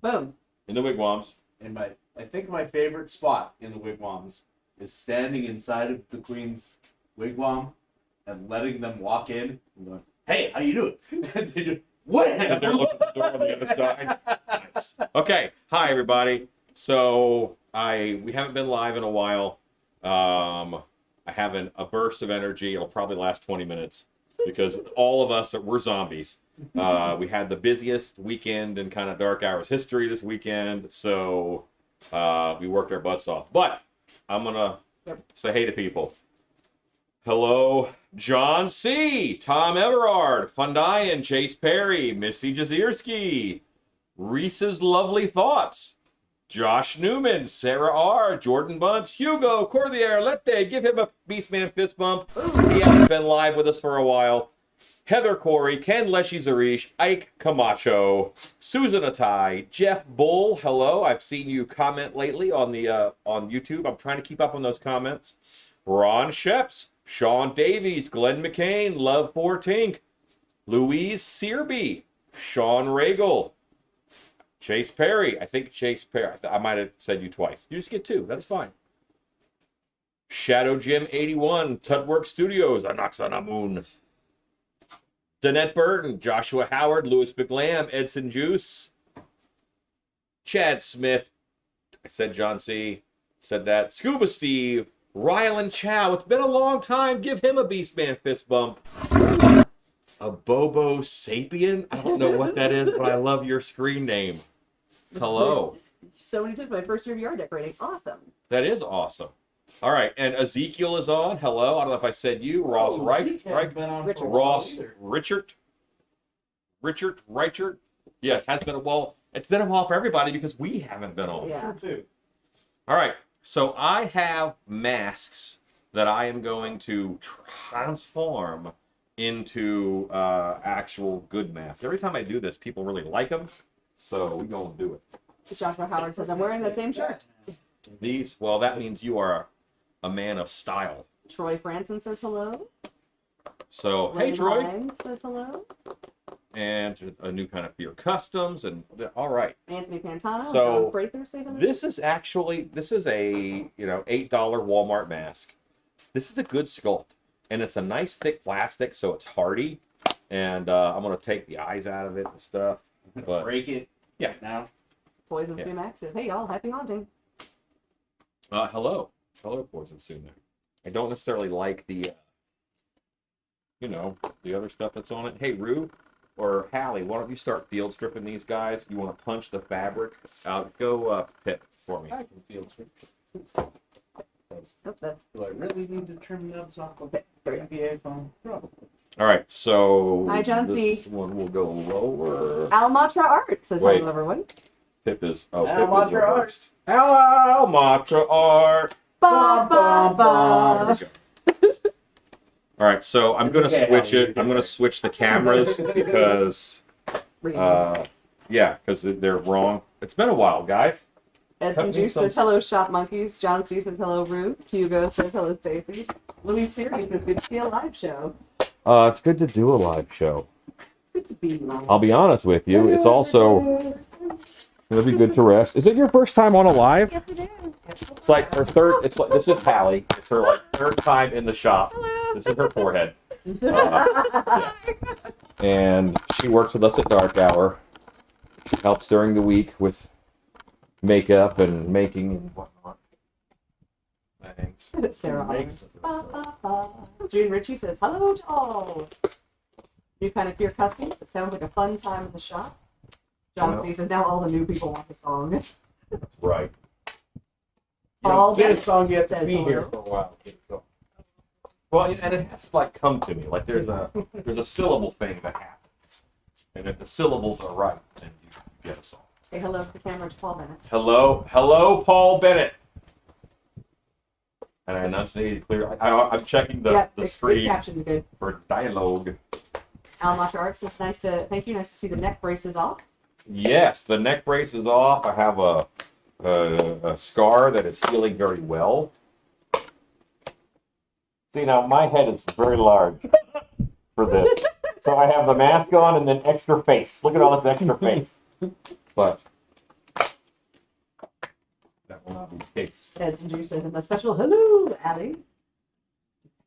Boom. In the wigwams. And I think my favorite spot in the wigwams is standing inside of the queen's wigwam and letting them walk in and going, "Hey, how you doing?" And they just, And they're looking at the door on the other side. Nice. Okay, hi everybody. So we haven't been live in a while. I have a burst of energy. It'll probably last 20 minutes because all of us we're zombies. We had the busiest weekend in kind of dark hours history this weekend, so we worked our butts off. But I'm gonna say hey to people. Hello, John C., Tom Everard, Fundian, Chase Perry, Missy Jazierski, Reese's Lovely Thoughts, Josh Newman, Sarah R., Jordan Bunce, Hugo Cordier, Lette, give him a Beastman fist bump. He hasn't been live with us for a while. Heather Corey, Ken Leshy Zarish, Ike Camacho, Susan Atai, Jeff Bull, hello. I've seen you comment lately on the on YouTube. I'm trying to keep up on those comments. Ron Sheps, Sean Davies, Glenn McCain, Love 4Tink, Louise Searby, Sean Regal, Chase Perry. I think Chase Perry. I might have said you twice. You just get two. That's fine. Shadow Jim 81, Tutwork Studios, Anaxana Moon. Danette Burton, Joshua Howard, Louis McLam, Edson Juice, Chad Smith. I said John C. Said that. Scuba Steve, Rylan Chow. It's been a long time. Give him a Beastman fist bump. A Bobo Sapien? I don't know what that is, but I love your screen name. Hello. So many tips. My first year of yard decorating. Awesome. That is awesome. All right, and Ezekiel is on. Hello. I don't know if I said you. Ross Reich. Ross Richard. Yeah, it has been a while. It's been a while for everybody because we haven't been on. Yeah. too. All right. So I have masks that I am going to transform into actual good masks. Every time I do this, people really like them, so we're going to do it. Joshua Howard says, I'm wearing that same shirt. These, well, that means you are a man of style. Troy Franson says hello. So, hey, Lynn Troy. Hines says hello. And a new kind of Fear Customs, and all right. Anthony Pantano. So, John Prather say hello. this is a $8 Walmart mask. This is a good sculpt, and it's a nice thick plastic, so it's hardy. And I'm gonna take the eyes out of it and stuff. But Break it. Yeah. Now. Poison Sumac says, hey y'all, happy haunting. Hello, Poison Sumac. I don't necessarily like the, the other stuff that's on it. Hey, Rue or Hallie, why don't you start field stripping these guys? You want to punch the fabric out? Go Pip for me. I can field strip. Oh, that's Do I really need to trim nubs off of there we go. NBA phone? Probably. All right, so Hi, John this C. one will go lower. Almatra Art says Wait. hello, everyone. Pip is Almatra reversed. Almatra Art. Ba, ba, ba. There we go. All right, so I'm It's gonna okay, switch Hallie, it. I'm gonna switch the cameras because Reason. because they're wrong. It's been a while, guys. Edson cut me Juice some- says hello, Shop Monkeys. John C says hello, Rue. Hugo says hello, Stacy. Louis Siri says good to see a live show. It's good to do a live show. Good to be live. I'll be honest with you. It's also it'll be good to rest. Is it your first time on a live? Yes, it is. It's like her third. It's like this is Hallie. It's her like third time in the shop. Hello. This is her forehead. Yeah. And she works with us at Dark Hour. She helps during the week with makeup and making and whatnot. Thanks. Sarah Owens. Ba, ba, ba. June Ritchie says hello to all. New kind of Fear Customs. It sounds like a fun time in the shop. John C says now all the new people want the song. Right. You All don't get a that song, you have to says be here hello. for a while. Get a song. Well, and it has to like come to me. Like there's a syllable thing that happens, and if the syllables are right, then you get a song. Say hello to the camera to Paul Bennett. Hello, Paul Bennett. And I enunciated clearly. I'm checking the Good screen caption, good. for dialogue. Almatra Arts says thank you, nice to see the neck braces off. Yes, the neck brace is off. I have a scar that is healing very well. See, now my head is very large for this. So I have the mask on and then extra face. Look at all this extra face. But will not be the case. Edson Juice says, and a special hello, Allie.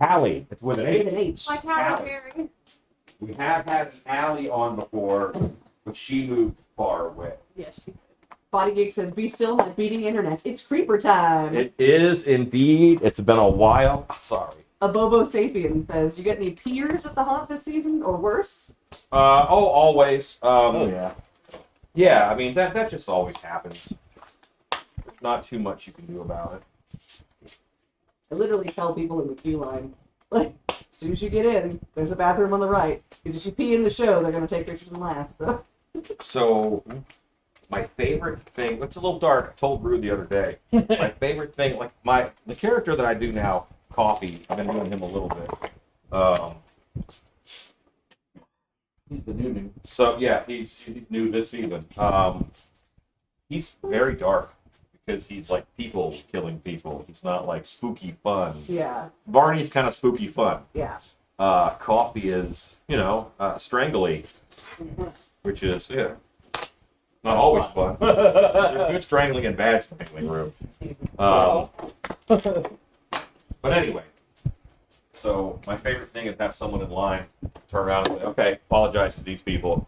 Hallie. It's with an With H. an H. Like Halle Berry. We have had an Allie on before, but she moved far away. Yes, she did. Body Geek says, be still, my beating internet. It's creeper time. It is indeed. It's been a while. Sorry. A Bobo Sapien says, you get any peers at the haunt this season, or worse? Always. Yeah. Yeah, I mean, that just always happens. There's not too much you can do about it. I literally tell people in the queue line, like, as soon as you get in, there's a bathroom on the right. Because if you pee in the show, they're going to take pictures and laugh. So. So, my favorite thing, it's a little dark, I told Rue the other day, my favorite thing, like the character that I do now, Coffee, I've been doing him a little bit. He's the new. So, yeah, he's new this season. He's very dark because he's like people killing people. He's not like spooky fun. Yeah, Barney's kind of spooky fun. yeah. Coffee is, strangly, which is, not always fun. There's good strangling and bad strangling, Rue. But anyway, so my favorite thing is have someone in line turn around and say, okay, apologize to these people.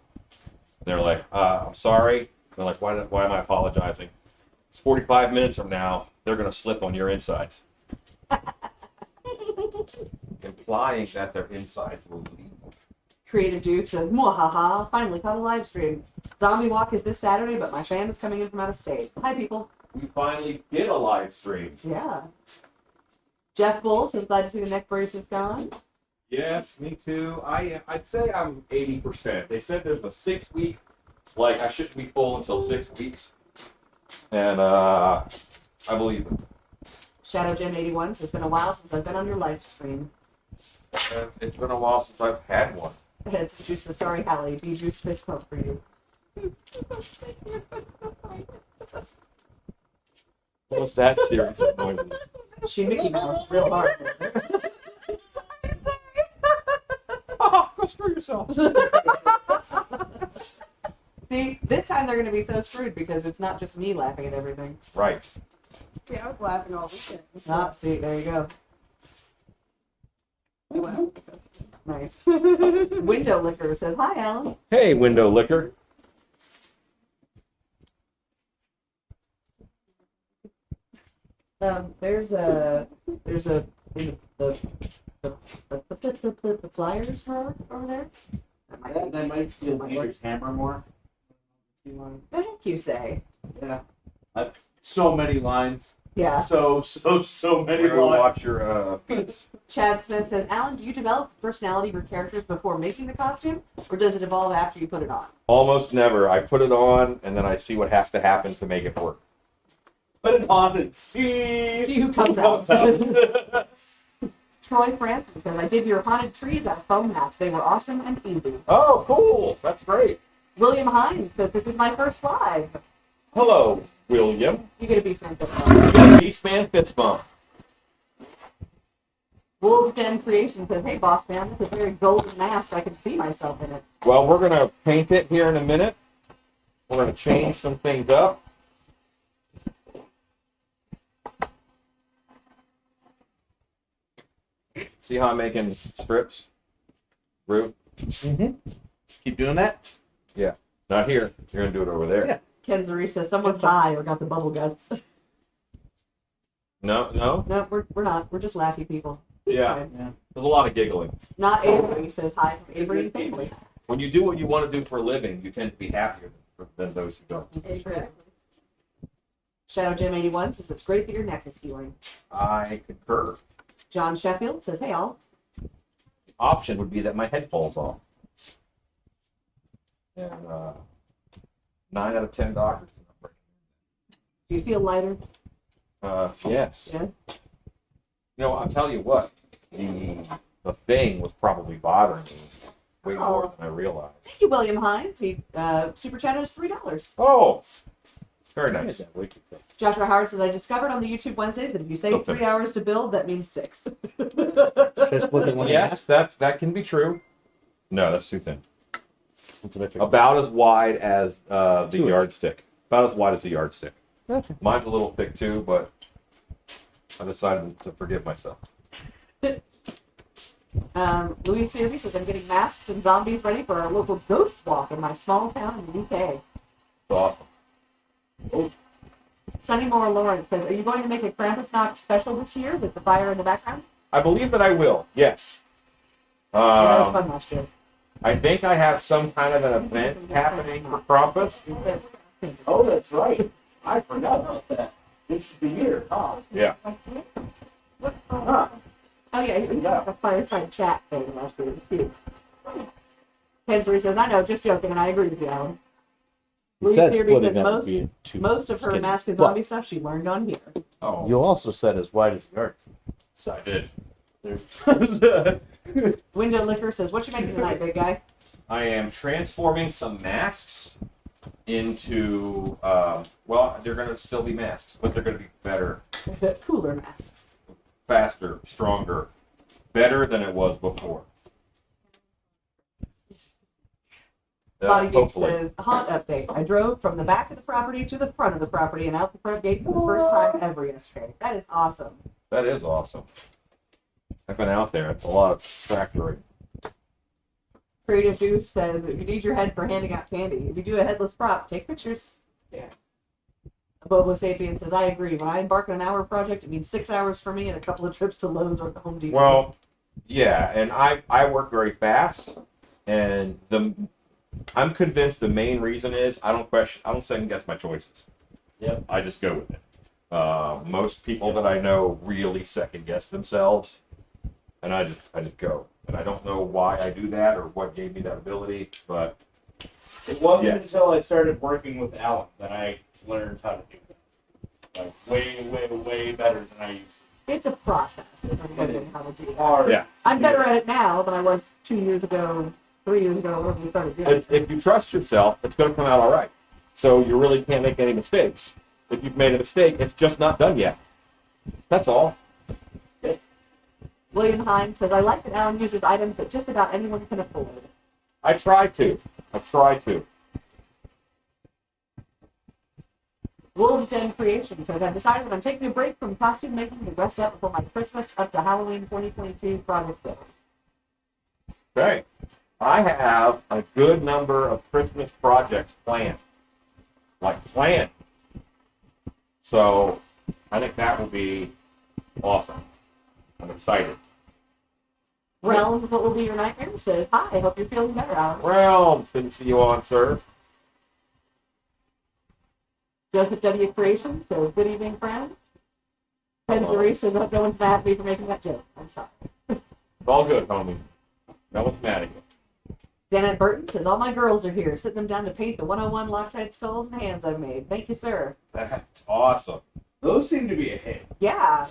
And they're like, I'm sorry. They're like, why am I apologizing? It's 45 minutes from now, they're going to slip on your insides. Implying that their insides will leave. Creative Duke says, Mwahaha, finally caught a live stream. Zombie Walk is this Saturday, but my fan is coming in from out of state. Hi, people. We finally did a live stream. Yeah. Jeff Bull says, glad to see the neck brace is gone. Yes, me too. I'd say I'm 80%. They said there's a 6 week, like I shouldn't be full until 6 weeks. And I believe it. Shadow Gem 81 says, it's been a while since I've been on your live stream. And it's been a while since I've had one. It's Juice says, sorry, Hallie, be Juice fist pump for you. What was that series of noises? She Mickey Mouse real hard. Go screw yourself. See, this time they're going to be so screwed because it's not just me laughing at everything. Right. Yeah, I was laughing all weekend. Ah, see, there you go. Wow. Nice. Window Licker says, hi, Alan. Hey, window licker. There's a the flyers are over there. That might steal Peter's hammer more. The heck you say? Yeah. That's so many lines. Yeah. So many Rue, lines. watch your feet. Chad Smith says, Alan, do you develop the personality of your characters before making the costume, or does it evolve after you put it on? Almost never. I put it on, and then I see what has to happen to make it work. Put it on and see. See who comes out. Troy Francis says, I did your haunted trees at foam mats. They were awesome and easy. Oh, cool. That's great. William Hines says, this is my first live. Hello, William. You get a Beastman fist You bump. get a Beastman fist bump. Wolves Den Creation says, hey, boss man, this is a very golden mask. I can see myself in it. Well, we're going to paint it here in a minute. We're going to change some things up. See how I'm making strips? Rue? Mm-hmm. Keep doing that. Yeah. Not here. You're going to do it over there. Yeah. Ken Zari says, someone's high or got the bubble guts. No? No, we're not. We're just laughy people. Yeah. Fine. Yeah. There's a lot of giggling. Not Avery says hi from Avery and family. When you do what you want to do for a living, you tend to be happier than those who don't. Exactly. Shadow Jim 81 says, it's great that your neck is healing. I concur. John Sheffield says, hey, all. The option would be that my head falls off. And 9 out of 10 doctors do not break Do you feel lighter? it. Yes. Yeah. I'll tell you what. The thing was probably bothering me way more than I realized. Thank you, William Hines. He super chatted us $3. Oh, very nice. Joshua Howard says, I discovered on the YouTube Wednesdays that if you save Okay. 3 hours to build, that means 6. Just look at one. Yes, that can be true. No, that's too thin. About as wide as the yardstick. About as wide as the yardstick. Gotcha. Mine's a little thick too, but I decided to forgive myself. Louise Searby says, I'm getting masks and zombies ready for our local ghost walk in my small town in the UK. It's awesome. Sunnymore Lawrence says, are you going to make a Krampus Knock special this year with the fire in the background? I believe that I will. Yes. Yeah, that was fun last year. I think I have some kind of an event happening for Krampus. Oh, that's right. I forgot about that. This is the year. Oh, Yeah. huh. Oh yeah, he was a fireside chat thing last year. It was cute. Kenzie says, I know, just joking, and I agree with you, Alan. Louise said Searby splitting says that would most, be too most of her skinny. mask and Well, zombie stuff she learned on here. Oh, You also said as wide as the earth. I did. Window Liquor says, what you making tonight, big guy? I am transforming some masks into, well, they're going to still be masks, but they're going to be better, Cooler masks. faster, stronger, better than it was before. Body Geek Hopefully. says, haunt update. I drove from the back of the property to the front of the property and out the front gate for the first time ever yesterday. That is awesome. That is awesome. I've been out there. It's a lot of tractoring. Creative Dude says, if you need your head for handing out candy, if you do a headless prop, take pictures. Yeah. Bobo Sapien says, I agree. When I embark on an hour project, it means 6 hours for me and a couple of trips to Lowe's or the Home Depot. Well, yeah, and I work very fast, and I'm convinced the main reason is I don't second guess my choices. Yep. I just go with it. Most people that I know really second guess themselves, and I just go. And I don't know why I do that or what gave me that ability, but It wasn't Yes. until I started working with Alan that I learned how to do that. Like, way better than I used to. It's a process. Of learning how to do that. Hard. Yeah. I'm better at it now than I was 2 years ago, 3 years ago when we started doing it. if you trust yourself, it's going to come out all right. So you really can't make any mistakes. If you've made a mistake, it's just not done yet. That's all. William Hines says, I like that Alan uses items that just about anyone can afford. I try to. Wolves Den Creation says, I've decided that I'm taking a break from costume making and rest up before my Christmas up to Halloween 2022 project goes. Okay. I have a good number of Christmas projects planned. So I think that will be awesome. I'm excited. Realms, what will be your nightmare? Says, hi, hope you're feeling better, Alan. Realms, didn't see you on, sir. Joseph W. Creation says, good evening, friend. Ken Jury says, no one's mad at me for making that joke. I'm sorry. It's all good, homie. No one's mad at you. Janet Burton says, all my girls are here, sitting them down to paint the 101 Loctite skulls and hands I've made. Thank you, sir. That's awesome. Those seem to be a hit. Yeah.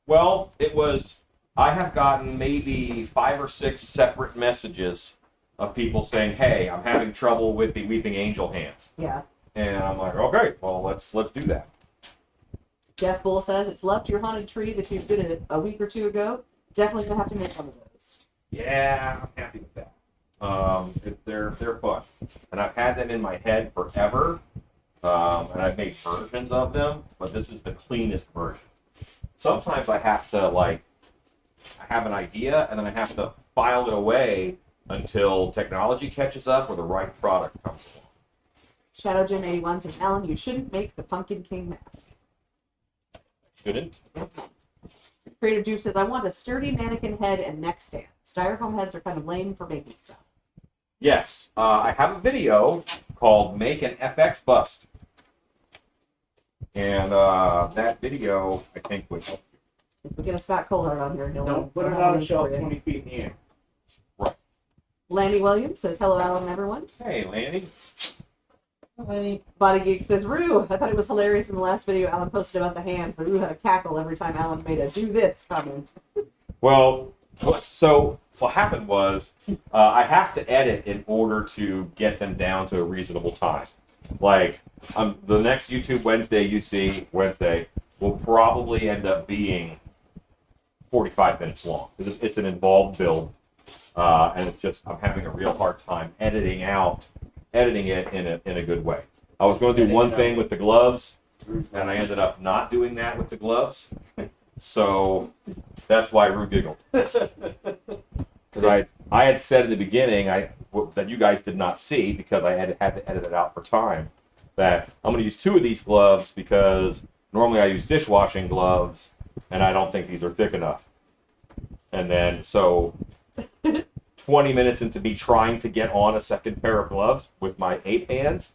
Well, I have gotten maybe 5 or 6 separate messages of people saying, hey, I'm having trouble with the Weeping Angel hands. Yeah. And I'm like, okay, well, let's do that. Jeff Bull says, it's left your haunted tree that you did a week or two ago. Definitely going to have to make one of those. Yeah, I'm happy with that. They're fun. And I've had them in my head forever. And I've made versions of them, but this is the cleanest version. Sometimes I have to, I have an idea, and then I have to file it away until technology catches up or the right product comes along. Shadow Jim 81 says, Alan, you shouldn't make the Pumpkin King mask. Shouldn't? Creative Duke says, I want a sturdy mannequin head and neck stand. Styrofoam heads are kind of lame for making stuff. Yes. I have a video called Make an FX Bust. And that video, I think, would help you. If we get a Scott Colhart on here, he'll Don't put it he'll on have a shelf for you. 20 feet in the air. Lanny Williams says, hello, Alan and everyone. Hey, Lanny. Body Geek says, Rue, I thought it was hilarious in the last video Alan posted about the hands. The Rue had a cackle every time Alan made a do this comment. Well, so what happened was I have to edit in order to get them down to a reasonable time. The next YouTube Wednesday you see, Wednesday, will probably end up being 45 minutes long. It's an involved build, and it's just I'm having a real hard time editing it in a good way. I was going to do one thing with the gloves, and I ended up not doing that with the gloves. So that's why Rue giggled. Because I had said in the beginning that you guys did not see because I had to edit it out for time, that I'm going to use 2 of these gloves because normally I use dishwashing gloves, and I don't think these are thick enough. And then, so 20 minutes into me trying to get on a second pair of gloves with my 8 hands,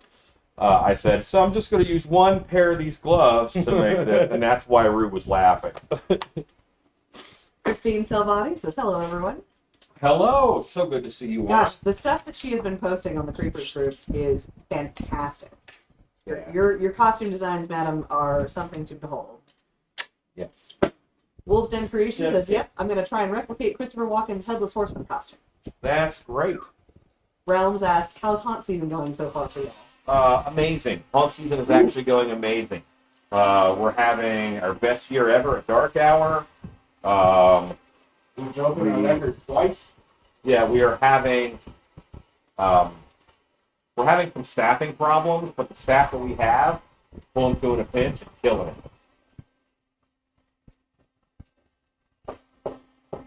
I said, so I'm just going to use 1 pair of these gloves to make this, and that's why Rue was laughing. Christine Salvati says, hello, everyone. Hello, so good to see you all. Gosh, the stuff that she has been posting on the Creepers group is fantastic. Your costume designs, madam, are something to behold. Yes. Wolves Den Creation says, yep, I'm going to try and replicate Christopher Walken's Headless Horseman costume. That's great. Realms asks, how's haunt season going so far for y'all? Amazing. Haunt season is actually going amazing. We're having our best year ever at Dark Hour. We've opened our record twice. Yeah, we are having we're having some staffing problems, but the staff that we have pulling through in a pinch and killing it.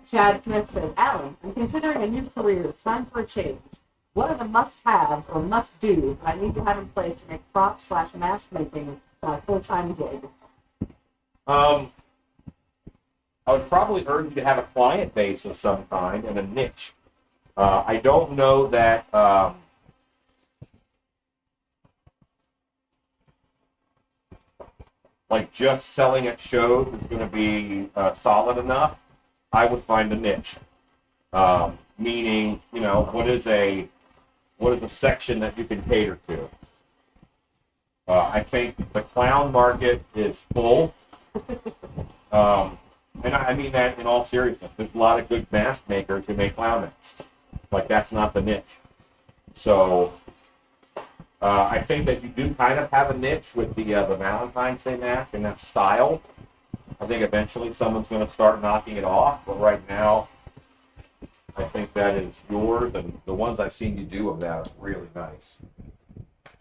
Chad Smith says, Alan, I'm considering a new career. Time for a change. What are the must-haves or must-dos that I need to have in place to make prop/mask making my full-time gig? I would probably urge you to have a client base of some kind and a niche. I don't know that like just selling at shows is going to be solid enough. I would find a niche, meaning, you know, what is a section that you can cater to. I think the clown market is full, and I mean that in all seriousness. There's a lot of good mask makers who make clown masks. Like, that's not the niche. So I think that you do kind of have a niche with the Valentine's Day mask and that style. I think eventually someone's going to start knocking it off, but right now, I think that is yours, and the ones I've seen you do of that are really nice.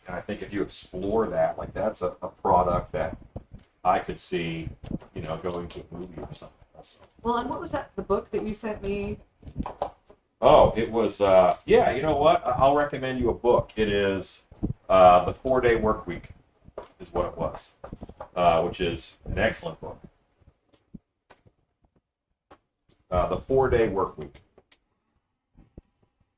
And I think if you explore that, like, that's a product that I could see, you know, going to a movie or something. So. Well, and what was that, the book that you sent me? Oh, it was, yeah, you know what? I'll recommend you a book. It is The 4-Day Workweek is what it was, which is an excellent book. The 4-Day Workweek.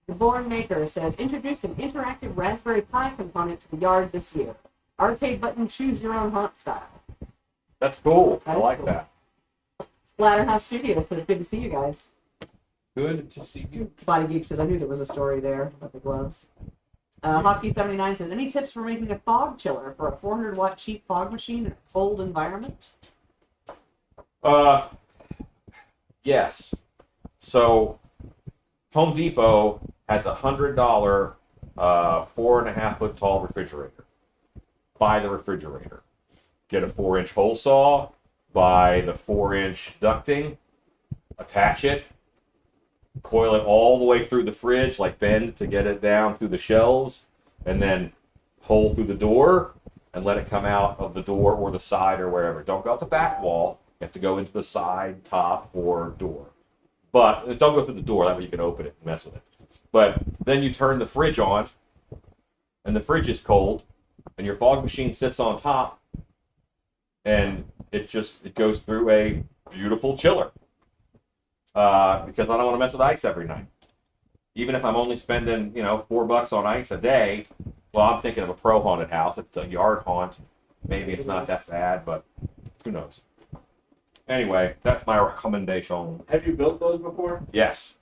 The Born Maker says, introduced an interactive Raspberry Pi component to the yard this year. Arcade button, choose your own haunt style. That's cool. I That's like cool. that. Splatterhouse Studios says, good to see you guys. Good to see you. Body Geek says, I knew there was a story there about the gloves. Hockey79 says, any tips for making a fog chiller for a 400-watt cheap fog machine in a cold environment? Yes. So, Home Depot has a $100 4.5-foot tall refrigerator. Buy the refrigerator. Get a 4-inch hole saw. Buy the 4-inch ducting. Attach it. Coil it all the way through the fridge, like bend to get it down through the shelves, and then hole through the door and let it come out of the door or the side or wherever. Don't go out the back wall. You have to go into the side, top, or door. But don't go through the door. That way you can open it and mess with it. But then you turn the fridge on, and the fridge is cold, and your fog machine sits on top, and it goes through a beautiful chiller. Because I don't want to mess with ice every night. Even if I'm only spending, $4 on ice a day, well, I'm thinking of a pro haunted house. If it's a yard haunt, maybe it's not that bad, but who knows. Anyway, that's my recommendation. Have you built those before? Yes.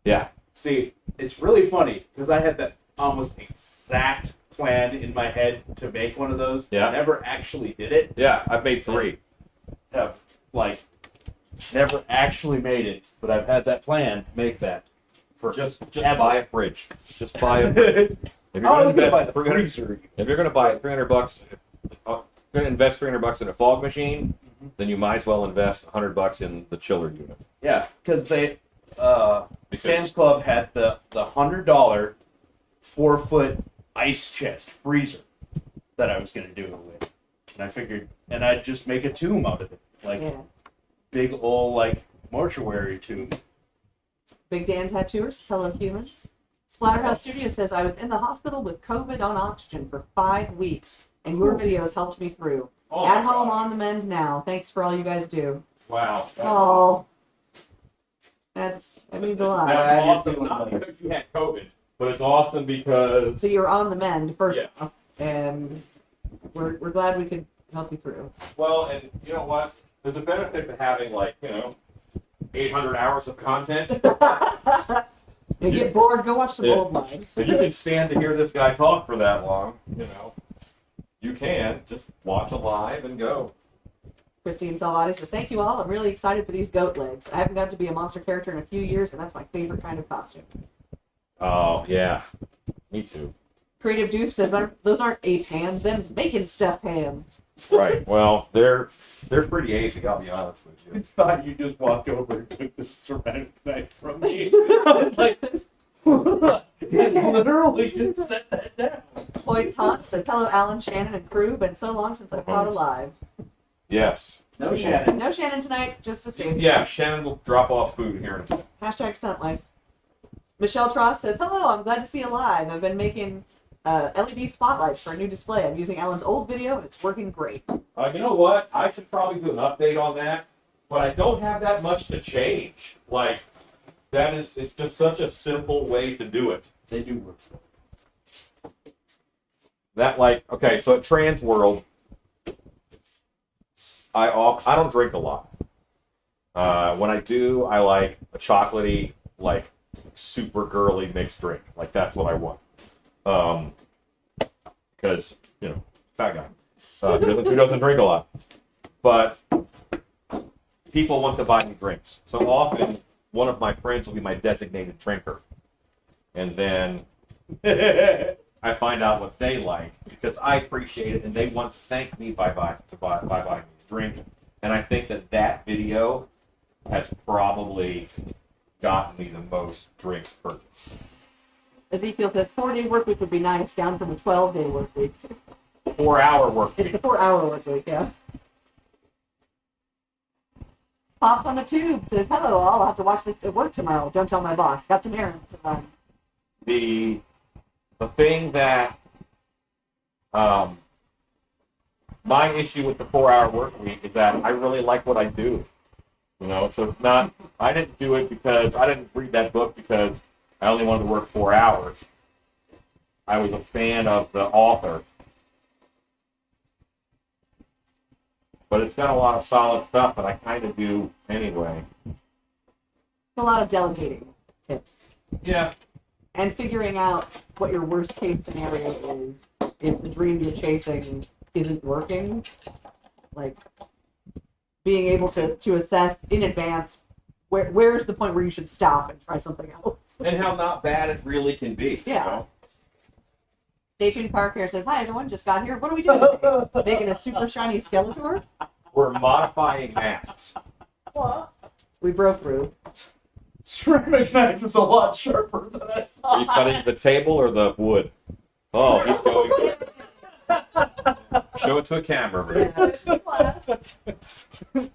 Yeah. See, it's really funny because I had that almost exact plan in my head to make one of those. Yeah. Never actually did it. Yeah, I've made 3. Have never actually made it, but I've had that plan to make that. For Just ever. buy a fridge. Just buy a fridge. If I was gonna buy the if you're freezer. going to buy $300, going to invest $300 in a fog machine, then you might as well invest $100 in the chiller unit. Yeah, because they Because Sam's Club had the $100 4-foot ice chest freezer, that I was gonna do it with, and I figured, and I'd just make a tomb out of it, like Yeah. big old like mortuary tomb. Big Dan Tattooers, fellow humans. Splatterhouse Studio says, I was in the hospital with COVID on oxygen for 5 weeks, and your videos helped me through. Oh At my home God. on the mend now. Thanks for all you guys do. Wow. Oh, that means a lot. That's awesome. Not because you had COVID, but it's awesome because So you're on the mend first, Yeah. off, and we're glad we could help you through. well, and you know what? There's a benefit to having 800 hours of content. You get bored, go watch some Yeah. old lives. If you can stand to hear this guy talk for that long, you can just watch a live and go. Christine Salvati says, thank you all. I'm really excited for these goat legs. I haven't got to be a monster character in a few years, and that's my favorite kind of costume. Oh yeah, me too. Creative Dupe says, those aren't ape hands, them's making stuff hands. Right. Well, they're pretty easy. I'll be honest with I you. thought you just walked over and took the ceramic knife from me. I was like, I literally just set that down. Points Hunt says, hello, Alan, Shannon, and crew. Been so long since I've caught a live. Yes. No, Shannon. No Shannon tonight, just to stay. Yeah. Shannon will drop off food here in a second. Hashtag stunt life. Michelle Tross says, hello, I'm glad to see you live. I've been making LED spotlights for a new display. I'm using Alan's old video, and it's working great. You know what? I should probably do an update on that, but I don't have that much to change. It's just such a simple way to do it. They do work. Okay, so at Trans World, I don't drink a lot. When I do, I like a chocolatey, super girly mixed drink. That's what I want. Because, fat guy. Who doesn't drink a lot. But people want to buy me drinks. So often, one of my friends will be my designated drinker. And then I find out what they like because I appreciate it and they want to thank me by buying me a drink. And I think that video has probably gotten me the most drinks purchased. Ezekiel says, 4-day work week would be nice, down from a 12-day work week. 4-hour work It's week. the 4-hour work week, yeah. Pops on the tube says, hello all, I'll have to watch this at work tomorrow. Don't tell my boss. Got to Marin. The thing that my issue with the 4-hour work week is that I really like what I do. So it's not, I didn't do it because, I didn't read that book because I only wanted to work 4 hours. I was a fan of the author. But it's got a lot of solid stuff that I kind of do anyway. A lot of delegating tips. Yeah. And figuring out what your worst case scenario is if the dream you're chasing isn't working. Being able to assess in advance where's the point where you should stop and try something else. And how not bad it really can be. Yeah. Stay tuned Park here says, hi everyone, just got here. What are we doing today? Making a super shiny Skeletor? We're modifying masks. What? We broke through. Ceramic knife is a lot sharper than I thought. Are you cutting the table or the wood? Oh, he's going to. Show it to a camera. Ruth.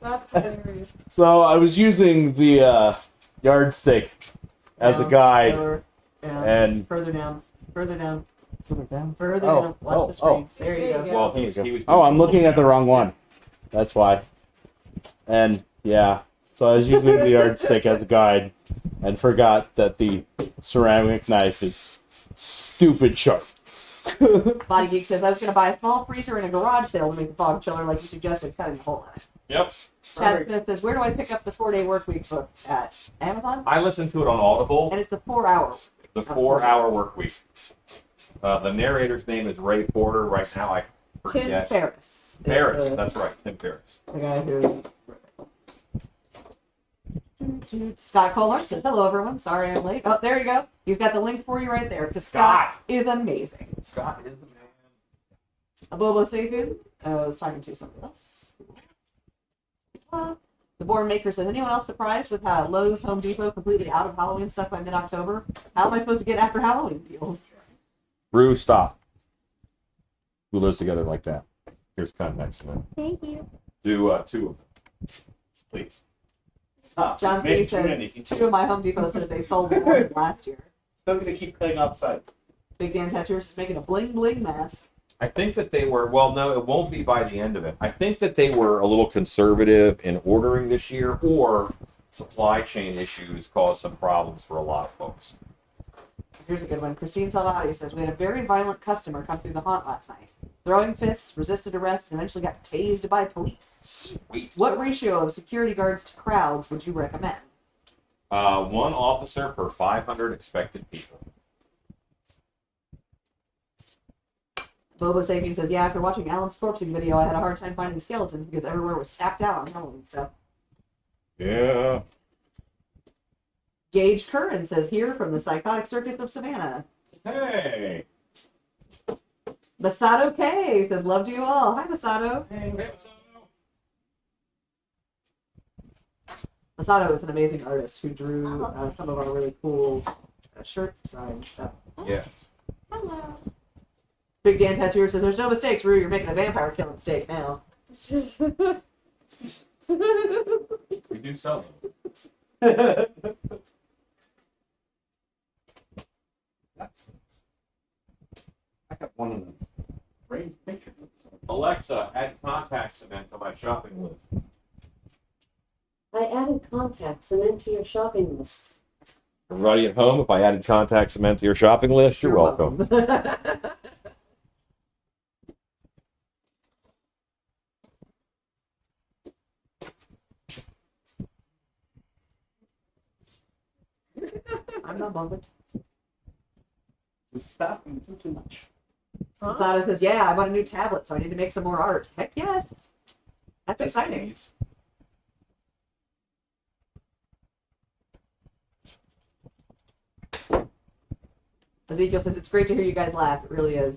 That's hilarious. So I was using the yardstick as a guide, Lower, down, and further down, further down, further down. further Oh, down. Watch oh, the screens. There you There go. you go. Well, he was. Oh, I'm looking at the wrong one. That's why. And yeah, so I was using the yardstick as a guide, and forgot that the ceramic knife is stupid sharp. Body Geek says, I was going to buy a small freezer in a garage sale to make the fog chiller like you suggested, cutting the hole in it. Yep. Chad Smith says, where do I pick up the 4-day work week book? At Amazon? I listened to it on Audible. And it's a 4-hour. The 4-hour work week. The narrator's name is Ray Porter. Right now, I Tim forget. Ferriss. is Ferriss. the- That's right, Tim Ferriss. The guy who... Scott Kohler says, hello everyone, sorry I'm late. Oh, there you go. He's got the link for you right there. Because Scott is amazing. Scott is the man. Abobo Sapien, I was talking to somebody else. The Born Maker says, anyone else surprised with how Lowe's, Home Depot completely out of Halloween stuff by mid-October? How am I supposed to get after Halloween deals? Rue, stop. who lives together like that. Here's contact cement. Thank you. Do 2 of them, please. Stop. John You've C. made too says many. 2 of my Home Depot said they sold more last year. Still gonna keep cutting outside. Big Dan Tattoos is making a bling bling mess. I think that they were, well, no, it won't be by the end of it. I think that they were a little conservative in ordering this year, or supply chain issues caused some problems for a lot of folks. Here's a good one. Christine Salvati says, we had a very violent customer come through the haunt last night. Throwing fists, resisted arrest, and eventually got tased by police. Sweet. What ratio of security guards to crowds would you recommend? 1 officer per 500 expected people. Boba Sapien says, yeah, after watching Alan's corpsing video, I had a hard time finding skeletons because everywhere was tapped out on Halloween stuff. Yeah. Gage Curran says, here from the Psychotic Circus of Savannah. Hey. Masato K says, love to you all. Hi, Masato. Hey. Masato is an amazing artist who drew some of our really cool shirt design stuff. Yes. Hello. Big Dan Tattooer says, there's no mistakes, Rue. You're making a vampire killing steak now. We do sell them. I got one of them. Framed picture. Alexa, add contact cement to my shopping list. I added contact cement to your shopping list. Everybody at home, if I added contact cement to your shopping list, you're welcome. I'm not bothered. Stop and do too much. Masato says, yeah, I bought a new tablet, so I need to make some more art. Heck yes. That's exciting. Ezekiel says, it's great to hear you guys laugh. It really is.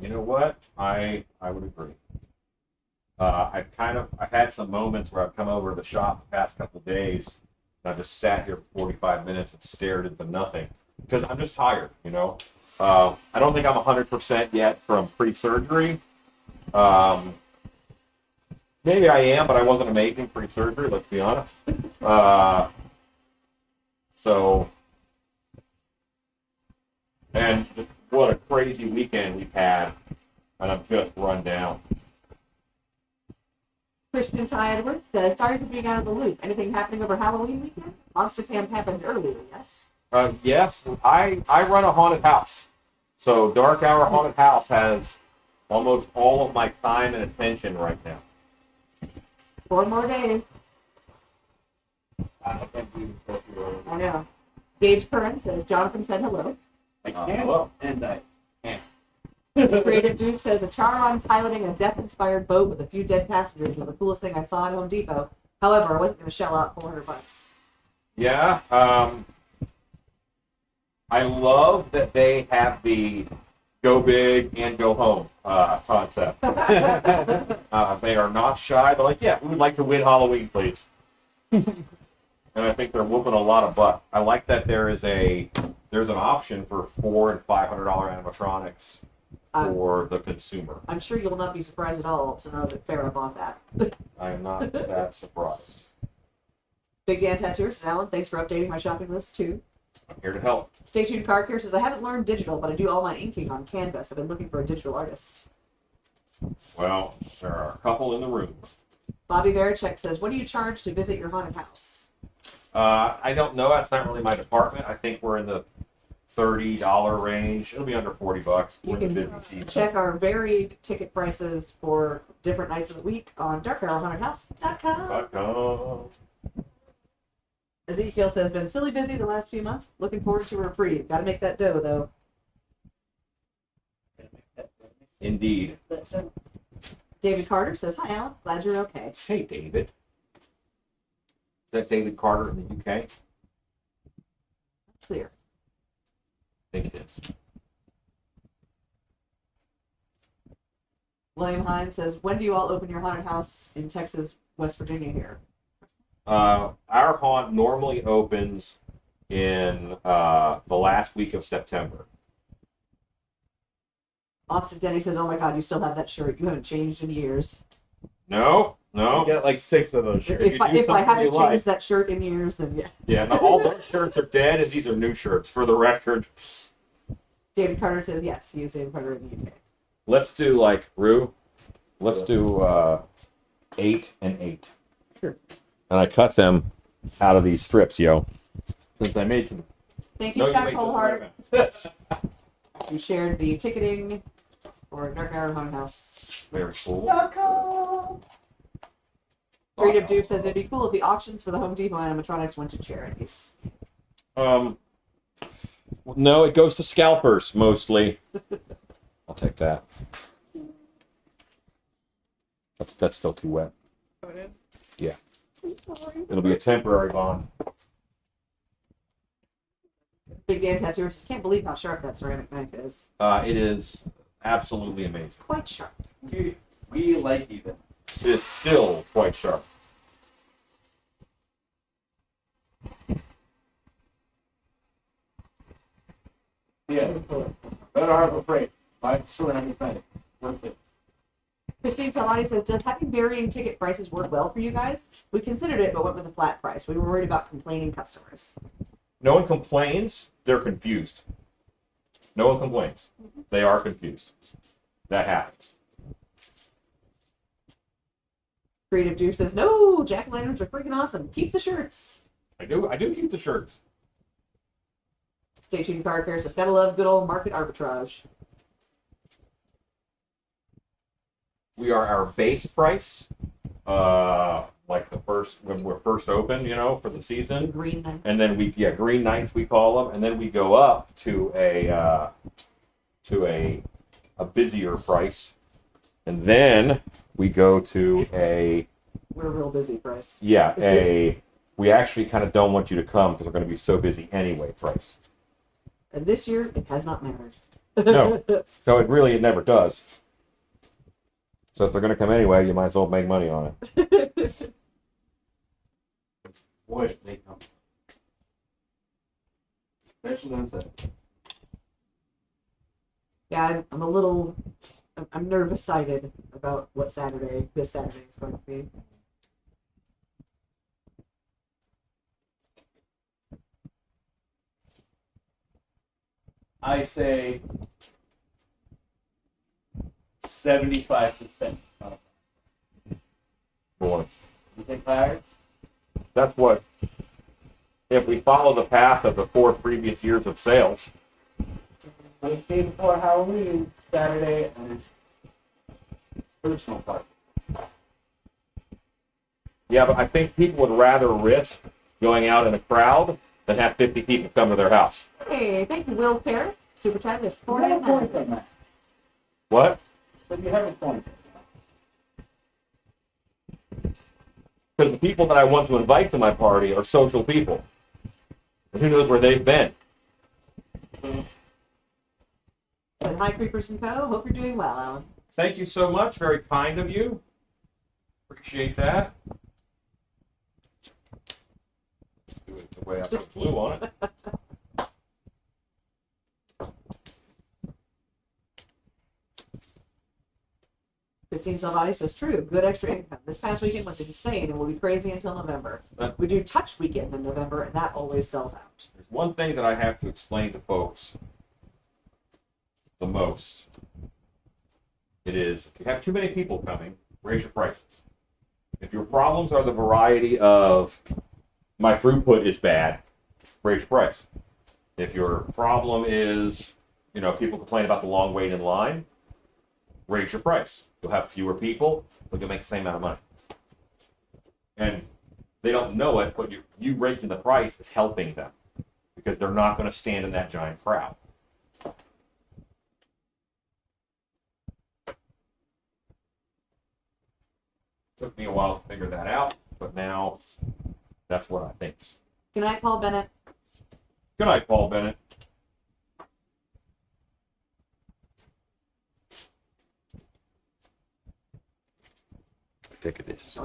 You know what? I would agree. I've had some moments where I've come over to the shop the past couple of days, and I just sat here for 45 minutes and stared into nothing because I'm just tired. You know, I don't think I'm 100% yet from pre-surgery. Maybe I am, but I wasn't amazing pre-surgery. Let's be honest. And just what a crazy weekend we've had, and I'm just run down. Christian Ty Edwards says, sorry for being out of the loop. Anything happening over Halloween weekend? Monster Camp happened earlier, yes? Yes, I run a haunted house. So Dark Hour Haunted House has almost all of my time and attention right now. 4 more days. I can't believe it's I know. Gage Curran says, Jonathan said hello. I can't. Hello. And I can't. Creative Duke says, a Charon piloting a death-inspired boat with a few dead passengers was the coolest thing I saw at Home Depot. However, I wasn't going to shell out $400. Yeah, I love that they have the go big and go home concept. They are not shy. They're like, yeah, we would like to win Halloween, please. And I think they're whooping a lot of butt. I like that there's an option for $400 and $500 animatronics for the consumer. I'm sure you'll not be surprised at all to know that Farrah bought that. I am not that surprised. Big Dan Tattooer says, Alan, thanks for updating my shopping list, too. I'm here to help. Stay tuned Car Care says, I haven't learned digital, but I do all my inking on Canvas. I've been looking for a digital artist. Well, there are a couple in the room. Bobby Veracek says, what do you charge to visit your haunted house? I don't know. That's not really my department. I think we're in the $30 range. It'll be under $40. You We're in the can busy season. check our varied ticket prices for different nights of the week on darkhourhauntedhouse.com. Ezekiel says, been silly busy the last few months. Looking forward to a reprieve. Got to make that dough, though. Indeed. David Carter says, hi, Alan. Glad you're okay. Hey, David. Is that David Carter in the UK? Clear. I think it is. William Hines says, when do you all open your haunted house in Texas, West Virginia here? Our haunt normally opens in the last week of September. Austin Denny says, "Oh my God, you still have that shirt. You haven't changed in years." No, You no. get like 6 of those shirts. If I haven't changed like. that shirt in years, then yeah. Yeah, no, all those shirts are dead, and these are new shirts, for the record. David Carter says yes. He is David Carter in the UK. Let's do, like, Rue, let's do 8 and 8. Sure. And I cut them out of these strips, yo. Since I made them. Thank you, No, you Scott make those Colehart. right now. You shared the ticketing for Dark Hour Haunted House. Very cool. Creative Duke says it'd be cool if the auctions for the Home Depot animatronics went to charities. No, it goes to scalpers, mostly. I'll take that. That's still too wet. Yeah. It'll be a temporary bond. Big Dan Tattooer says, can't believe how sharp that ceramic knife is. It is absolutely amazing. Quite sharp. We like even. It is still quite sharp. Yeah. Better Harbor Freight. My ceramic knife. Worth it. Christine Talani says, does having varying ticket prices work well for you guys? We considered it, but went with a flat price. We were worried about complaining customers. No one complains. They're confused. No one complains. They are confused. That happens. Creative Duke says, no, jack-o'-lanterns are freaking awesome. Keep the shirts. I do keep the shirts. Stay tuned, Car Care says, gotta love good old market arbitrage. We are our base price, like when we're first open, for the season. Green knife. And then green nights we call them, and then we go up to a busier price, and then we go to We're a real busy price. we actually kind of don't want you to come because we're going to be so busy anyway price. And this year, it has not mattered. No. So it never does. So if they're going to come anyway, you might as well make money on it. Boy, if they come. Especially on Saturday. Yeah, I'm nervous-sided about what this Saturday is going to be. I say 75%. Boy. You think higher? That's what, if we follow the path of the 4 previous years of sales. The day before Halloween, Saturday, and it's personal party. Yeah, but I think people would rather risk going out in a crowd than have 50 people come to their house. Hey, thank you, Will Care. Super chat is You have a point $4.99. on that. What? But you have a point. Because the people that I want to invite to my party are social people. And who knows where they've been? Said, hi, Creepers and Co. Hope you're doing well, Alan. Thank you so much. Very kind of you. Appreciate that. Let's do it the way I put glue on it. Christine Salvati says, true, good extra income. This past weekend was insane and will be crazy until November. We do Touch Weekend in November, and that always sells out. There's one thing that I have to explain to folks the most. It is, if you have too many people coming, raise your prices. If your problems are the variety of, my throughput is bad, raise your price. If your problem is, people complain about the long wait in line, raise your price. You'll have fewer people, but you'll make the same amount of money. And they don't know it, but you raising the price is helping them because they're not going to stand in that giant crowd. Took me a while to figure that out, but now that's what I think. Good night, Paul Bennett. Good night, Paul Bennett. Take a this.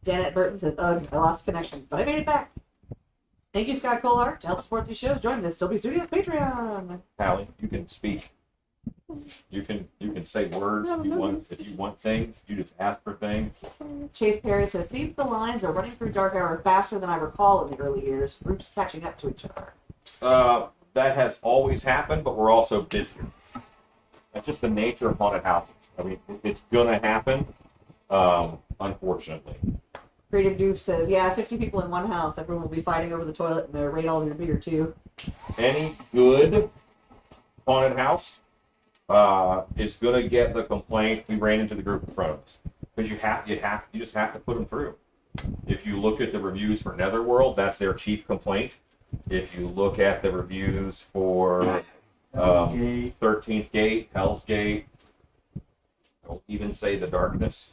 Janet Burton says, ugh, I lost connection, but I made it back. Thank you, Scott Colehart. To help support these shows, join the Still Be Studios Patreon. Hallie, you can speak. You can say words if you want. If you want things, you just ask for things. Chase Perry says, seems the lines are running through Dark Hour faster than I recall in the early years. Groups catching up to each other. That has always happened, but we're also busier. That's just the nature of haunted houses. I mean, it's gonna happen, unfortunately. Creative Doof says, yeah, 50 people in one house. Everyone will be fighting over the toilet and they'll rate all your beer too. Any good haunted house is gonna get the complaint. We ran into the group in front of us because you just have to put them through. If you look at the reviews for Netherworld, that's their chief complaint. If you look at the reviews for 13th Gate, Hell's Gate, I'll even say The Darkness.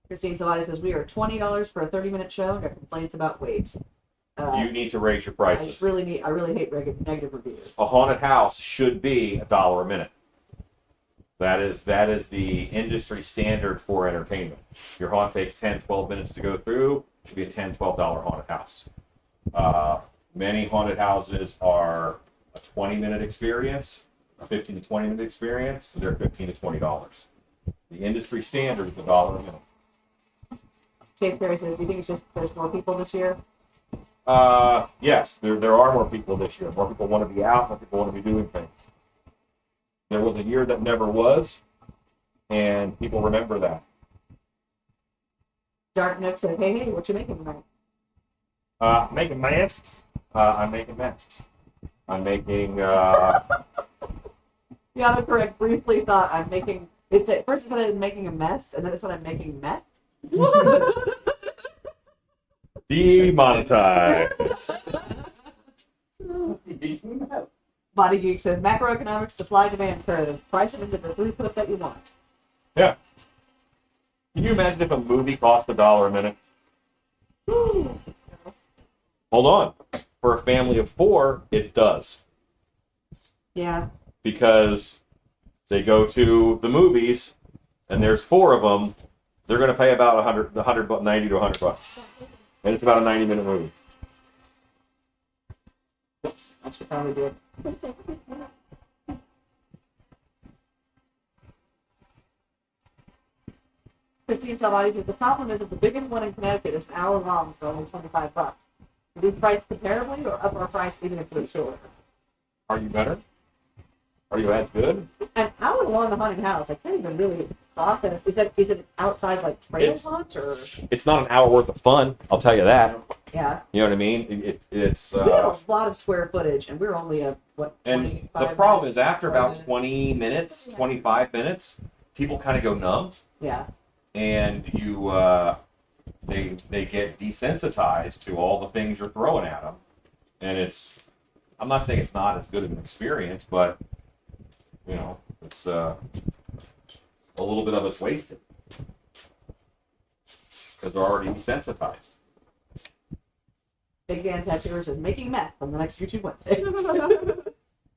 Christine Savati says, we are $20 for a 30-minute show and got complaints about wait. You need to raise your I prices. really hate negative reviews. A haunted house should be $1 a minute. That is the industry standard for entertainment. Your haunt takes 10, 12 minutes to go through. It should be a $10, $12 haunted house. Many haunted houses are a 20-minute experience, a 15 to 20-minute experience, so they're $15 to $20. The industry standard is $1 a minute. Chase Perry says, do you think it's just there's more people this year? Yes, there are more people this year. More people want to be out, more people want to be doing things. There was a year that never was, and people remember that. Dark Nook says, hey, what you making tonight? Making masks. I'm making masks. I'm making. The autocorrect briefly thought I'm making. It's at first it said I'm making a mess, and then it said I'm making meth. Demonetized. Body Geek says macroeconomics, supply-demand curve. Price it into the throughput that you want. Yeah. Can you imagine if a movie cost $1 a minute? Hold on. For a family of 4, it does. Yeah. Because they go to the movies, and there's 4 of them. They're going to pay about $90 to $100, and it's about a 90-minute movie. I should probably do it. Christine Salvati says the problem is that the biggest one in Connecticut is an hour long, so only $25. Do we price comparably or up our price even if we're short? Are you better? Are you as good? An hour long the haunted house. I can't even really process. Is it outside like trail haunt or? It's not an hour worth of fun. I'll tell you that. Yeah. You know what I mean? It's. We have a lot of square footage, and we're only a what? And the problem is after about 20 minutes, 25 minutes, people kind of go numb, Yeah. and they get desensitized to all the things you're throwing at them, and it's. I'm not saying it's not as good of an experience, but you know, it's a little bit of it's wasted because they're already desensitized. Big Dan Tattooer says making meth on the next YouTube Wednesday.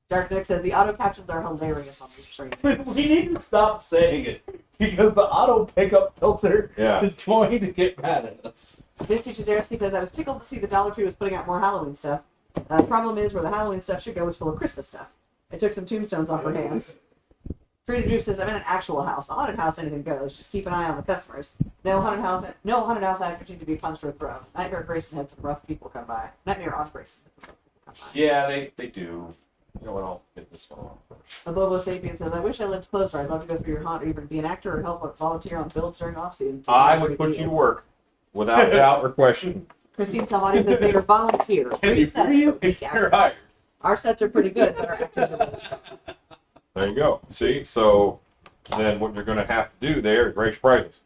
Dark Nick says the auto captions are hilarious on the screen. We need to stop saying it because the auto pickup filter is going to get mad at us. Misty Chizerski says I was tickled to see the Dollar Tree was putting out more Halloween stuff. Problem is where the Halloween stuff should go is full of Christmas stuff. I took some tombstones off her hands. Trader Juice says I'm in an actual house. A haunted house, anything goes. Just keep an eye on the customers. No haunted house actors need to be punched or thrown. Nightmare Grayson had some rough people come by. Nightmare on Grayson had some rough people come by. Yeah, they do. You know what? I'll get this one on first. The Bobo Sapien says I wish I lived closer. I'd love to go through your haunt or even be an actor or help volunteer on builds during off season. I would put you to work without doubt or question. Christine Salvati says they are volunteer. Can you breathe if you're hired? Our sets are pretty good, but our actors are really strong. There you go. See, so then what you're going to have to do there is raise prices.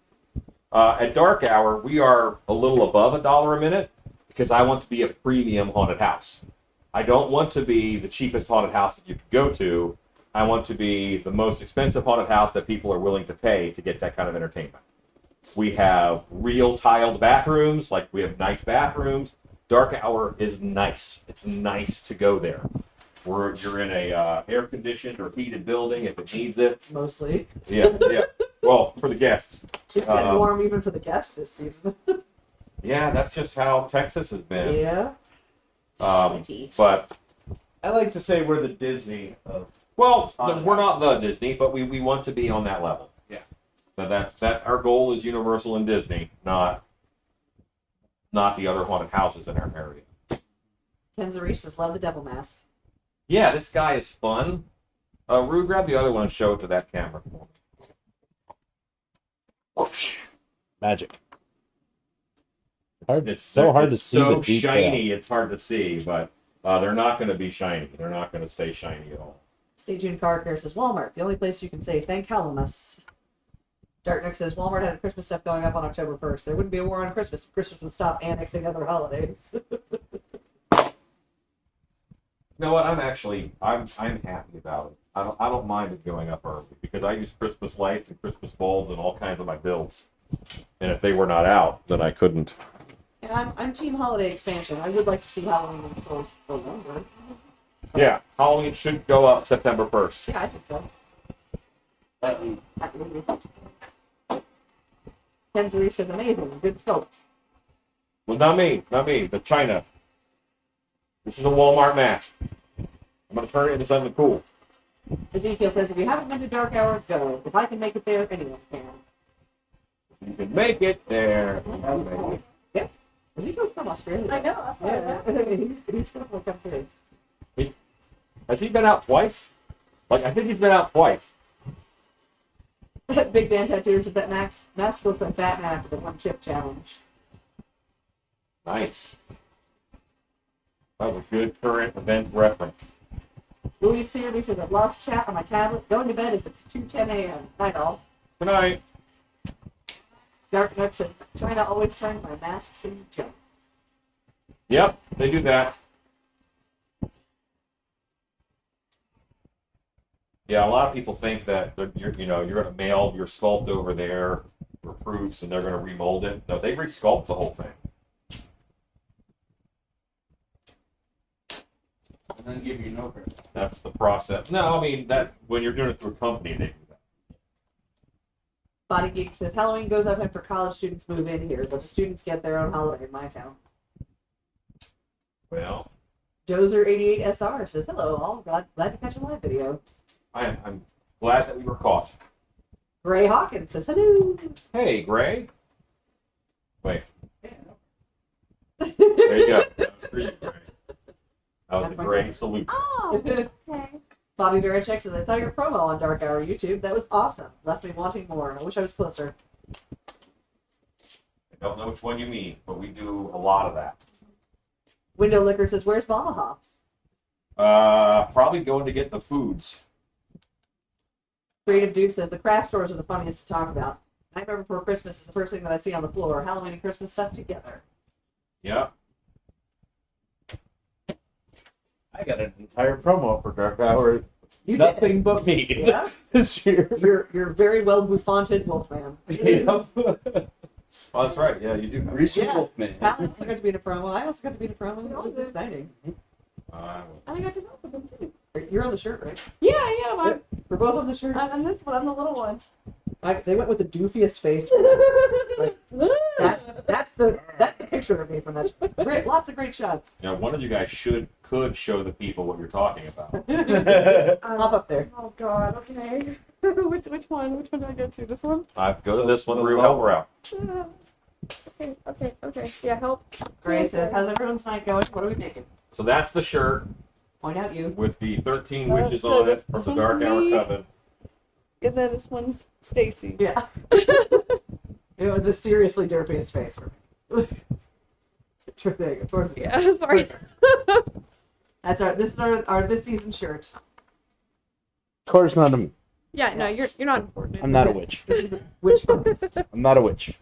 At Dark Hour, we are a little above $1 a minute because I want to be a premium haunted house. I don't want to be the cheapest haunted house that you could go to. I want to be the most expensive haunted house that people are willing to pay to get that kind of entertainment. We have real tiled bathrooms, like we have nice bathrooms. Dark Hour is nice. It's nice to go there. You're in a air-conditioned or heated building if it needs it. Mostly. Yeah. Well, for the guests. It's been warm even for the guests this season. Yeah, that's just how Texas has been. Yeah. But I like to say we're the Disney of Well, On we're not the Disney, but we want to be on that level. Yeah. But that our goal is Universal and Disney, not the other haunted houses in our area. Kenzarish says, love the devil mask. Yeah, this guy is fun. Rue, grab the other one and show it to that camera for me. Magic. Hard, It's so hard to it's see so the detail. shiny, it's hard to see, but they're not going to be shiny. They're not going to stay shiny at all. Stay tuned. Carker says, Walmart, the only place you can say thank Hallowmas. Darknick says, Walmart had Christmas stuff going up on October 1st. There wouldn't be a war on Christmas. Christmas would stop annexing other holidays. You know what? I'm happy about it. I don't mind it going up early because I use Christmas lights and Christmas bulbs and all kinds of my builds. And if they were not out, then I couldn't. Yeah, I'm team holiday expansion. I would like to see Halloween in stores for longer. Yeah, Halloween should go up September 1st. Yeah, I think so. Kenzari says, amazing. Good sculpt. Well, not me, but China. This is a Walmart mask. I'm going to turn it into something cool. Ezekiel says, if you haven't been to Dark Hours, go. If I can make it there, anyone can. You can make it there. Yep. Ezekiel's from Australia. I know. That's what I Yeah, he's going to come through. Has he been out twice? I think he's been out twice. Big Dan Tattooer said that Max looks like Batman after the one chip challenge. Nice. That was a good current event reference. Louis Searby says, I've lost chat on my tablet. Going to bed is at 2:10 a.m. Night all. Good night. Dark Nook says, China always turns my masks into junk. Yep, they do that. Yeah, a lot of people think that you're going to mail your sculpt over there for proofs and they're going to remold it. No, they resculpt the whole thing. And then give you no credit. That's the process. No, I mean that when you're doing it through a company, they do that. Body Geek says, Halloween goes up after college students move in here, but the students get their own holiday in my town. Well, Dozer88SR says, hello all. Glad to catch a live video. I'm glad that we were caught. Gray Hawkins says, hello. Hey, Gray. Wait. There you go. That was for you, Gray. That was That's the my Gray guess. salute. Oh, okay. Bobby Veracek says, I saw your promo on Dark Hour YouTube. That was awesome. Left me wanting more. I wish I was closer. I don't know which one you mean, but we do a lot of that. Window Liquor says, where's Mama Hops? Probably going to get the foods. Creative Duke says, the craft stores are the funniest to talk about. Nightmare Before Christmas is the first thing that I see on the floor. Halloween and Christmas stuff together. Yep. I got an entire promo for Dark Hour. You Nothing but me Yeah? this year. You're very well bouffanted, Wolfman. Yep. Oh, that's right. Yeah, you do. Reese Yeah. Wolfman. Pat also got to be in a promo. I also got to be in a promo. It was exciting. Uh, And I got to know them too. You're on the shirt, right? Yeah, I am. I'm, We're both on the shirts. I'm this one. I'm the little one. They went with the doofiest face. Like, that's the picture of me from that. Great, lots of great shots. Now, one of you guys could show the people what you're talking about. Pop up there. Oh God. Okay. which one? Which one do I go to? This one? Go to this one, Rue. Help her out. Okay. Yeah, help. Gray says, how's everyone's night going? What are we making? So that's the shirt Point out you. with the 13 witches so on it this from the one's Dark Hour me. Coven. And then this one's Stacy. Yeah. The seriously derpiest face for me. There you go. Towards the Yeah. Sorry. That's this is our this season shirt. Of course not. Yeah. No, you're not important. I'm not a witch. Which focused. I'm not a witch.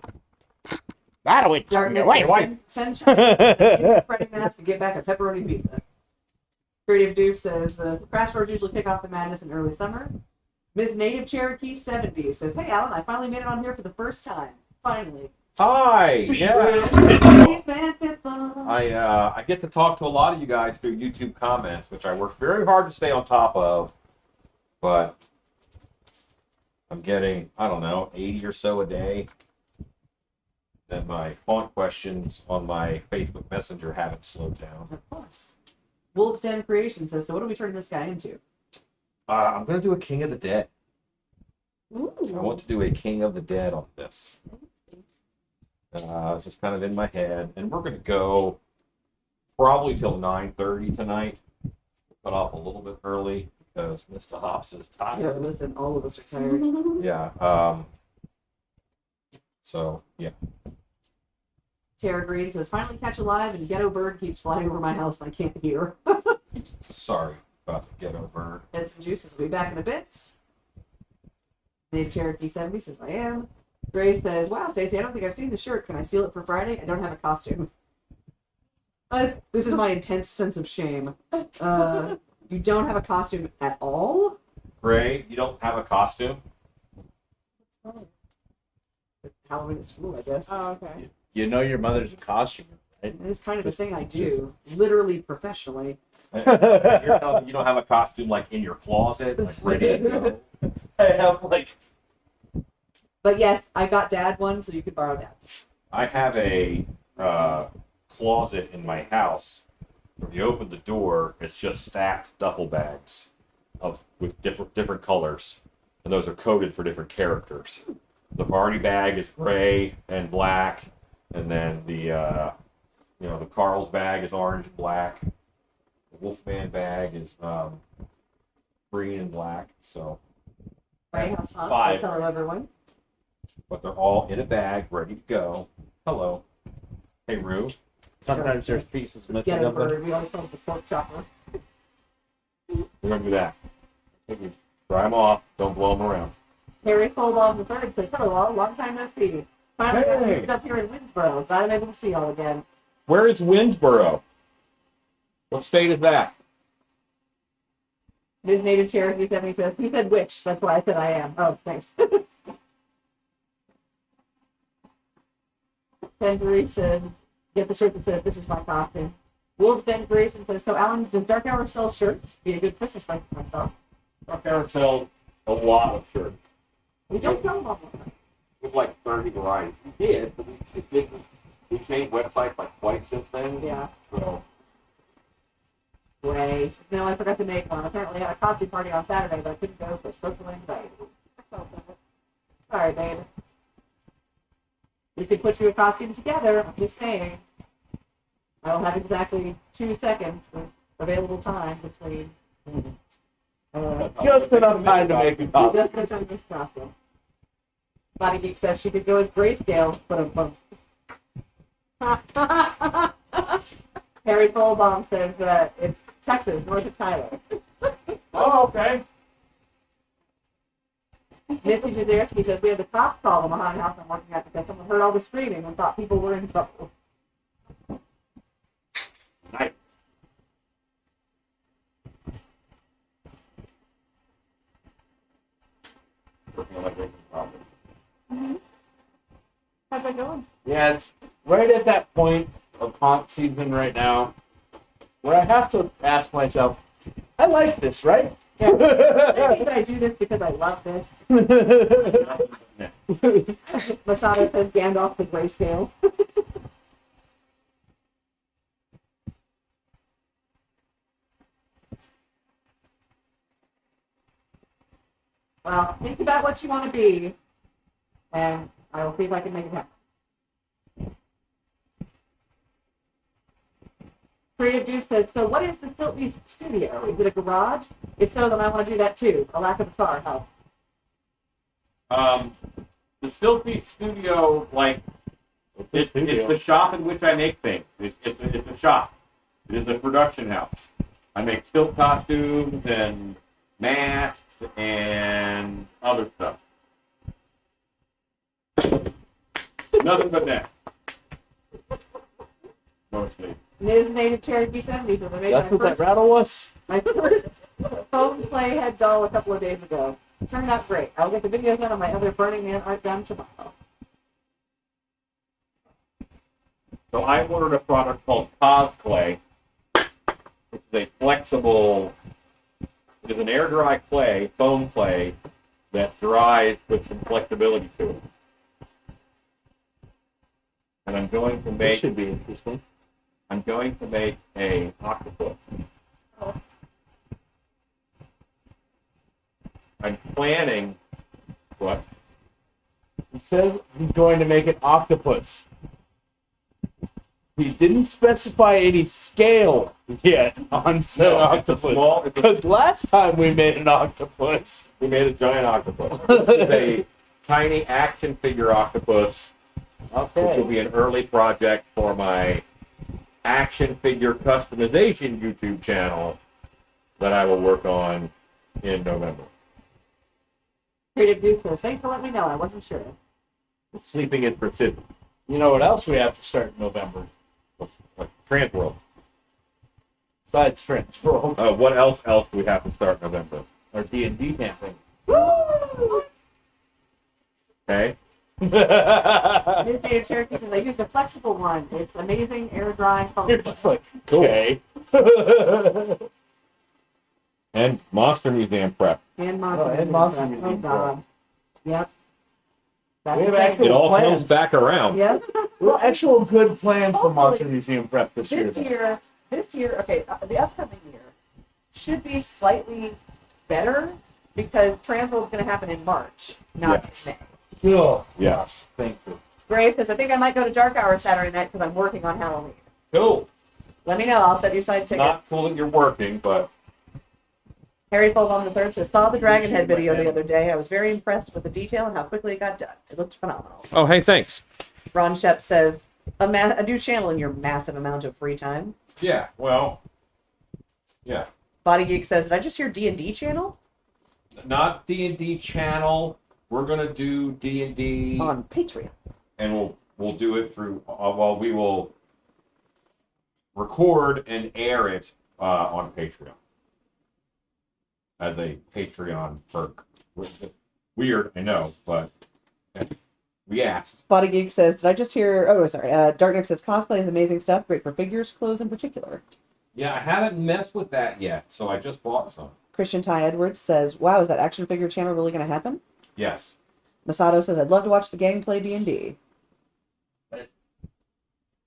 Not a witch. Dark Wait. Send China Freddy Mask to get back a pepperoni pizza. Creative Dupe says the craft stores usually kick off the madness in early summer. Ms. Native Cherokee 70 says, hey Alan, I finally made it on here for the first time. Finally. Hi. Yeah. Peace, man, fist bump. I get to talk to a lot of you guys through YouTube comments, which I work very hard to stay on top of, but I'm getting, I don't know, 80 or so a day. Then my font questions on my Facebook Messenger haven't slowed down. Of course. Wolf's Den Creation says, so what are we turning this guy into? I'm gonna do a King of the Dead. I Ooh. want to do a King of the Dead on this. It's just kind of in my head, and we're gonna go probably till 9:30 tonight. Cut off a little bit early because Mr. Hops is Yeah, tired. listen, all of us are tired. Yeah. So yeah. Tara Green says, finally catch a live and ghetto bird keeps flying over my house and I can't hear. Sorry about the ghetto bird. Ed and Juices will be back in a bit. Native Cherokee 70 says, I am. Grace says, wow, Stacey, I don't think I've seen the shirt. Can I steal it for Friday? I don't have a costume. This is my intense sense of shame. You don't have a costume at all? Gray, you don't have a costume? Halloween at school, I guess. Oh, okay. You know your mother's a costumer, right? It's kind of a thing I do, literally professionally. You're telling me you don't have a costume like in your closet, like ready to go? I have like But yes, I got Dad one, so you could borrow Dad. I have a closet in my house. When you open the door, it's just stacked duffel bags with different colors, and those are coded for different characters. The party bag is gray and black, and then the Carl's bag is orange and black. The Wolfman bag is green and black. So, Right, House Hot Five. says hello, everyone. but they're all in a bag, ready to go. Hello, hey Rue. sometimes there's pieces This missing ghetto of them. bird, we always call it the pork chopper. We're gonna do that. Dry them off. Don't blow them around. Harry Fullball III says, hello all, long time no see. Finally got Hey. moved up here in Winsboro, glad I'm able to see y'all again. Where is Winsboro? What state is that? His native Cherokee 70 says, he said which, that's why I said I am. Oh, thanks. Denveration, get the shirt that says, this is my costume. Wolves Denveration says, so Alan, does Dark Hour sell shirts? Be a good Christmas present for myself. Dark Hour sells a lot of shirts. We don't sell them all. We have like 30 varieties. We did, but we changed websites like twice since then. Yeah. So Way. No, I forgot to make one. Apparently I had a costume party on Saturday, but I couldn't go for social anxiety. Sorry, babe. We could put you a costume together. I'm just saying. I will have exactly 2 seconds of available time between. Just enough time to make it up. Just in time for this costume. Body Geek says she could go as grayscale, but Harry Fullbaum says it's Texas, north of Tyler. Oh, okay. Nifty Juzerski says we had the cops call the Mahoney house I'm working at because someone heard all the screaming and thought people were in trouble. nice. Working like a problem. How's that going? Yeah, it's right at that point of haunt season right now where I have to ask myself, I like this, right? Yeah. Maybe I do this because I love this. Masada says Gandalf the grayscale. Well, think about what you want to be, and I will see if I can make it happen. Creative Dude says, so what is the Stiltbeast studio? Is it a garage? If so, then I want to do that too. A lack of a car helps. The Stiltbeast Studio, like, it's the shop in which I make things. It's a shop. It is a production house. I make stilt costumes and masks and other stuff. Nothing but that. Mostly. Ms. Native Cherokee 70s. So they That's what that rattle was? my first foam play head doll a couple of days ago. Turned out great. I'll get the videos done on my other Burning Man art done tomorrow. So I ordered a product called Cosplay, which is a flexible, it is an air dry clay, foam clay, that dries with some flexibility to it. And I'm going to That make should be interesting. a octopus. I'm planning. What? He says he's going to make an octopus. He didn't specify any scale yet on said No, it's a octopus. small- it's a- Because last time we made an octopus, We made a giant octopus. This is a tiny action figure octopus, which will okay, be an early project for my action figure customization YouTube channel that I will work on in November. Creative Dude says, thanks for letting me know. I wasn't sure. Sleeping in Precision, you know what else we have to start in November? like Trans World. Besides Transworld, What else do we have to start in November? our D&D campaign. Okay. Midday Cherokee says, I used a flexible one. It's amazing, air drying, You're foam. just like, okay. And Monster Museum prep. And Monster Oh, and Museum Monster prep. Museum Oh, God. Yep. We have That's actual It all plans. comes back around. Yep. Well, actual good plans for Hopefully, Monster Museum Prep this year. This year, okay, the upcoming year should be slightly better because Transworld is going to happen in March, not in May. Oh, Yes. thank you. Gray says, I think I might go to Dark Hour Saturday night because I'm working on Halloween. Cool. Let me know. I'll set you aside tickets. Not cool that you're working, but Harry Fulham III says, saw the Dragon Head video the other day. I was very impressed with the detail and how quickly it got done. It looked phenomenal. oh, hey, thanks. Ron Shep says, a new channel in your massive amount of free time. Yeah. Well. Yeah. Body Geek says, did I just hear D&D channel? Not D&D channel. We're gonna do D&D, On Patreon. and we'll do it through. We will record and air it on Patreon as a Patreon perk. Weird, I know, but we asked. Body Geek says, did I just hear... Oh, sorry. Darknick says, cosplay is amazing stuff. Great for figures, clothes in particular. Yeah, I haven't messed with that yet, so I just bought some. Christian Ty Edwards says, wow, is that action figure channel really going to happen? Yes. Masato says, I'd love to watch the gang play D&D.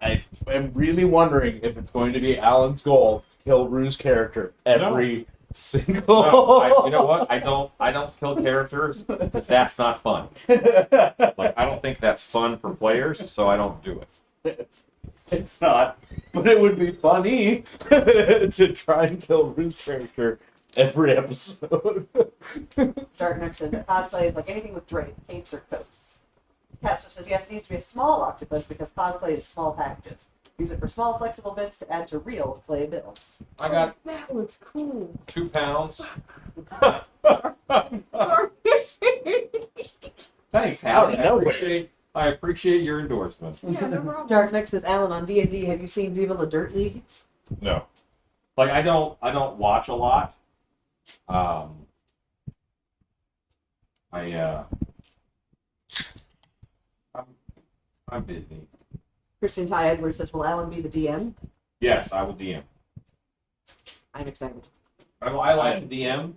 I am really wondering if it's going to be Alan's goal to kill Rue's character every single. No, you know what? I don't kill characters because that's not fun. Like I don't think that's fun for players, so I don't do it. It's not, but it would be funny to try and kill Rue's character every episode. Darknick says that cosplay is like anything with drape, capes, or coats. Catster says, yes, it needs to be a small octopus because cosplay is small packages. Use it for small, flexible bits to add to real clay builds. I got That looks cool. 2 pounds. Sorry. Thanks, Out Howard. of nowhere. I appreciate your endorsement. Yeah, no problem. Darknick says, Alan, on D&D, have you seen Viva La Dirt League? No, like I don't watch a lot. I'm busy. Christian Ty Edwards says, will Alan be the DM? Yes, I will DM. I'm excited. I like to DM.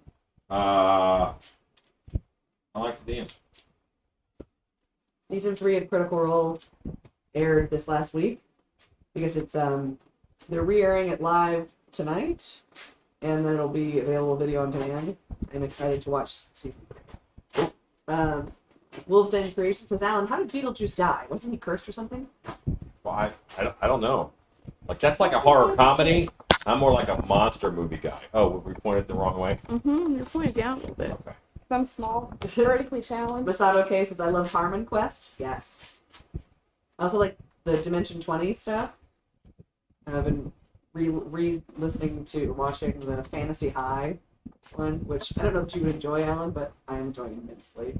I like to DM. Season 3 of Critical Role aired this last week because it's they're re-airing it live tonight, and then it'll be available video on demand. I'm excited to watch season 3. Wolfsden Creation says, Alan, how did Beetlejuice die? Wasn't he cursed or something? Well, I don't know. Like that's like a horror comedy. I'm more like a monster movie guy. Oh, we pointed the wrong way. You're pointed down a little bit. Okay. I'm small, vertically challenged. Masato K says, I love Harmon Quest. Yes. I also like the Dimension 20 stuff. I've been re-listening to watching the Fantasy High one, which I don't know that you would enjoy, Alan, but I am enjoying immensely.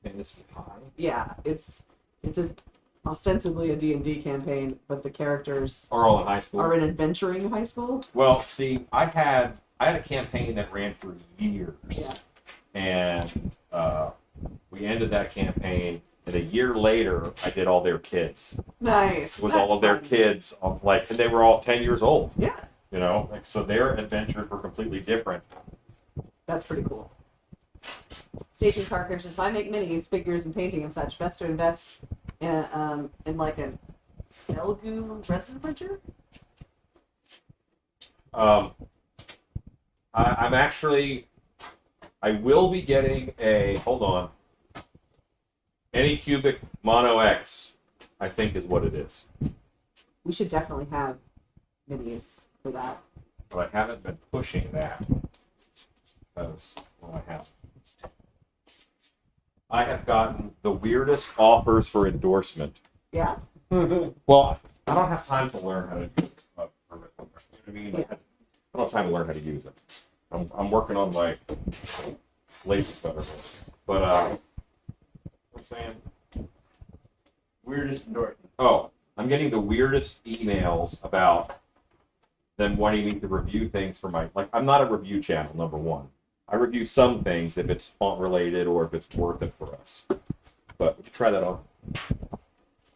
Fantasy High. Yeah, it's ostensibly a D&D campaign, but the characters Are all in high school. are in adventuring high school. Well, see, I had a campaign that ran for years, Yeah. and we ended that campaign. And a year later, I did all their kids. Nice. It was That's all of their fun. kids, and they were all 10 years old. Yeah, You know, like so their adventures were completely different. that's pretty cool. Staging Parker says, if I make minis, figures, and painting and such, best to invest in like an eligble resin printer. I'm actually I will be getting a, hold on, Anycubic Mono X, I think is what it is. We should definitely have minis for that. But I haven't been pushing that because, well, I have gotten the weirdest offers for endorsement. Yeah. Well, I don't have time to learn how to do a permit. You know what I mean? Yeah. I don't have time to learn how to use it. I'm working on my lazy cutter. But, what I'm saying? Weirdest endorsement. Oh, I'm getting the weirdest emails about them wanting me to review things for my, like, I'm not a review channel, number one. I review some things if it's font related or if it's worth it for us. But would you try that on?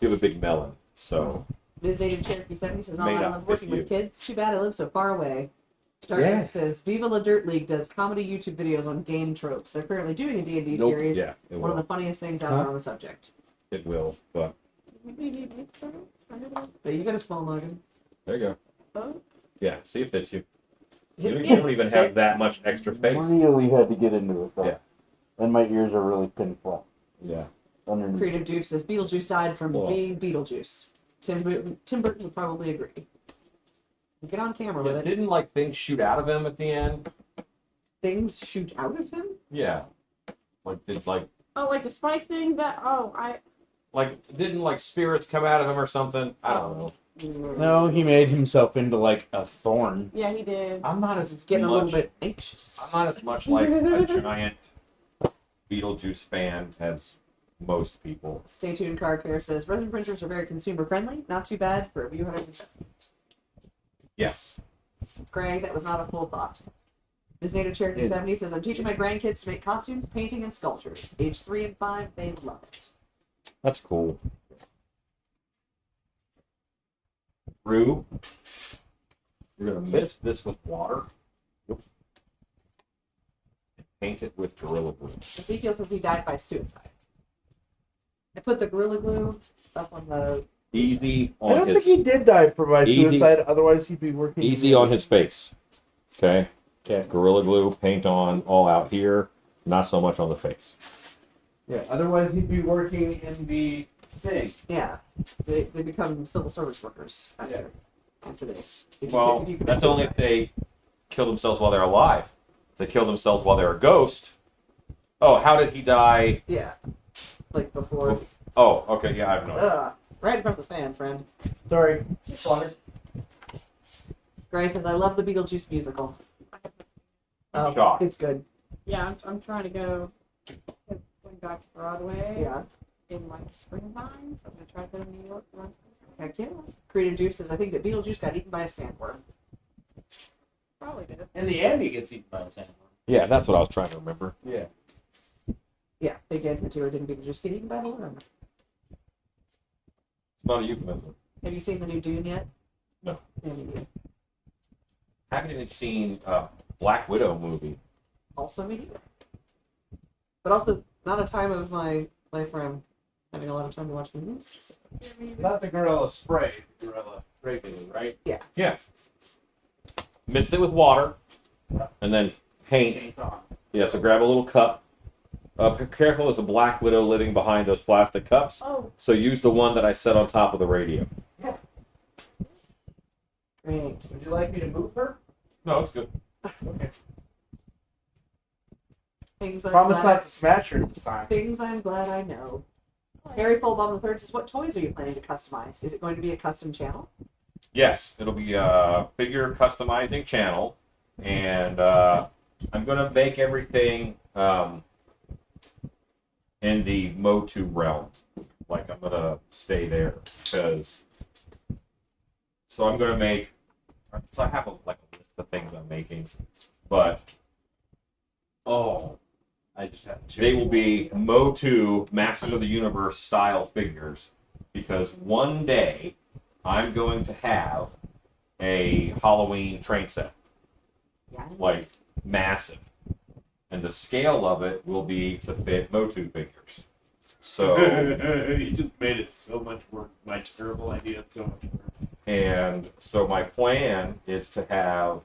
You have a big melon, so. Ms. Native Cherokee 70 says, Made I up love working with with kids. Too bad I live so far away. Dark Yeah. says, Viva La Dirt League does comedy YouTube videos on game tropes. They're currently doing a D&D Nope. series. Yeah, it One of the will. funniest things out there on the subject. It will, but But you got a small noggin. there you go. Oh. Yeah, see if it fits you. You don't even have that much extra space. Really had to get into it though. Yeah. And my ears are really pinful Yeah. underneath. Creative Duke says, Beetlejuice died from Cool. being Beetlejuice. Tim Burton would probably agree. Get on camera with it. Didn't like things shoot out of him at the end? Things shoot out of him? Yeah. Like did Oh, like the spike thing? didn't like spirits come out of him or something? I don't know. No, he made himself into like a thorn. Yeah, he did. I'm not as It's getting a much, little bit anxious. I'm not as much like a giant Beetlejuice fan as most people. Stay tuned, Car Care says, resin printers are very consumer friendly. Not too bad for a few hundred investment. Yes. Greg, that was not a full thought. Ms. Native Cherokee 70 says, I'm teaching my grandkids to make costumes, painting, and sculptures. Age 3 and 5, they love it. That's cool. Rue, you're gonna mix this with water. And paint it with Gorilla Glue. Ezekiel says he died by suicide. I put the Gorilla Glue up on the... Easy I on don't his think he did die by Easy. suicide, otherwise he'd be working. easy on his face. Okay? Okay. Gorilla Glue, paint on all out here, not so much on the face. Yeah, otherwise he'd be working in the thing. Yeah. They become civil service workers Yeah. after they... Well, that's only if they kill themselves while they're alive. If they kill themselves while they're a ghost. Oh, how did he die? Yeah. Like before... Oh, okay, yeah, I have no idea. Right in front of the fan, friend. Sorry, water. Gray says, I love the Beetlejuice musical. I'm shocked. It's good. Yeah, I'm trying to go going back to Broadway Yeah. in like springtime, so I'm gonna try to go to New York around springtime. Heck yeah. Creative Juice says, I think that Beetlejuice got eaten by a sandworm. Probably did. In the end, he gets eaten by a sandworm. Yeah, that's what I was trying to remember. Yeah. Yeah, Big Ed Mature didn't Beetlejuice get eaten by the worm. It's not a euphemism. Have you seen the new Dune yet? No. Yeah, me neither. I haven't even seen Black Widow movie. Also me neither. But also, not a time of my life where I'm having a lot of time to watch movies. So. Not the gorilla spray, the gorilla regularly, right? Yeah. Mixed it with water, and then paint. Paint on. Yeah, so grab a little cup. Be careful, there's a Black Widow living behind those plastic cups. Oh, So use the one that I set on top of the radio. Great. Would you like me to move her? No, it's good. Okay. Things I'm Promise glad, not to smash her this time. Things I'm glad I know. Harry Fullbomb the Third says, what toys are you planning to customize? Is it going to be a custom channel? Yes, it'll be a figure customizing channel, and I'm going to make everything in the Motu realm. Like, I'm going to stay there, because... So I'm going to make... So I have a list of things I'm making, but... Oh, I just had to. They will be Motu Masters of the Universe style figures, because one day I'm going to have a Halloween train set, Yeah. like massive, and the scale of it will be to fit Motu figures. So, You just made it so much work. My terrible idea, so much work. and so my plan is to have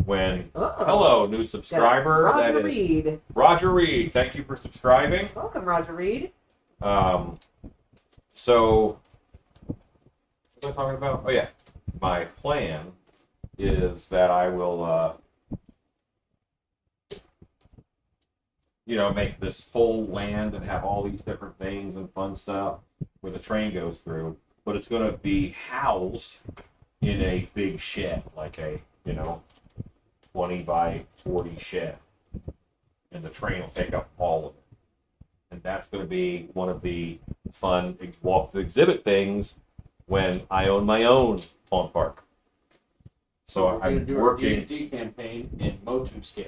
when Oh. hello, new subscriber. Roger that is Reed. Roger Reed. Thank you for subscribing. Welcome, Roger Reed. So what am I talking about? Oh yeah, my plan is that I will, make this whole land and have all these different things and fun stuff where the train goes through, but it's going to be housed in a big shed, like a 20 by 40 shed, and the train will take up all of it. And that's going to be one of the fun walk through exhibit things when I own my own lawn park. So We're gonna I'm do our working. D&D campaign in Motu scale.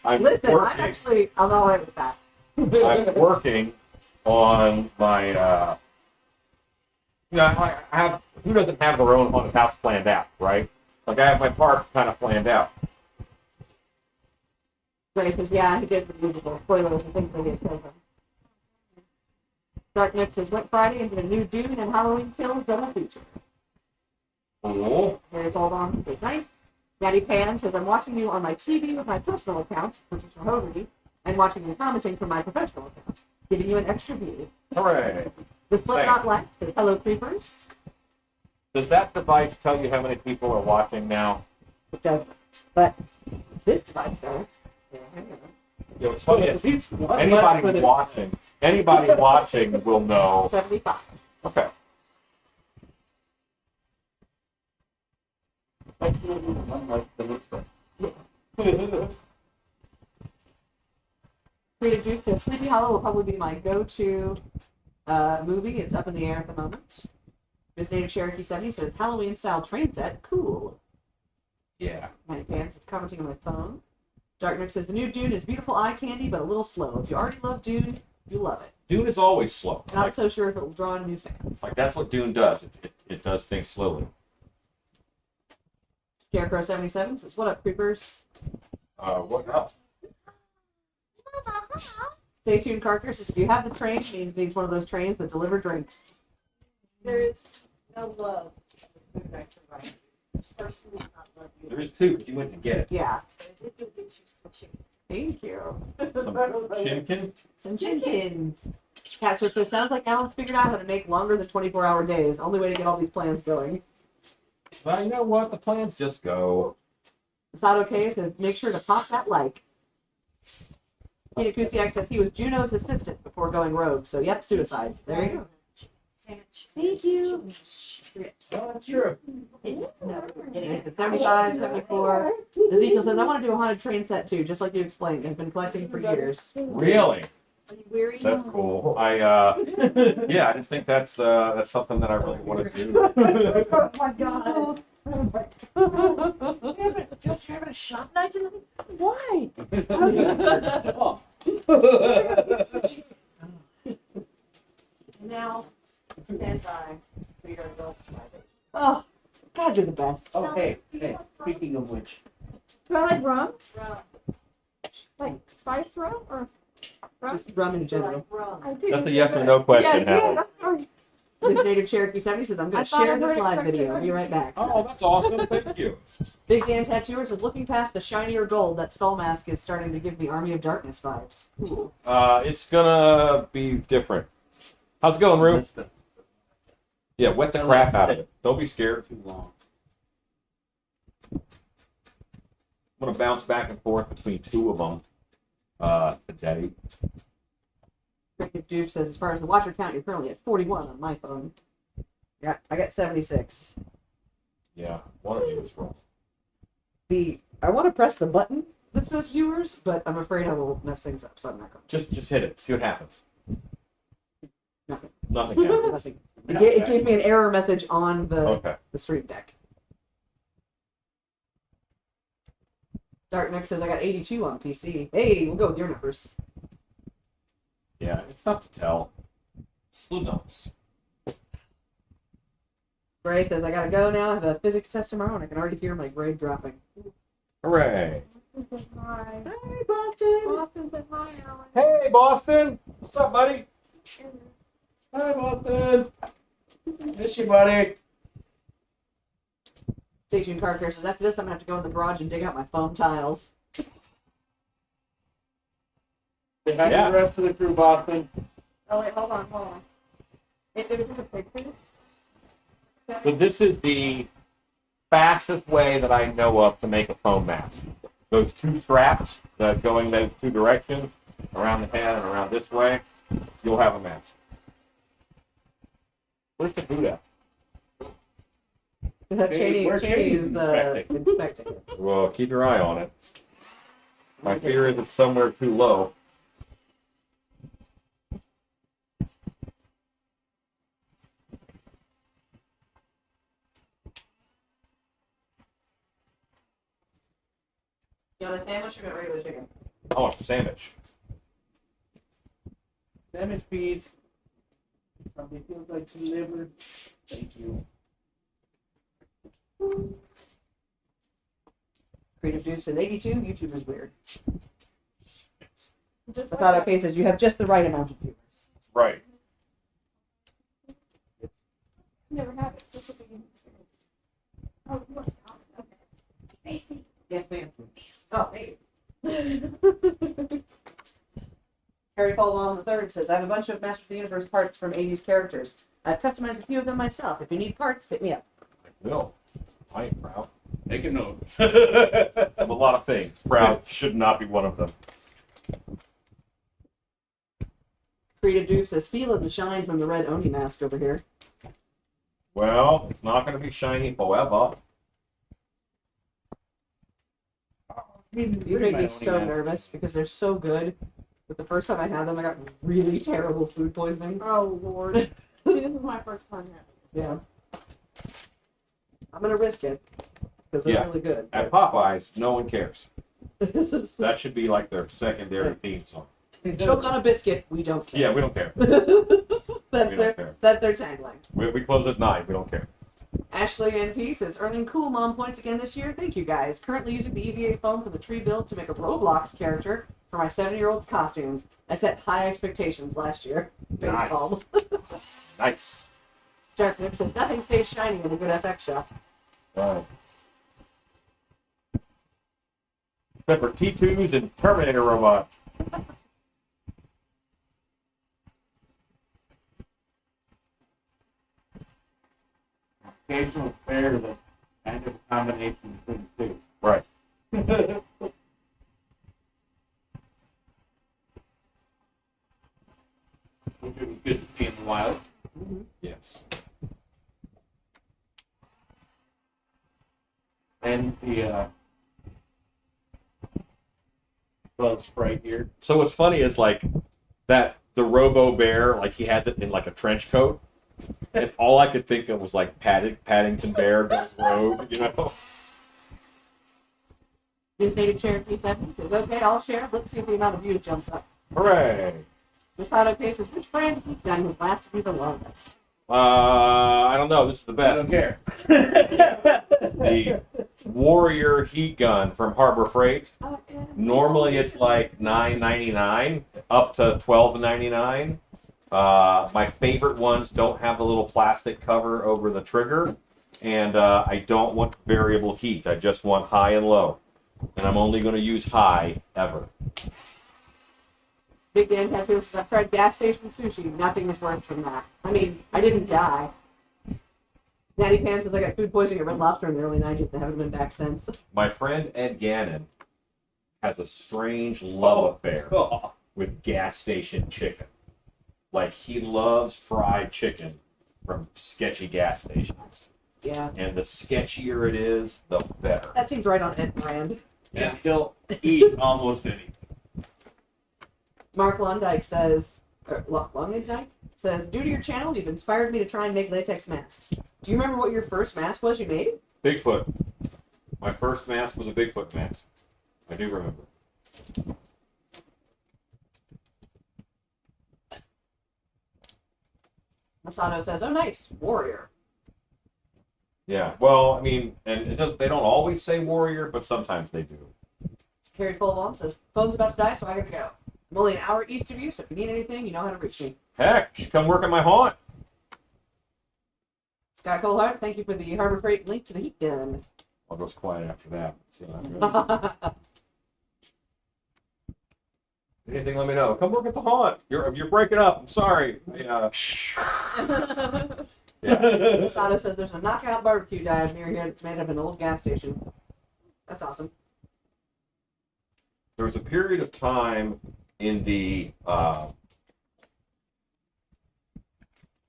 I'm Listen, working. I'm all right with that. I'm working on my. I have. Who doesn't have their own haunted house planned out, right? Like I have my park kind of planned out. Gray says, yeah, he did the musical. Spoilers, I think they did kill him. Dark Nick says, went Friday into the new Dune and Halloween Kills double feature. Oh. Harry hold on. Says, nice. Natty Pan says, I'm watching you on my TV with my personal account, Patricia Hogarty, and watching you commenting from my professional account, giving you an extra view. Hooray! The Slipknot Black says, hello, creepers. Does that device tell you how many people are watching now? It doesn't. But this device does. Yeah, it's funny. Anybody watching will know. 75. Okay. Frida Duke says, Sleepy Hollow will probably be my go-to movie. It's up in the air at the moment. Miss Native Cherokee 70 says, Halloween-style train set. Cool. Yeah. Natty Pants is commenting on my phone. Dark Nick says, the new Dune is beautiful eye candy, but a little slow. If you already love Dune, you love it. Dune is always slow. Not so sure if it will draw in new fans. Like that's what Dune does. It does things slowly. Scarecrow 77 says, what up, creepers? What else? Stay tuned, Carker says, if you have the train, it means one of those trains that deliver drinks. There's no love for food I provide. This person does not love you. There is two, but you went to get it. Yeah. But I did go get you some chicken. Thank you. Some chimkin. Some chickens. Cat Switch says, sounds like Alan's figured out how to make longer than 24-hour days. Only way to get all these plans going. Well, you know what? The plans just go. Sato okay says, make sure to pop that like. Peter Kusiak says he was Juno's assistant before going rogue. So, yep, suicide. There you go. Sandwich. Thank you. Strips. Oh, that's true. He said 75, 74. Ezekiel says, I want to do a haunted train set too, just like you explained. I've been collecting for years. Really? Are you weary? That's cool. I just think that's something that I really want to do. Oh my god. You're having a shop night tonight? Why? Now, stand by for your adult Friday. Oh, God, you're the best. Oh, hey, speaking of which. Do I like rum? Rum. Like spiced rum or rum? Just rum in I general. like rum. I do. That's a yes or no question, Yes, Helen. yes, sorry. Miss Native Cherokee 70 says, I'm going I to thought share I this heard live it video. correctly. I'll be right back. Oh, that's awesome. Thank you. Big Dan Tattooer says, looking past the shinier gold, that skull mask is starting to give me Army of Darkness vibes. Cool. It's gonna be different. How's it going, Rue? Yeah, wet the crap out of it. Don't be scared. Too long. I'm gonna bounce back and forth between two of them today. Cricket Duke says, as far as the watcher count, you're currently at 41 on my phone. Yeah, I got 76. Yeah, one of you is wrong. I want to press the button that says viewers, but I'm afraid I will mess things up, so I'm not going Just hit it. See what happens. Nothing. Nothing to. happens. Nothing. It gave me an error message on the stream deck. Dark Nick says, I got 82 on PC. Hey, we'll go with your numbers. Yeah, it's tough to tell. Who knows? Gray says, I gotta go now. I have a physics test tomorrow, and I can already hear my grade dropping. Hooray! Boston said hi. Hey, Boston! Boston said hi, Alan. Hey, Boston! What's up, buddy? Hi, Boston. Miss you, buddy. Station Car Care says, after this, I'm going to have to go in the garage and dig out my foam tiles. Say hi to the rest of the crew, Boston. Oh wait, hold on. If it was a picture. So this is the fastest way that I know of to make a foam mask. Those two straps that go in those two directions, around the head and around this way, you'll have a mask. Where's the food at? Cheney where's Cheney Cheney is inspecting it. Well, keep your eye on it. My fear is it's somewhere too low. You want a sandwich or regular chicken? I want a sandwich. Sandwich piece. Something feels like delivered. Thank you. Creative Dude says 82. YouTube is weird. Just Masato K says you have just the right amount of viewers. Right. Never had it. This is a game. Oh, look. Okay. Stacy. Yes, ma'am. Oh, hey. Harry Falwell III says, I have a bunch of Master of the Universe parts from 80s characters. I've customized a few of them myself. If you need parts, hit me up. I will. I ain't proud. Make a note. Of a lot of things. Proud should not be one of them. Creative Duke says, feeling the shine from the red Oni mask over here. Well, it's not going to be shiny forever. These make me so nervous because they're so good. But the first time I had them, I got really terrible food poisoning. Oh Lord. This is my first time here. Yeah. I'm going to risk it because they're Yeah. really good. At Popeyes, no one cares. That should be like their secondary theme song. Choke on a biscuit, we don't care. Yeah, we don't care. that's We their don't care. that's their tagline. We close at 9. We don't care. Ashley NP says, earning cool mom points again this year. Thank you guys. Currently using the EVA foam for the tree build to make a Roblox character for my 7-year-old's costumes. I set high expectations last year. Nice. Baseball. Nice. Jack Nick says, nothing stays shiny in a good FX shop. Right. Except for T2s and Terminator robots. Occasional pair to the kind of combination between the two. Right. Which would be good to see in the wild. Yes. And the buzz sprite here. So what's funny is like that the Robo Bear, like he has it in like a trench coat, and all I could think of was like Paddington Bear goes rogue, you know? This native Cherokee 7 says, okay, I'll share. Let's see if the amount of views jumps up. Hooray! This auto case says, which brand heat gun has lasted you the longest? I don't know. This is the I best. don't care. The Warrior heat gun from Harbor Freight. Oh, yeah. Normally it's like $9.99 up to $12.99. My favorite ones don't have the little plastic cover over the trigger, and I don't want variable heat. I just want high and low, and I'm only going to use high ever. Big Dan Tattoo says, I've tried gas station sushi. Nothing has worked from that. I mean, I didn't die. Natty Pan says, I got food poisoning at Red Lobster in the early 90s and I haven't been back since. My friend Ed Gannon has a strange love affair with gas station chicken. Like, he loves fried chicken from sketchy gas stations. Yeah. And the sketchier it is, the better. That seems right on Ed brand. And he'll eat almost anything. Mark Londike says, Londike says, due to your channel, you've inspired me to try and make latex masks. Do you remember what your first mask was you made? Bigfoot. My first mask was a Bigfoot mask. I do remember. Masato says, oh nice, warrior. Yeah, well, I mean, and they don't always say warrior, but sometimes they do. Harry Fullbaum says, phone's about to die, so I gotta go. I'm only an hour east of you, so if you need anything, you know how to reach me. Heck, you should come work at my haunt. Scott Colehart, thank you for the Harbor Freight link to the heat gun. I'll go quiet after that. So, anything, let me know. Come work at the haunt. You're breaking up. I'm sorry. Yeah. Sato says there's a knockout barbecue dive near here that's made of an old gas station. That's awesome. There was a period of time in the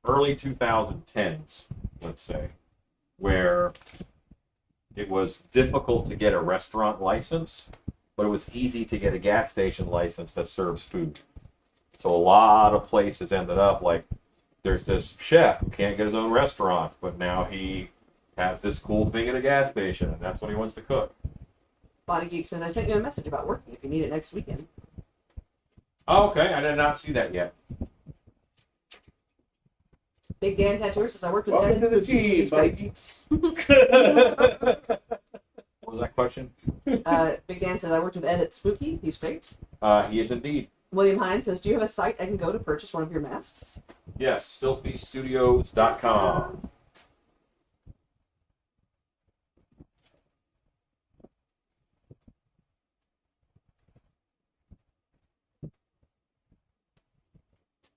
early 2010s, let's say, where it was difficult to get a restaurant license, but it was easy to get a gas station license that serves food. So a lot of places ended up like, there's this chef who can't get his own restaurant, but now he has this cool thing at a gas station, and that's what he wants to cook. Body Geek says, I sent you a message about working if you need it next weekend. Oh, okay, I did not see that yet. Big Dan Tattooer says, I worked with Welcome to the team, He's great. Vikings. What was that question? Big Dan says, I worked with Ed at Spooky. He's great. He is indeed. William Hines says, do you have a site I can go to purchase one of your masks? Yes, StilthyStudios.com.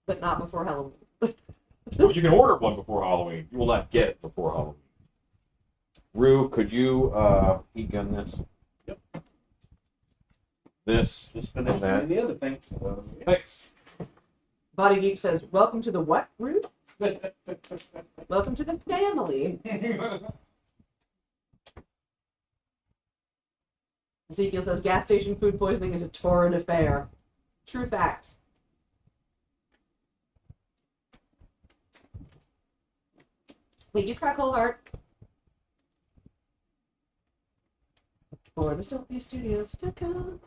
But not before Halloween. Well, you can order one before Halloween. You will not get it before Halloween. Rue, could you heat gun this? Yep. This. Just finished doing the other things. Thanks. Body Geek says, welcome to the what, Rude? Welcome to the family. Ezekiel says, gas station food poisoning is a torrid affair. True facts. Winky's got cold heart. For the StilthyStudios.com.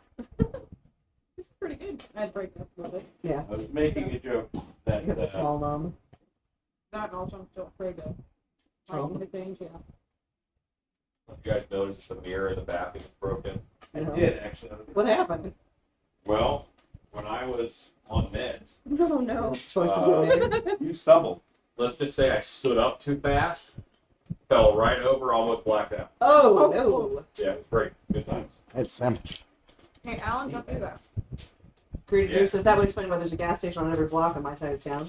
It's pretty good. I'd break up a little bit. Yeah. I was making a joke that You got the small gnome. That also I'm still afraid of. Oh. Fighting the things, yeah. You guys noticed the mirror in the bathroom is broken? I No. did actually. What happened? Well, when I was on meds, No, no. Choices were made. You stumbled. let's just say I stood up too fast, fell right over, almost blacked out. Oh, no. Yeah, it was great. Good times. It's sandwich. Hey, Alan, don't do that. Creative Yeah. Dude says that would explain why there's a gas station on every block on my side of town.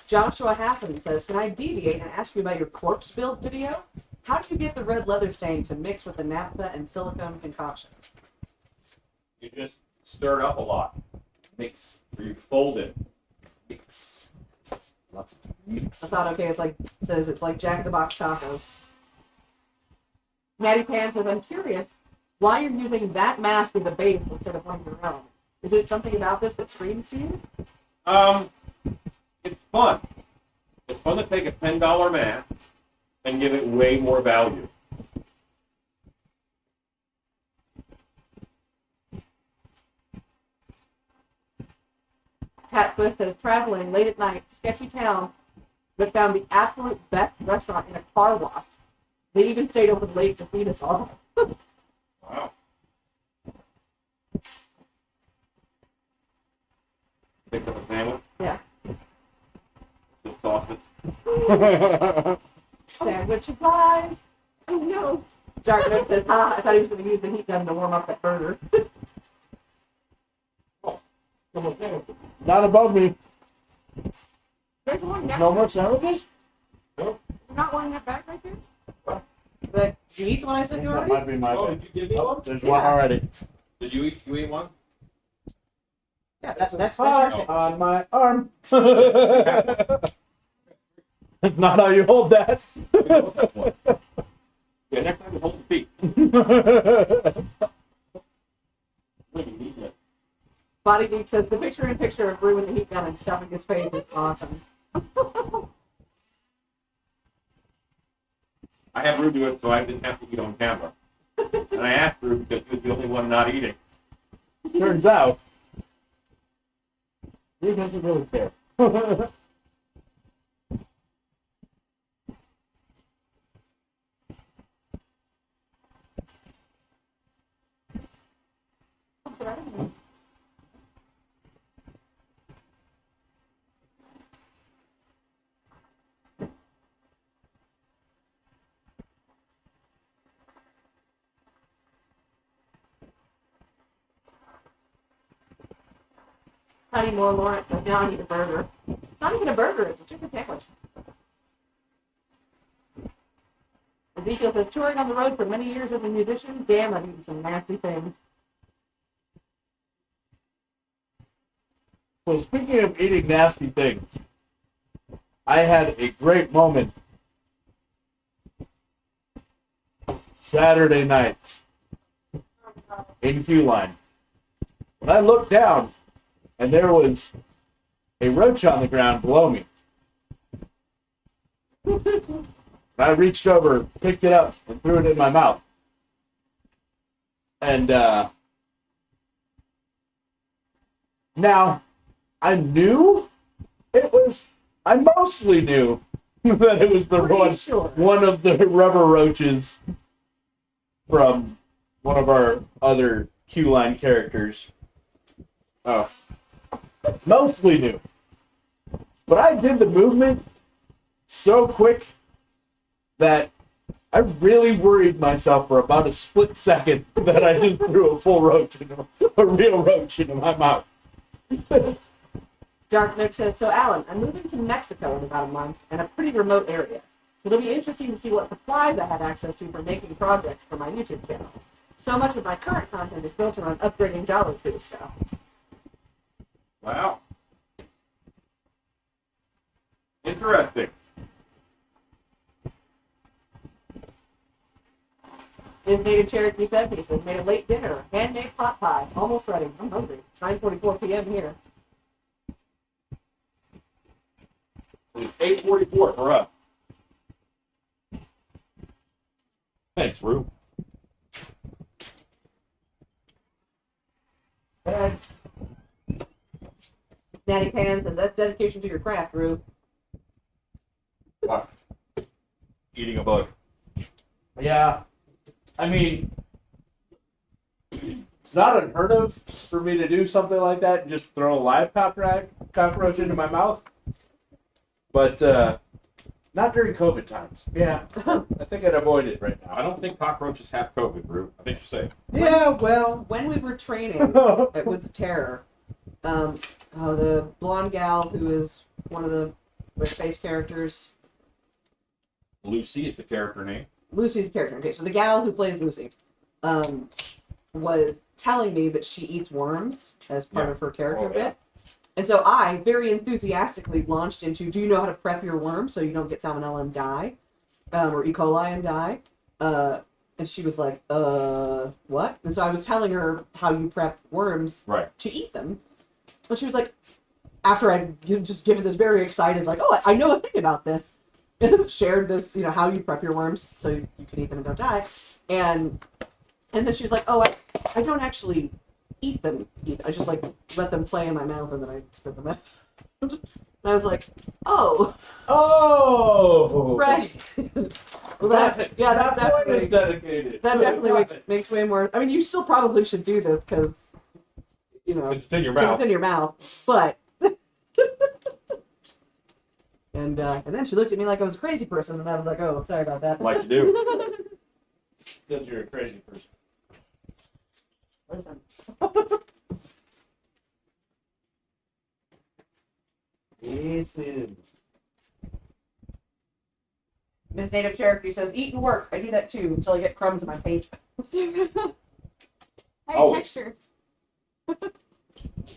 Joshua Hassan says, can I deviate and ask you about your corpse build video? How do you get the red leather stain to mix with the naphtha and silicone concoction? You just stir it up a lot. Mix. Or you fold it. Mix. Lots of mix. I thought, okay, it says it's like Jack in the Box tacos. Natty Pan says, I'm curious why you're using that mask as a base instead of one of your own. Is it something about this that screams to you? It's fun. It's fun to take a $10 mask and give it way more value. Pat Swift says, traveling late at night, sketchy town, but found the absolute best restaurant in a car wash. They even stayed open late to feed us all. Wow. Pick up a sandwich. Yeah. Some sausage. Sandwich supplies. Oh, no. Jarkman says, ha, I thought he was going to use the heat gun to warm up that burger. Not above me. There's one down. No more sandwiches? There's not one in that bag right there? But you eat the one I sent you That already? might be my Oh, bad. did you give me one? There's Yeah. one already. Did you eat one? Yeah, that's Heart your on my arm. That's not how you hold that. Yeah, next time you hold the feet. Body Geek says, the picture-in-picture of Brew with the heat gun and stuffing his face is awesome. I had Rue do it so I didn't have to eat on camera. And I asked Rue because he was the only one not eating. Turns out, he doesn't really care. Honey more Lawrence says, now I need a burger. It's not even a burger, it's a chicken sandwich. Ezekiel says, touring on the road for many years as a musician, damn, I've eaten some nasty things. So speaking of eating nasty things, I had a great moment Saturday night in Q Line. When I looked down, and there was a roach on the ground below me. I reached over, picked it up, and threw it in my mouth. And now, I mostly knew that it was one of the rubber roaches from one of our other Q-Line characters. Oh. Mostly knew. But I did the movement so quick that I really worried myself for about a split second that I just threw a real roach into my mouth. Dark Nook says, so Alan, I'm moving to Mexico in about a month in a pretty remote area. So it'll be interesting to see what supplies I have access to for making projects for my YouTube channel. So much of my current content is built around upgrading Jolly Food stuff. Wow. Interesting. His native Cherokee 70 says, made a late dinner, handmade pot pie, almost ready. I'm hungry. It's 9:44 p.m. here. It's 8:44 for us. Thanks, Rue. Natty Pan says, that's dedication to your craft, Rue. What? Eating a bug. Yeah. I mean, it's not unheard of for me to do something like that and just throw a live cockroach into my mouth. But not during COVID times. Yeah. I think I'd avoid it right now. I don't think cockroaches have COVID, Rue. I think you're safe. Yeah, well. When we were training at Woods of Terror, the blonde gal who is one of the face characters. Lucy is the character name. Lucy's the character. Okay, so the gal who plays Lucy was telling me that she eats worms as part of her character bit. And so I very enthusiastically launched into, do you know how to prep your worms so you don't get salmonella and die? Or E. coli and die? And she was like, what? And so I was telling her how you prep worms to eat them. And she was like, after I'd just given this very excited, like, oh, I know a thing about this. Shared this, how you prep your worms so you can eat them and don't die. And then she was like, oh, I don't actually eat them. I just let them play in my mouth and then I spit them out. And I was like, oh, right. Well, that definitely dedicated. That definitely makes way more. I mean, you still probably should do this because it's in your mouth. It's in your mouth, but. And then she looked at me like I was a crazy person, and I was like, oh, sorry about that. Like you do. Because you're a crazy person. Listen. Ms. Native Cherokee says, eat and work. I do that too until I get crumbs in my page. Oh. Texture.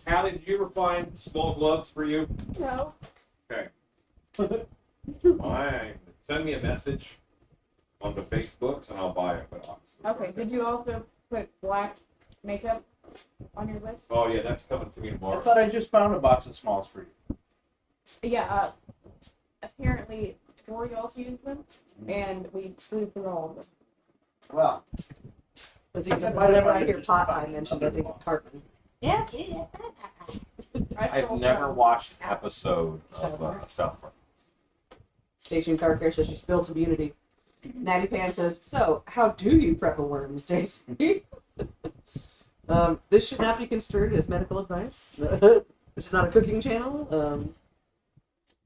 Allie, did you ever find small gloves for you? No. Okay. Fine. Send me a message on the Facebooks and I'll buy it. But Okay. Did you also put black makeup on your list? Oh yeah, that's coming to me I tomorrow. thought I just found a box of smalls for you. Yeah. Apparently, Tori also used them, and we flew through all of them. Well. Whenever I hear pot pie mentioned, I think of Cartman. Yeah, okay. I've never watched an episode of South Park. Station Car Care says she spilled some unity. Natty Pan says, so, how do you prep a worm, Stacey? This should not be construed as medical advice. This is not a cooking channel.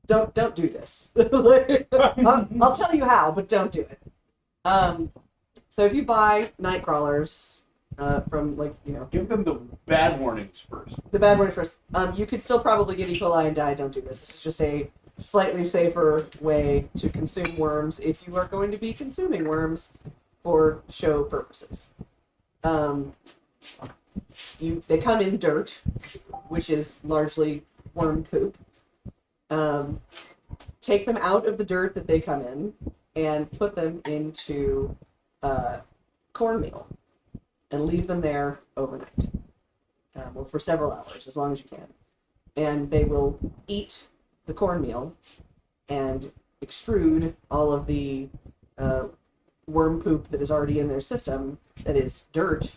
Don't do this. I'll tell you how, but don't do it. So if you buy night crawlers, from like Give them the bad warnings first. the bad word first. You could still probably get E. coli and die. Don't do this. This is just a slightly safer way to consume worms if you are going to be consuming worms for show purposes. They come in dirt, which is largely worm poop. Take them out of the dirt that they come in and put them into cornmeal and leave them there overnight. Well, for several hours, as long as you can. And they will eat the cornmeal and extrude all of the worm poop that is already in their system, that is dirt,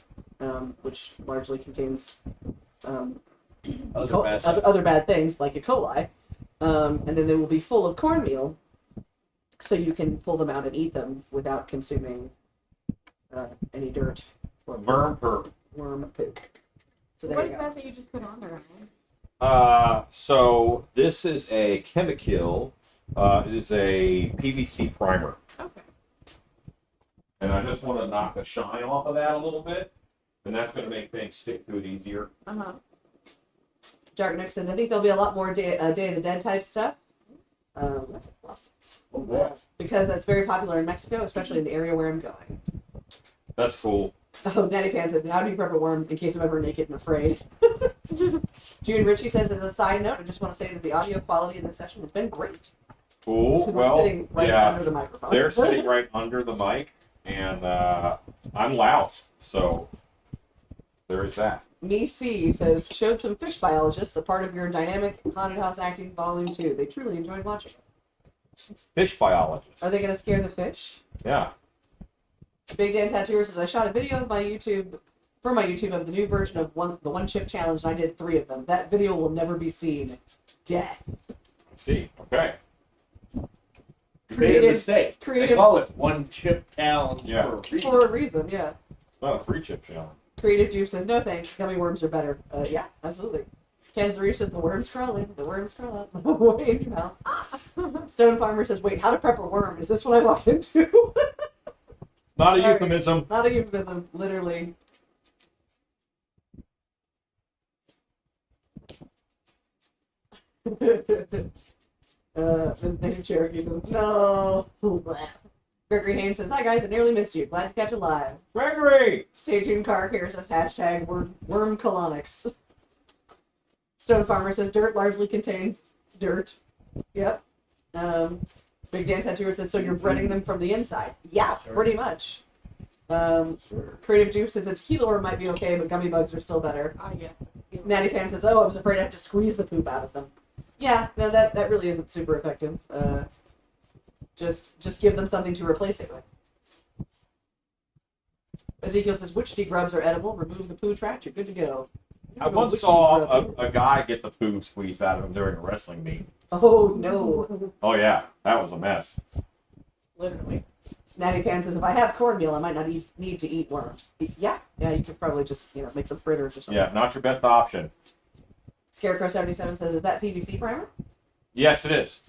which largely contains other bad things like E. coli. And then they will be full of cornmeal, so you can pull them out and eat them without consuming any dirt or Worm poop. worm poop. So there What you is go. that you just put on there? Alan? So this is a chemical. It is a PVC primer. Okay. And I just want to knock the shine off of that a little bit. And that's going to make things stick to it easier. Uh-huh. Jarknick says, I think there'll be a lot more Day of the Dead type stuff. I lost it. Oh, boy. Because that's very popular in Mexico, especially in the area where I'm going. That's cool. Oh, Natty Pan said, how do you prep a worm in case I'm ever naked and afraid? June Ritchie says, as a side note, I just want to say that the audio quality in this session has been great. It's Cool. 'cause Well, we're sitting right yeah, under the microphone. they're sitting right under the mic, and I'm loud. So there is that. Me C says, showed some fish biologists a part of your dynamic haunted house acting volume 2. They truly enjoyed watching it. Fish biologist. Are they going to scare the fish? Yeah. Big Dan Tattooer says, I shot a video of my YouTube of the new version of the one chip challenge, and I did 3 of them. That video will never be seen. Death. Let's see. Okay. You made a Creative- mistake. They creative- call it one chip challenge Yeah. for a reason. For a reason, yeah. It's not a free chip challenge. Creative Juice says, no thanks, gummy worms are better. Yeah, absolutely. Ken Zarif says, the worms crawl in, the worms crawl up. Way in your mouth. Stone Farmer says, wait, how to prep a worm? Is this what I walk into? Not a Sorry. euphemism. Not a euphemism, literally. Ms. Name Cherokee says, no. Gregory Haynes says, hi guys, I nearly missed you. Glad to catch you live. Gregory! Stay tuned, Car here says hashtag worm colonics. Stone Farmer says dirt largely contains dirt. Yep. Big Dan Tattooer says, so you're breading them from the inside. Yeah, pretty much. Creative Juice says a tequila worm might be okay, but gummy bugs are still better. Ah, yes. Natty Pan says, oh, I was afraid I had to squeeze the poop out of them. Yeah, no, that really isn't super effective. Just give them something to replace it with. Ezekiel says, witch grubs are edible. Remove the poo tract. You're good to go. I once saw a guy get the poo squeezed out of him during a wrestling meet. Oh, no. Oh, yeah. That was a mess. Literally. Natty Pan says, if I have cornmeal, I might not need to eat worms. Yeah, you could probably just, make some fritters or something. Yeah, not your best option. Scarecrow77 says, is that PVC primer? Yes, it is.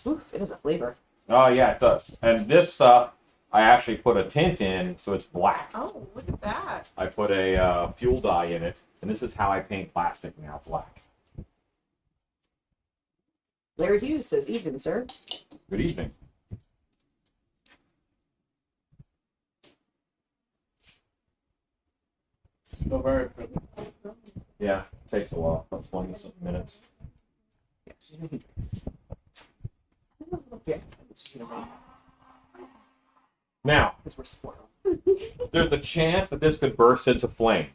Oof, it has a flavor. Oh, yeah, it does. And this stuff, I actually put a tint in so it's black. Oh, look at that. I put a fuel dye in it, and this is how I paint plastic now black. Larry Hughes says, evening, sir. Good evening. Still very pretty. Yeah, takes a while. That's 20-something minutes. Yeah, she's making drinks. Yeah, she's gonna drink. Now, Because we're spoiled. there's a chance that this could burst into flame.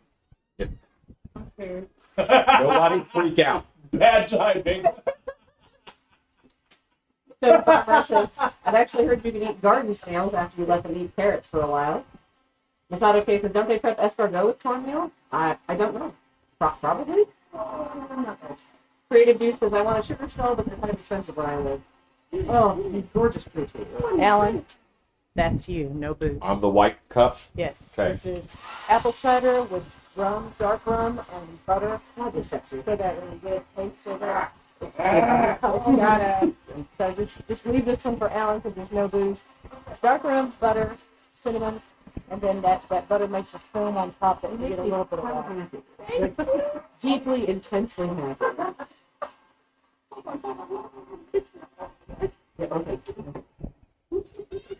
I'm scared. Nobody freak out. Bad timing. So Barbara says, I've actually heard you can eat garden snails after you let them eat carrots for a while. Masato K says, don't they prep escargot with cornmeal? I don't know. Probably? Creative Juice says, I want a sugar skull, but they're kind of expensive where I live. Oh, you gorgeous creature. Alan, that's you, no booze. I'm the white cup. Yes, Okay. this is apple cider with rum, dark rum, and butter. God, you're sexy. So that when you get a taste of it, it's gotta. So just leave this one for Alan because there's no booze. It's dark rum, butter, cinnamon, And then that butter makes a foam on top that you get a little bit of that. Like, deeply, intensely happy. Yeah, okay.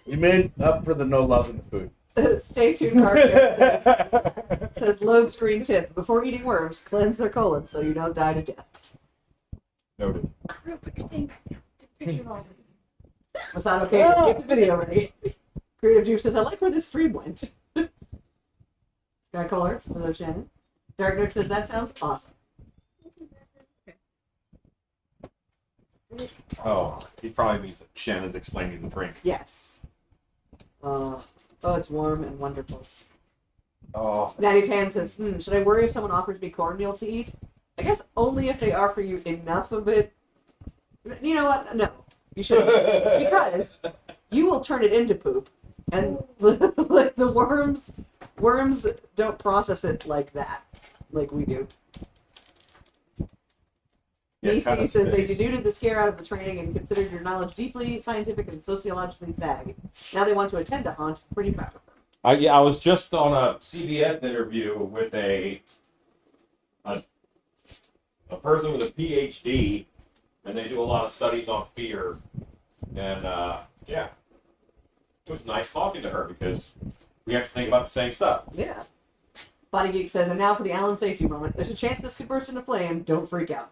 You made up for the no love in the food. Stay tuned, Mark. Says load screen tip. Before eating worms, cleanse their colon so you don't die to death. Noted. Masato, okay, let's get the video ready. Creative Juice says, I like where this stream went. Sky Color, says hello, Shannon. Dark Nook says, that sounds awesome. Oh, he probably means that Shannon's explaining the drink. Yes. Oh, it's warm and wonderful. Oh. Natty Pan says, should I worry if someone offers me cornmeal to eat? I guess only if they offer you enough of it. You know what? No, you shouldn't. Because you will turn it into poop. And like the worms don't process it like that, like we do. Yeah, DC kind of says they space. denuded the scare out of the training and considered your knowledge deeply scientific and sociologically zag. Now they want to attend to Haunt. Pretty proud of them. I was just on a CBS interview with a person with a PhD, and they do a lot of studies on fear. And yeah, it was nice talking to her because we have to think about the same stuff. Yeah. Body Geek says, and now for the Allen safety moment. There's a chance this could burst into flame. Don't freak out.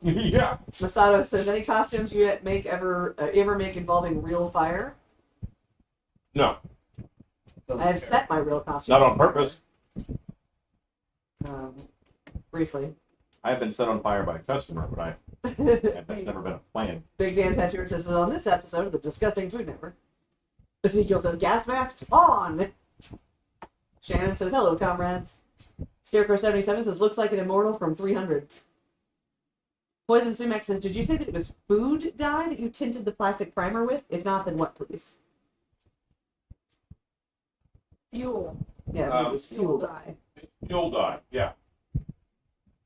Yeah. Masato says, any costumes you ever make involving real fire? No, I have set my real costume. not on purpose. Briefly. I have been set on fire by a customer, but that's never been a plan. Big Dan Tattooer says, on this episode of the Disgusting Food Network. Ezekiel says, gas masks on! Shannon says, hello, comrades. Scarecrow77 says, looks like an immortal from 300. Poison Sumac says, did you say that it was food dye that you tinted the plastic primer with? If not, then what, please? Fuel. Yeah, it was fuel dye. It's fuel dye, yeah.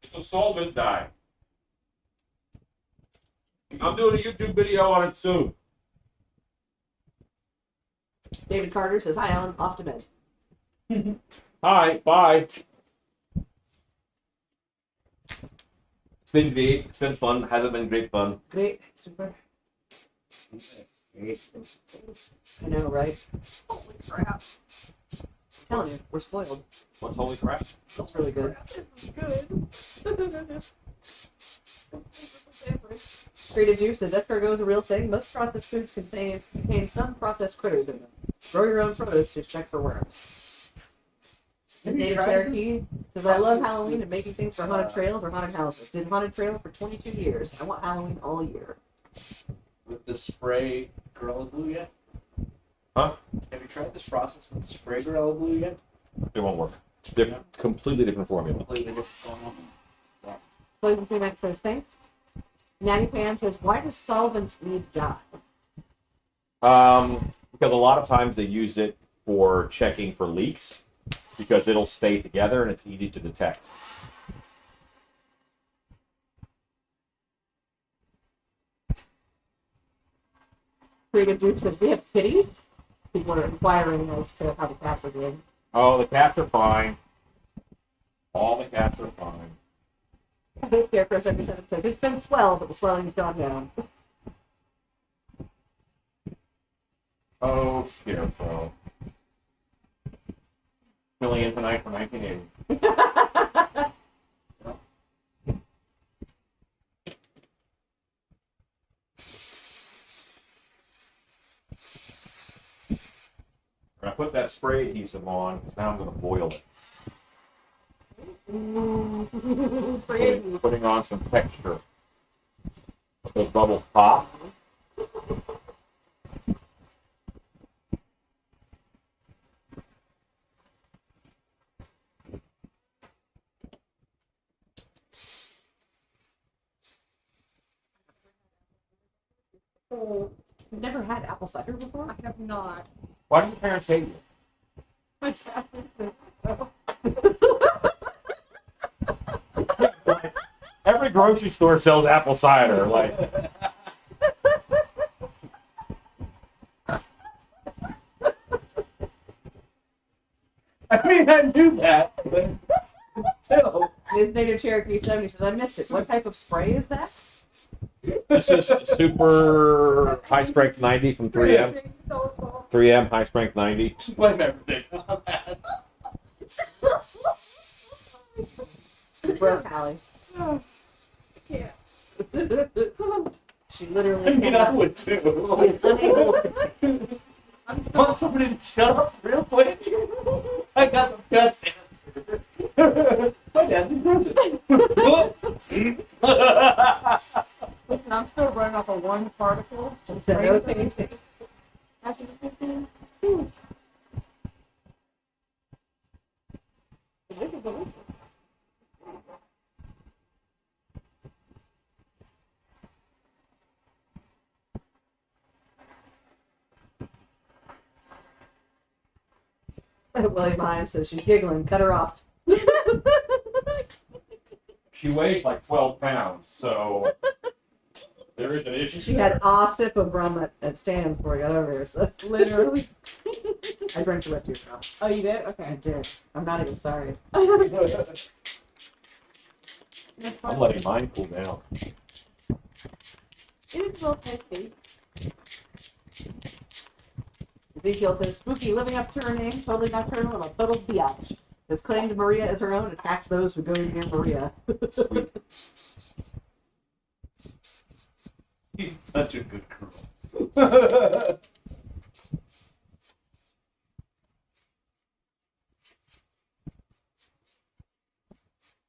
It's a solvent dye. I'm doing a YouTube video on it soon. David Carter says, hi, Alan, off to bed. Hi, bye. It's been great. It's been fun. Hasn't been great fun. Great, super. I know, right? Holy crap. I'm telling you, we're spoiled. What's holy crap? That's really good. This is good. Creative Juice says, escargot is a real thing. Most processed foods contain some processed critters in them. Grow your own produce, just check for worms. And David Cherokee says, I love Halloween and making things for haunted trails or haunted houses. Did haunted trail for 22 years. I want Halloween all year. With the spray Gorilla Glue yet? Huh? Have you tried this process with the spray Gorilla Glue yet? It won't work. They're completely different formula. Completely different formula. Poison Tree Max says, thanks. Natty Pan says, why does solvent need dye? Because a lot of times they use it for checking for leaks because it'll stay together and it's easy to detect. Creative Juice says, we have kitties? People are inquiring as to how the cats are doing. Oh, the cats are fine. All the cats are fine. Scarecrow 77 says, it's been swell, but the swelling's gone down. Oh, Scarecrow. Filling in tonight for 1980. I put that spray adhesive on, because now I'm going to boil it. Putting on some texture. Let those bubbles pop. You've never had apple cider before? I have not. Why do your parents hate you? Every grocery store sells apple cider. Like, gonna do that, but still. His native Cherokee 70 says, I missed it. What type of spray is that? This is super high strength 90 from 3M. 3M high strength 90. Just blame everything on that. Broke Allie. Yeah. She literally I mean, I cannot. would too. She is unable to. Want somebody to shut up real quick? I got the best answer. My dad's in prison. Listen, I'm still running off of one particle. She said, okay. After the 15. This is delicious. William Hines says, she's giggling. Cut her off. She weighs like 12 pounds, so there is an issue. She had a sip of rum at Stan's before I got over here, so. Literally. I drank the rest of your cup. Oh, you did? I Okay. did. I'm not even sorry. I'm letting mine cool down. It is well tasty. Ezekiel says, spooky, living up to her name, totally nocturnal, and a total biatch. Has claimed Maria as her own, attacks those who go near Maria. He's such a good girl.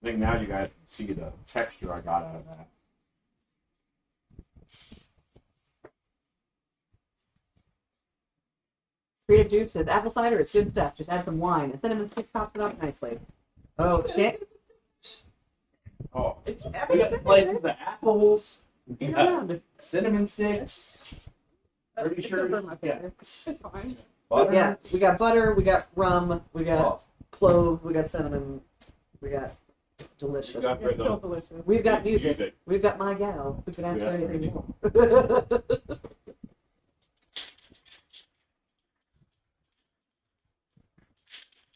I think now you guys can see the texture I got out of that. Creative Dupe says, apple cider is good stuff. Just add some wine. A cinnamon stick tops it up nicely. Oh, shit. Oh, It's, we got slices of apples. We Get got around. cinnamon sticks. Pretty It's sure. over my Yeah. finger. It's fine. Butter. Yeah, we got butter, we got rum, we got Oh, clove, we got cinnamon, we got You delicious. got It's rid so of delicious. We've got music. music. We've got my gal. We can ask We for ask for anything more.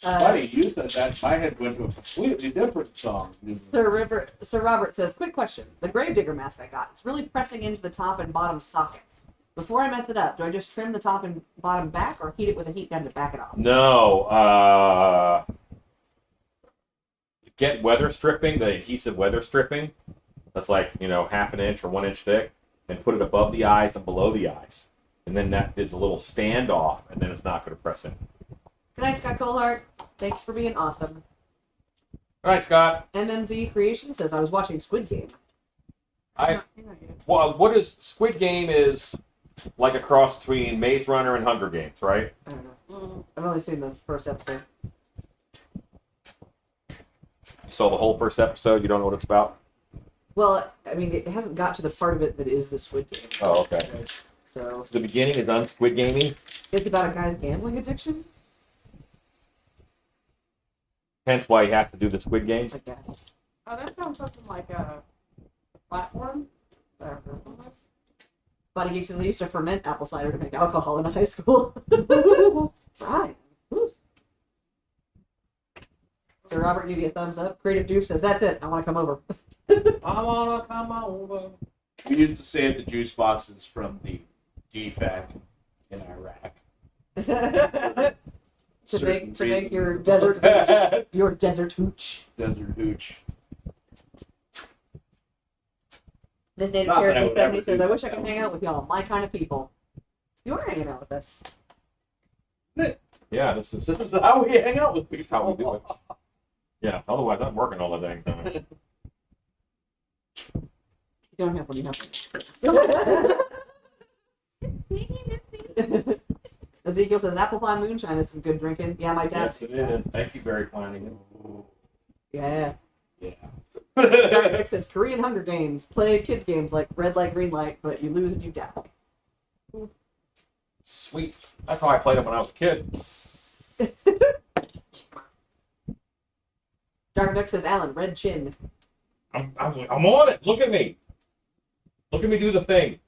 buddy, you said that. My head went to a completely different song. Sir Robert says, quick question. The Gravedigger mask I got, it's really pressing into the top and bottom sockets. Before I mess it up, do I just trim the top and bottom back or heat it with a heat gun to back it off? No, get weather stripping, the adhesive weather stripping. That's like, half an inch or 1 inch thick, and put it above the eyes and below the eyes. And then that is a little standoff, and then it's not going to press in. Good night, Scott Colehart. Thanks for being awesome. All right, Scott. MMZ Creation says, I was watching Squid Game. What is Squid Game is like a cross between Maze Runner and Hunger Games, right? I don't know. I've only seen the first episode. You saw the whole first episode. You don't know what it's about. Well, I mean, it hasn't got to the part of it that is the Squid Game. Oh, okay. So, So the beginning is unsquid gaming. it's about a guy's gambling addiction, Hence why you have to do the Squid Game. I guess. Oh, that sounds something like a platform. I don't know. Body Geek says, I used to ferment apple cider to make alcohol in high school. Right. Woo. Sir Robert gave you a thumbs up. Creative Dupe says, that's it. I want to come over. I wanna come over. We used to save the juice boxes from the DFAC in Iraq. to make your reasons. desert hooch. Your desert hooch. Desert hooch. This native Not that I Cherokee would ever 70 says, do I wish I that. could hang out with y'all. My kind of people. You are hanging out with us. Yeah, this is This is how we hang out with people. how we do it. Yeah, otherwise I'm working all the dang time. You don't have one, you have one. Ezekiel says, apple pie moonshine is some good drinking. Yeah, my dad. Yes, it is. Thank you, Barry Flanagan. Yeah. Yeah. Giant Vic says, Korean Hunger Games. Play kids games like red light, green light, but you lose and you die. Sweet. That's how I played them when I was a kid. Dark Vic says, Alan, red chin. I'm on it. Look at me. Look at me do the thing.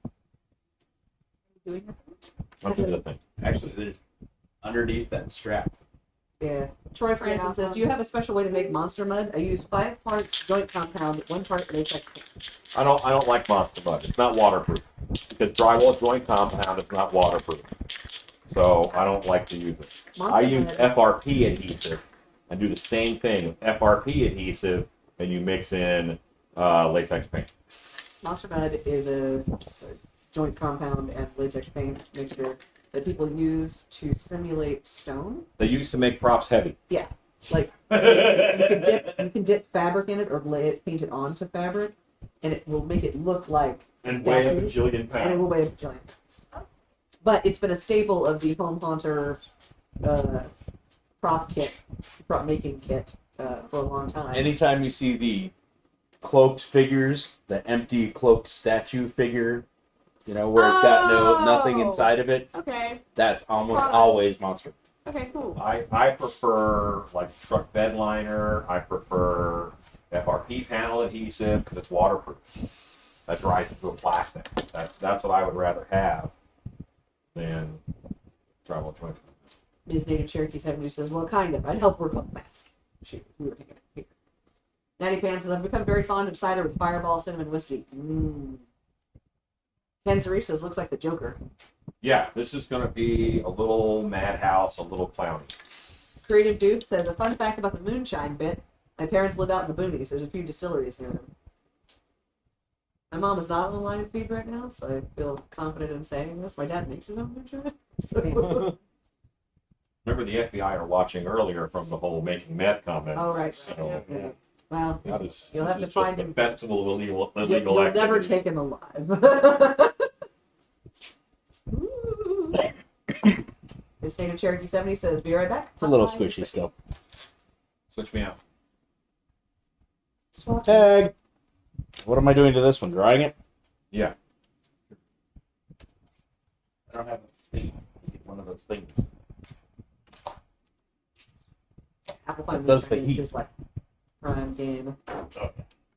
Doing it. I'm doing the thing. Actually, there's underneath that strap. Yeah. Troy Franson says, do you have a special way to make monster mud? I use 5 parts joint compound, 1 part latex paint. I don't like Monster Mud. It's not waterproof because drywall joint compound is not waterproof. So I don't like to use it. I use FRP adhesive and do the same thing with FRP adhesive, and you mix in latex paint. Monster Mud is a joint compound and latex paint mixture that people use to simulate stone. They used to make props heavy. Yeah, like you can dip fabric in it or lay it, paint it onto fabric, and it will make it look like And weigh a bajillion and it will pounds. weigh a bajillion pounds. But it's been a staple of the home haunter prop making kit for a long time. Anytime you see the cloaked figures, the empty cloaked statue figure, you know, where it's got nothing inside of it, Okay. that's almost always monster. Okay, cool. I prefer like truck bed liner. I prefer FRP panel adhesive because it's waterproof. That dries into a plastic. That's what I would rather have than drywall joint. Ms. Native Cherokee 70 says, well, kind of. I'd help work on the mask. We were taking it here. Natty Pan says, I've become very fond of cider with Fireball cinnamon whiskey. Ken Zari says, looks like the Joker. Yeah, this is going to be a little madhouse, a little clowny. Creative Dupe says, a fun fact about the moonshine bit. My parents live out in the boonies. There's a few distilleries near them. My mom is not on the live feed right now, so I feel confident in saying this. My dad makes his own moonshine. So. Remember, the FBI are watching earlier from the whole making meth comments. Oh, right. So Yeah. Well, this you'll have to is find just him the festival of illegal you'll activities. never take him alive. This Native Cherokee 70 says, be right back. It's a little squishy still. Switch me out. Swatches. Tag! What am I doing to this one? Drying it? Yeah. I don't have a thing. One of those things. Apple Pie Does the Moonshine heat. is like prime game. Here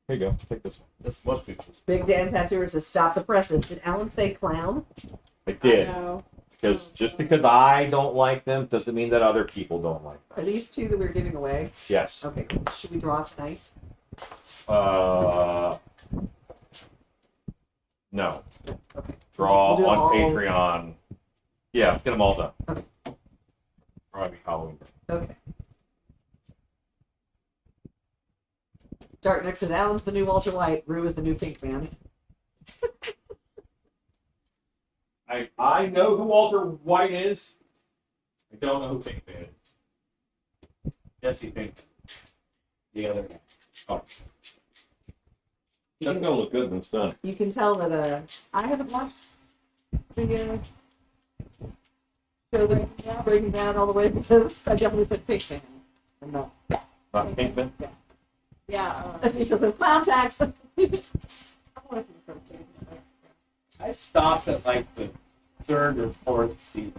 you go. Take this one. That's most people's. Big Dan Tattooer says, stop the presses. Did Alan say clown? I did. I know. Because just because I don't like them doesn't mean that other people don't like them. Are these 2 that we're giving away? Yes. Okay, cool. Should we draw tonight? No. Okay. Draw We'll do it on all- Patreon. Yeah, let's get them all done. Okay. Probably Halloween. Okay. Dark Next says, Alan's the new Walter White. Rue is the new Pink Man. I know who Walter White is. I don't know who Pink Man is. Jesse Pink. The other guy. Oh. That's gonna look good when it's done. You can tell that I haven't watched the show that Breaking Down all the way because I definitely said Pink Man. And no. Not Pink Man? Yeah. That's because of clown tax. I stopped at like the 3rd or 4th season.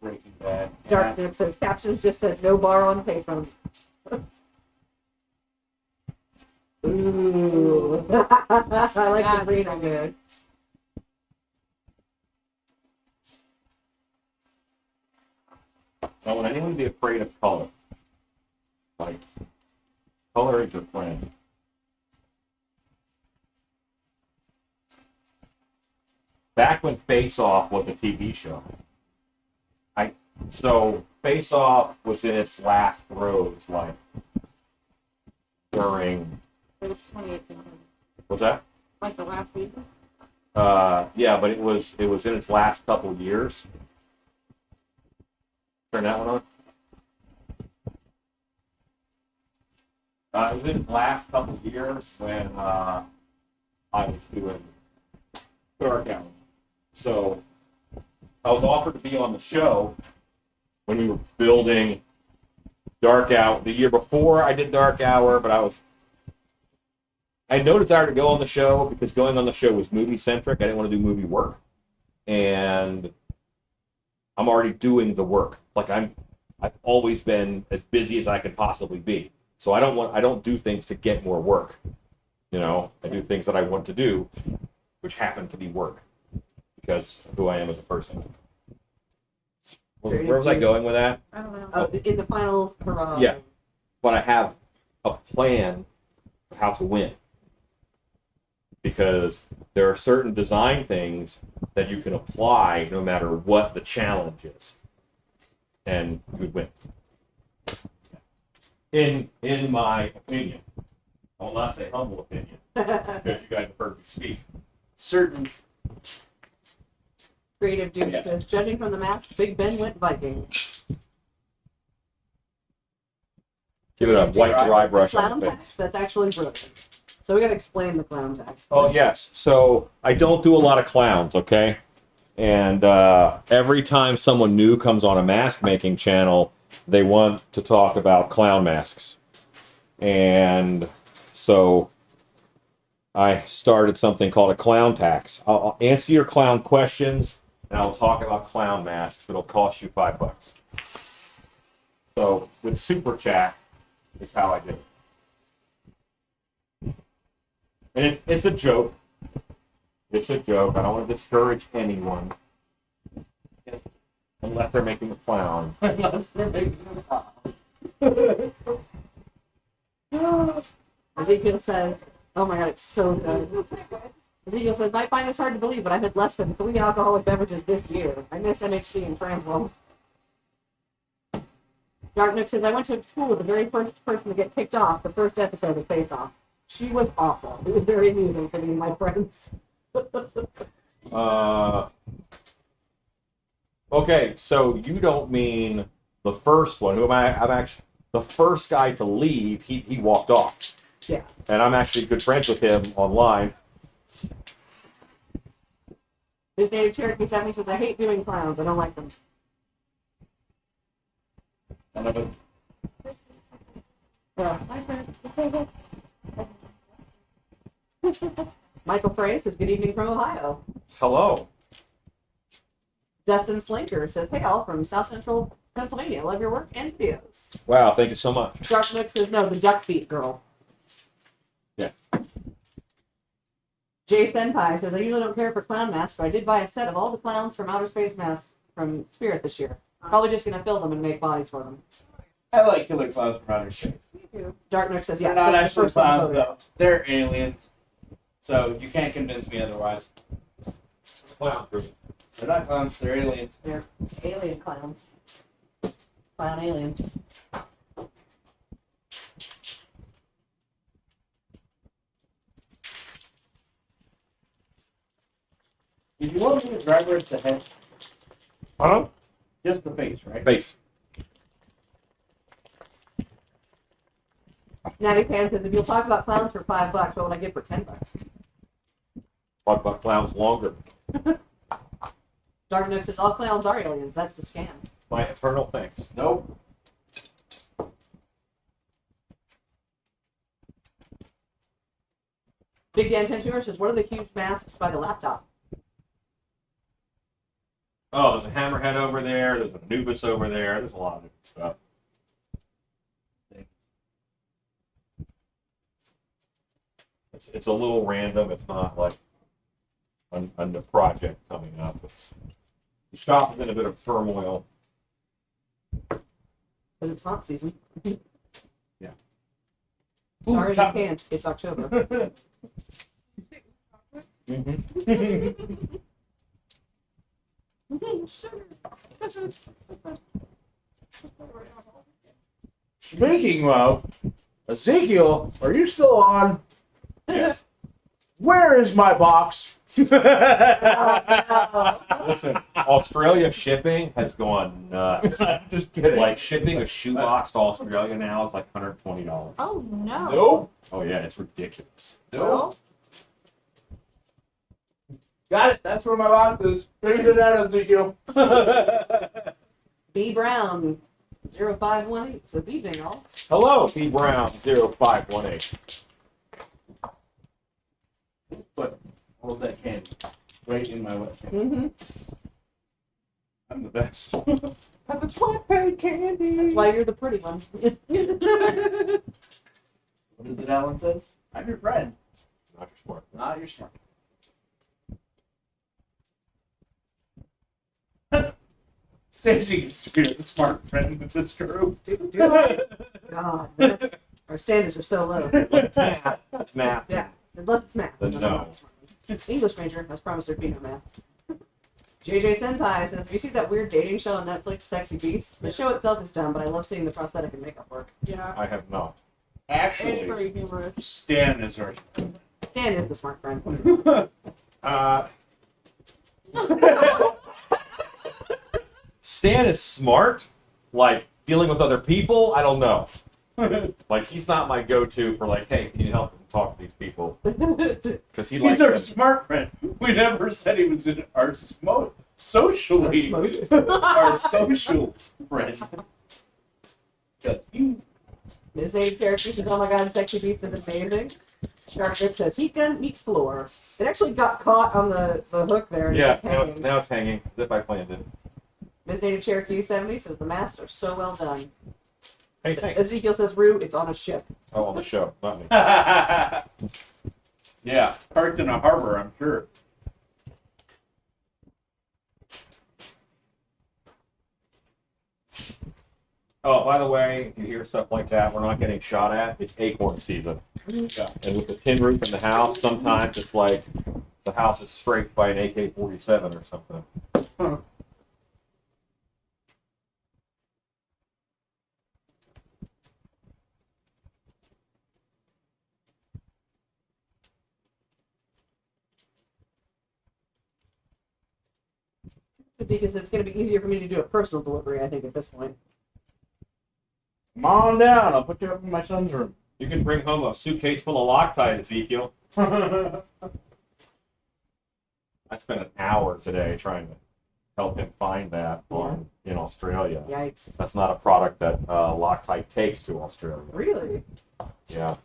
Breaking Bad. Dark Nib says captions just said no bar on payphone. Ooh. I like the green on there. Now, would anyone be afraid of color? Like, color is your friend. Back when Face Off was a TV show, so Face Off was in its last throes, like during. It was 2018. What's that? Like the last week. Yeah, but it was in its last couple of years. Turn that one on. It was in its last couple of years when I was doing Dark Hour. So I was offered to be on the show when we were building Dark Hour. The year before I did Dark Hour, but I had no desire to go on the show because going on the show was movie centric. I didn't want to do movie work, and I'm already doing the work. Like I've always been as busy as I could possibly be. So I don't do things to get more work. You know, I do things that I want to do, which happen to be work because of who I am as a person. Where was I going with that? I don't know. In the finals for Yeah. But I have a plan of how to win. Because there are certain design things that you can apply no matter what the challenge is. And you would win. In my opinion. I will not say humble opinion. Because you guys have heard me speak. Certain. Creative Dude says, judging from the mask, Big Ben went Viking. Give it a white dry brush Clown on the tax, face. that's actually brilliant. So we gotta explain the clown tax. Oh, yes. So I don't do a lot of clowns, okay? And every time someone new comes on a mask making channel, they want to talk about clown masks. And so I started something called a clown tax. I'll answer your clown questions, and I'll talk about clown masks. It'll cost you $5. So with Super Chat is how I did it. And it's a joke. It's a joke. I don't want to discourage anyone. Unless they're making a clown. Ezekiel says, oh my god, it's so good. Ezekiel says, might find this hard to believe, but I've had less than 3 alcoholic beverages this year. I miss MHC and Transworld. Darknook says, I went to school with the very first person to get kicked off the first episode of Face Off. She was awful. It was very amusing for me and my friends. Okay, so you don't mean the first one. Who am I? I'm actually the first guy to leave. He walked off. Yeah. And I'm actually good friends with him online. This Native Cherokee 70 says, I hate doing clowns. I don't like them. Yeah. Michael Frey says, good evening from Ohio. Hello. Dustin Slinker says, hey all from South Central Pennsylvania. Love your work and videos. Wow, thank you so much. Dark Nook says, no, the duck feet girl. Yeah. Jay Senpai says, I usually don't care for clown masks, but I did buy a set of all the clowns from Outer Space masks from Spirit this year. Probably just going to fill them and make bodies for them. I like killer clowns from outer space. Dark Nook says, yeah. They're not the actually first one clowns, voted. though. They're aliens. So you can't convince me otherwise. Clown group. They're not clowns, they're aliens. They're alien clowns. Clown aliens. Did you want me to drive the head? Huh? Just the face, right? Base. Natty Pan says, if you'll talk about clowns for $5, what would I get for $10? Talk about clowns longer. Dark Nook says, all clowns are aliens. That's the scam. My eternal thanks. Nope. Big Dan 10 says, what are the huge masks by the laptop? Oh, there's a hammerhead over there. There's an Anubis over there. There's a lot of different stuff. It's a little random. It's not like a project coming up. The shop is in a bit of turmoil. Because it's haunt season. Yeah. Sorry, you can't. It's October. Mm-hmm. Speaking of, Ezekiel, are you still on? Yes. Where is my box? Listen, Australia shipping has gone nuts. Just kidding. Like shipping a shoebox to Australia now is like $120. Oh no. Nope. Oh yeah, it's ridiculous. Nope. Got it. That's where my box is. Figured it out, Ezekiel. B Brown 0518 says, evening all. Hello, P Brown 0518. But hold that candy right in my left hand. Mm-hmm. I'm the best. Have a sweatpants candy. That's why you're the pretty one. What is it Alan says? I'm your friend, Not your sport. not your strength. Stacey gets to be the smart friend with this group. Do that? God, that's, our standards are so low. It's math. It's math. Yeah, unless it's math. Then That's no. not the smart one. English major, I was promised there'd be no math. JJ Senpai says, have you seen that weird dating show on Netflix, Sexy Beasts? The show itself is dumb, but I love seeing the prosthetic and makeup work. Yeah. I have not. It's Actually, pretty humorous. Stan is our. Stan is the smart friend. Stan is smart, like dealing with other people. I don't know. Like he's not my go-to for like, hey, can you help me talk to these people? Because he likes He's our them. smart friend. We never said he was in our socially our social friend. But you- Ms. Native Cherokee says, oh my god, Sexy Beast is amazing. Shark Rip says, heat gun, meat floor. It actually got caught on the hook there. And Yeah, it's hanging. now it's hanging, as if I planned it. Ms. Native Cherokee 70 says, the masks are so well done. Hey, thanks. Ezekiel says, Rue, it's on a ship. Oh, on the show, not me. yeah, parked in a harbor, I'm sure. Oh, by the way, if you hear stuff like that, we're not getting shot at. It's acorn season. Yeah. And with the tin roof in the house, sometimes it's like the house is scraped by an AK-47 or something. Huh. Because it's going to be easier for me to do a personal delivery, I think, at this point. Come on down. I'll put you up in my son's room. You can bring home a suitcase full of Loctite, Ezekiel. I spent an hour today trying to help him find that in Australia. Yikes. That's not a product that Loctite takes to Australia. Really? Yeah.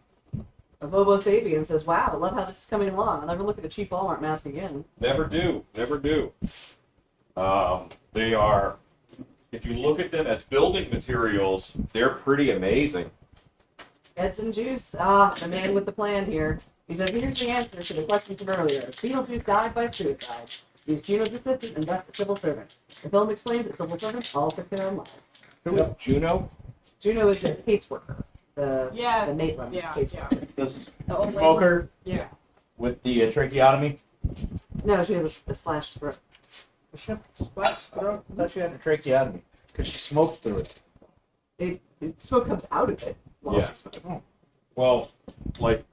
A Bobo Sabian says, wow, I love how this is coming along. I'll never look at a cheap Walmart mask again. Never do. Never do. They are, if you look at them as building materials, they're pretty amazing. Edson Juice, the man with the plan here. He said, here's the answer to the question from earlier. Beetlejuice died by suicide. He was Juno's assistant and thus a civil servant. The film explains that civil servants all took their own lives. Who is Juno? Juno is the caseworker. The Maitland's Yeah, caseworker. The old Smoker lady. Yeah. With the tracheotomy. No, she has a slashed throat. Does she have slashed throat? I thought she had a tracheotomy because she smoked through it. Smoke comes out of it while Yeah. she smokes. Well, like,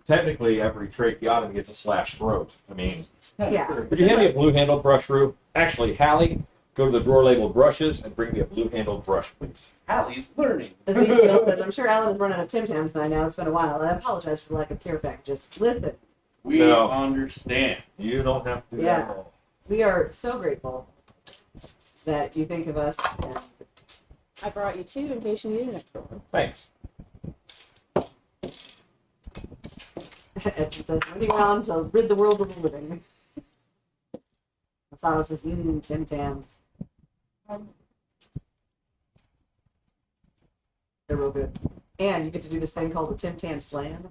technically every tracheotomy gets a slashed throat. I mean, Yeah. would you hand me a blue-handled brush, Rue? Actually, Hallie, go to the drawer labeled brushes and bring me a blue-handled brush, please. Hallie's learning. Ezekiel says, I'm sure Alan has run out of Tim Tams by now. It's been a while. I apologize for the lack of care packages. Listen, We No. understand. You don't have to do Yeah. that at all. we are so grateful that you think of us. And I brought you two in case you needed an extra one. Thanks. Edson says, running around to rid the world of the living. Masato says, Tim Tams. They're real good. And you get to do this thing called the Tim Tam Slam.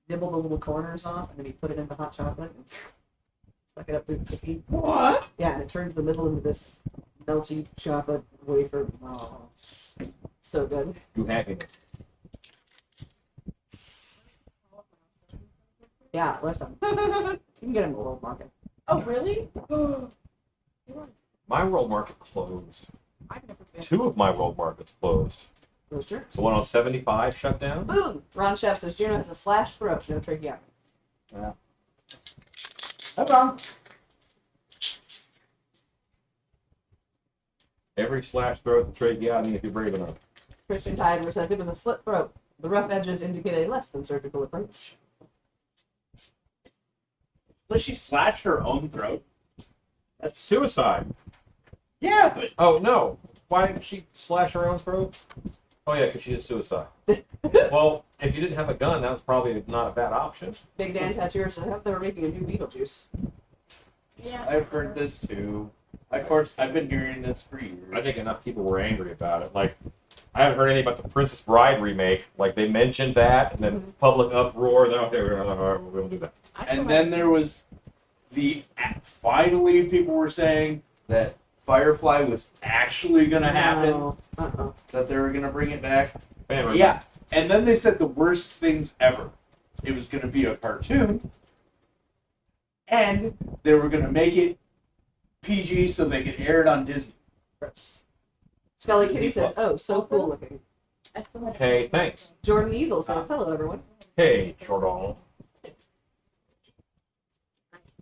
Nibble the little corners off, and then you put it into hot chocolate and suck it up through the cookie. What? Yeah, and it turns the middle into this melty chocolate wafer. Oh, so good. You happiness. Yeah, last time. You can get them at the World Market. Oh, really? My world market closed. I've never been. 2 of my world markets closed. Those jerks. The one on 75 shut down. Boom! Ron Chef says Juno has a slashed throat, no tracheotomy. That's on. Every slash throat, the tracheotomy if you're brave enough. Christian Tider says it was a slit throat. The rough edges indicate a less than surgical approach. Does she slash her own throat? That's suicide. Yeah, but Oh, no. Why did she slash her own throat? Oh, yeah, because she did suicide. Well, if you didn't have a gun, that was probably not a bad option. Big Dan Tattooer says I thought they were making a new Beetlejuice. Yeah. I've heard this too. Of course, I've been hearing this for years. I think enough people were angry about it. Like, I haven't heard anything about the Princess Bride remake. Like, they mentioned that, and then public uproar. Then, okay, we'll do that. And then there was finally people were saying that Firefly was actually gonna happen, No. Uh-uh. that they were gonna bring it back. Anyway, Yeah, and then they said the worst things ever. It was gonna be a cartoon, and they were gonna make it PG so they could air it on Disney. Scully Kitty says, "Oh, so cool looking." I still have Hey, thanks. Jordan Easel says, "Hello, everyone." Hey, short all.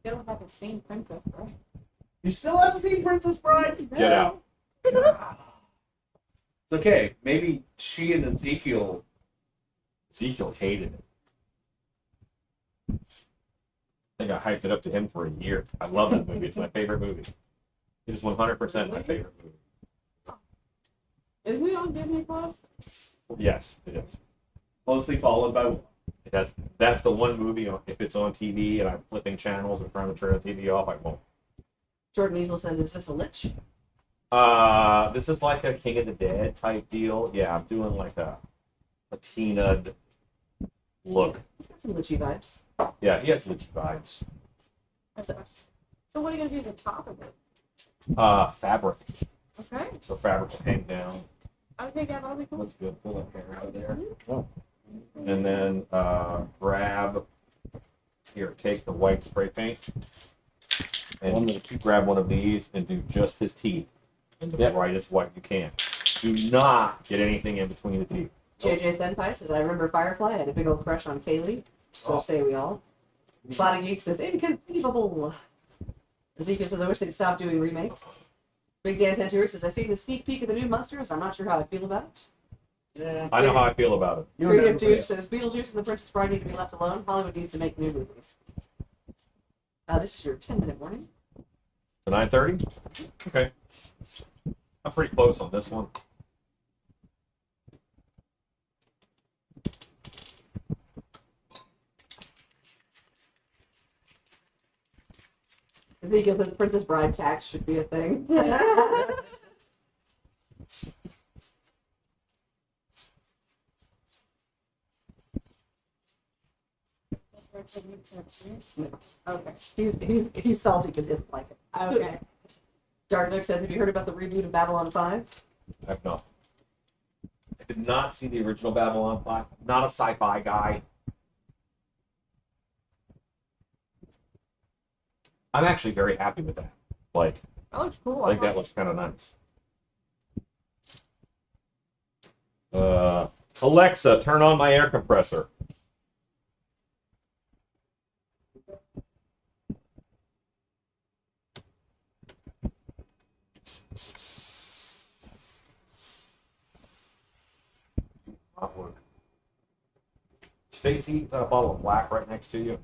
Still haven't seen Princess, bro. You still haven't seen Princess Bride? Get out. It's okay. Maybe she and Ezekiel. Ezekiel hated it. I think I hyped it up to him for a year. I love that movie. It's my favorite movie. It is 100% my favorite movie. Is we on Disney Plus? Yes, it is. Closely followed by what? It has, that's the one movie, if it's on TV and I'm flipping channels or trying to turn the TV off, I won't. Jordan Easel says, "Is this a lich?" This is like a King of the Dead type deal. Yeah, I'm doing like a patinaed look. It's got some lichy vibes. Yeah, he has lichy vibes. So what are you gonna do to the top of it? Fabric. Okay. So fabric will hang down. Okay, yeah, that'll be cool. Looks good. Pull that hair out of there. And then grab here. Take the white spray paint and grab one of these and do just his teeth in the brightest white you can. Do not get anything in between the teeth. JJ Senpai says, "I remember Firefly. I had a big old crush on Kaylee. So say we all." Body Geek says, "Inconceivable." Ezekiel says, "I wish they'd stop doing remakes." Big Dan Tantour says, "I see the sneak peek of the new Monsters. I'm not sure how I feel about it." Yeah. I know how I feel about it. Creative Dude says, "Beetlejuice and the Princess Bride need to be left alone. Hollywood needs to make new movies." This is your 10-minute warning. The 9:30? Okay. I'm pretty close on this one. Ezekiel says, "Princess Bride tax should be a thing." Okay. He's salty but doesn't like it. Okay. Dark Nook says, "Have you heard about the reboot of Babylon 5? I have not. I did not see the original Babylon 5. Not a sci-fi guy. I'm actually very happy with that. Like, That looks cool. I think that looks kind of nice. Alexa, turn on my air compressor. Not work. Stacy, that bottle of black right next to you?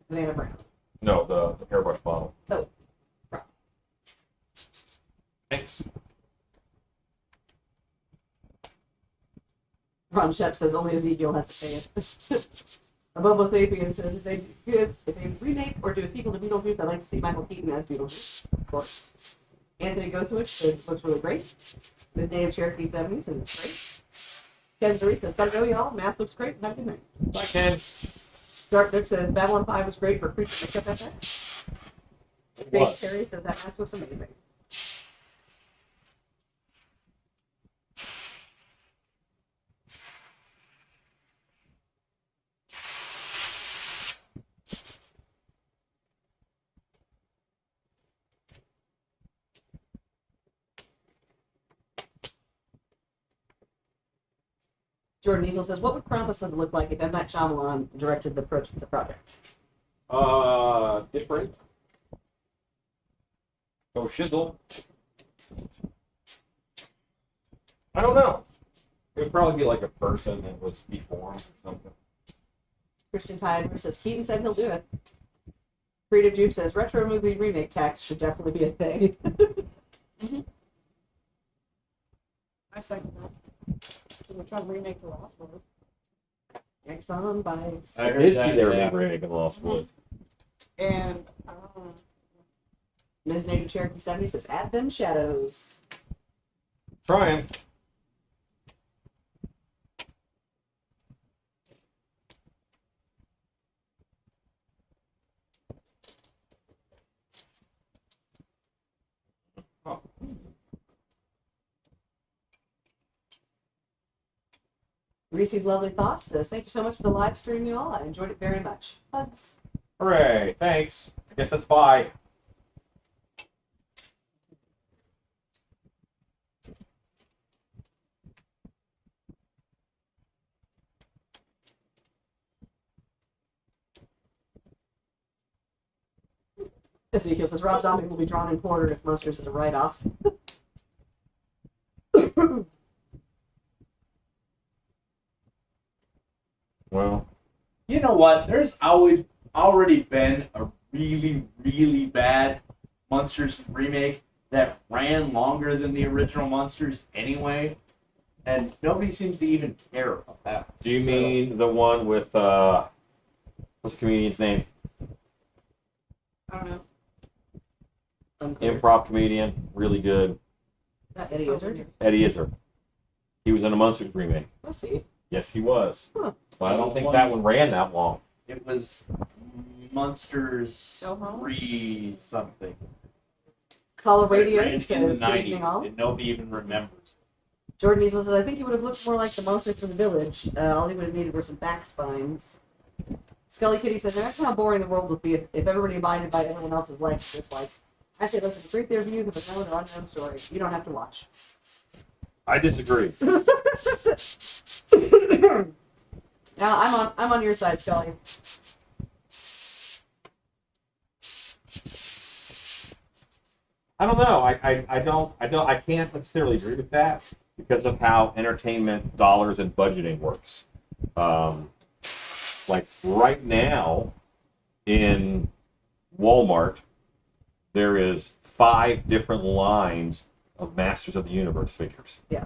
Banana Brown. No, the hairbrush bottle. Oh. Right. Thanks. Ron Shep says, "Only Ezekiel has to pay it." Abobo Sapien says, if they remake or do a sequel to Beetlejuice, I'd like to see Michael Keaton as Beetlejuice, of course. Anthony Gosowicz says, "Looks really great." His native Cherokee 70s, and it's great. Ken Therese says, "Gotta go, y'all. Mass looks great. Have a good night." Bye, Ken. Dark Nook says, "Babylon 5 was great for creature makeup FX." It Big was. Terry says, "That mask looks amazing." Jordan Easel says, "What would Krampus look like if M. Night Shyamalan directed the project?" Different. Go shizzle. I don't know. It would probably be like a person that was deformed or something. Christian Tide says, "Keaton said he'll do it." Creative Jupe says, "Retro movie remake tax should definitely be a thing." I second that. We're trying to remake the Lost Boys. Exxon bikes. I I heard did that, see their yeah. remake of Lost Boys. And Ms. Native Cherokee 70 says, "Add them shadows." Trying. Reese's Lovely Thoughts says, thank you so much for the live stream, y'all. I enjoyed it very much. Hugs. Hooray! Thanks. I guess that's bye. Ezekiel says, Rob Zombie will be drawn and quartered if Monsters is a write-off. Well, You know what? There's always already been a really, really bad Monsters remake that ran longer than the original Monsters anyway, and nobody seems to even care about that. do you mean the one with what's the comedian's name? I don't know. Improv comedian, really good. Not Eddie Izzard. Eddie Izzard. He was in a Monsters remake. Let's see. Yes, he was. Huh. But I don't think that one ran that long. It was Monsters Go home? 3 something. Call of But it Radio ran in the says, good evening 90s, all. and nobody even remembers. Jordan Easel says, I think he would have looked more like the monsters from the village. All he would have needed were some back spines. Scully Kitty says, imagine how boring the world would be if everybody abided by everyone else's likes and dislikes. I say, listen, treat their views of a known or unknown story. You don't have to watch. I disagree. Now, I'm on your side, Scully. I don't know. I can't necessarily agree with that because of how entertainment dollars and budgeting works. Like right now in Walmart, there is 5 different lines of Masters of the Universe figures. Yeah.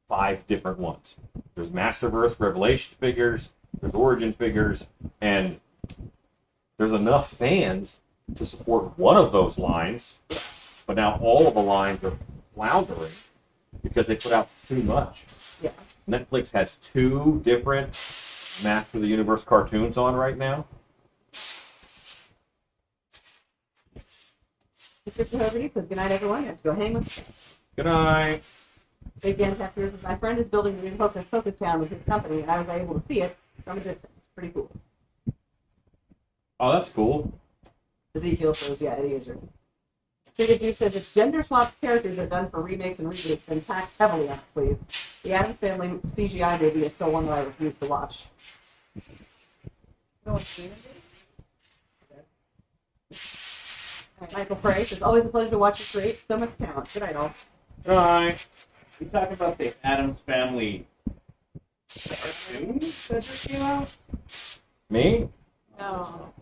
5 different ones. There's Masterverse Revelation figures, there's Origin figures, and there's enough fans to support one of those lines, but now all of the lines are floundering because they put out too much. Yeah. Netflix has 2 different Master of the Universe cartoons on right now. Mr. Hogarty says, good night, everyone. You have to go hang with Good night. Big Dan Chapter. My friend is building the new Hocus Pocus town with his company, and I was able to see it from a distance. Pretty cool. Oh, that's cool. Ezekiel says, yeah, Eddie Izzard. Figure Duke says, if gender swapped characters are done for remakes and reboots, then tax heavily on it, please. The Addams Family CGI movie is still one that I refuse to watch. No one's seen it? Michael Frey says, always a pleasure to watch you create so much talent. Good night, all. Good night. We talk about the Addams Family cartoons that just came out. Me? No.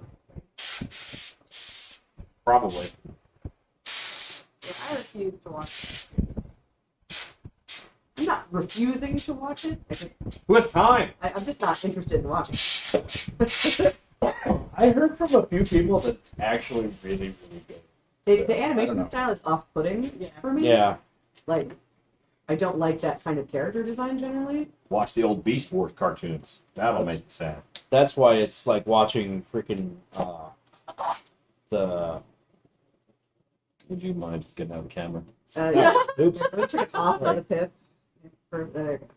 Probably. Yeah, I refuse to watch it. I'm not refusing to watch it. Who has time? I'm just not interested in watching it. I heard from a few people that it's actually really, really good. The I don't animation know. style is off-putting Yeah. for me. Yeah. Like, I don't like that kind of character design generally. Watch the old Beast Wars cartoons. That'll make you sad. That's why it's like watching freaking the. Would you mind getting out of the camera? Yeah. Oops. Let me turn it off on the pip. There you go.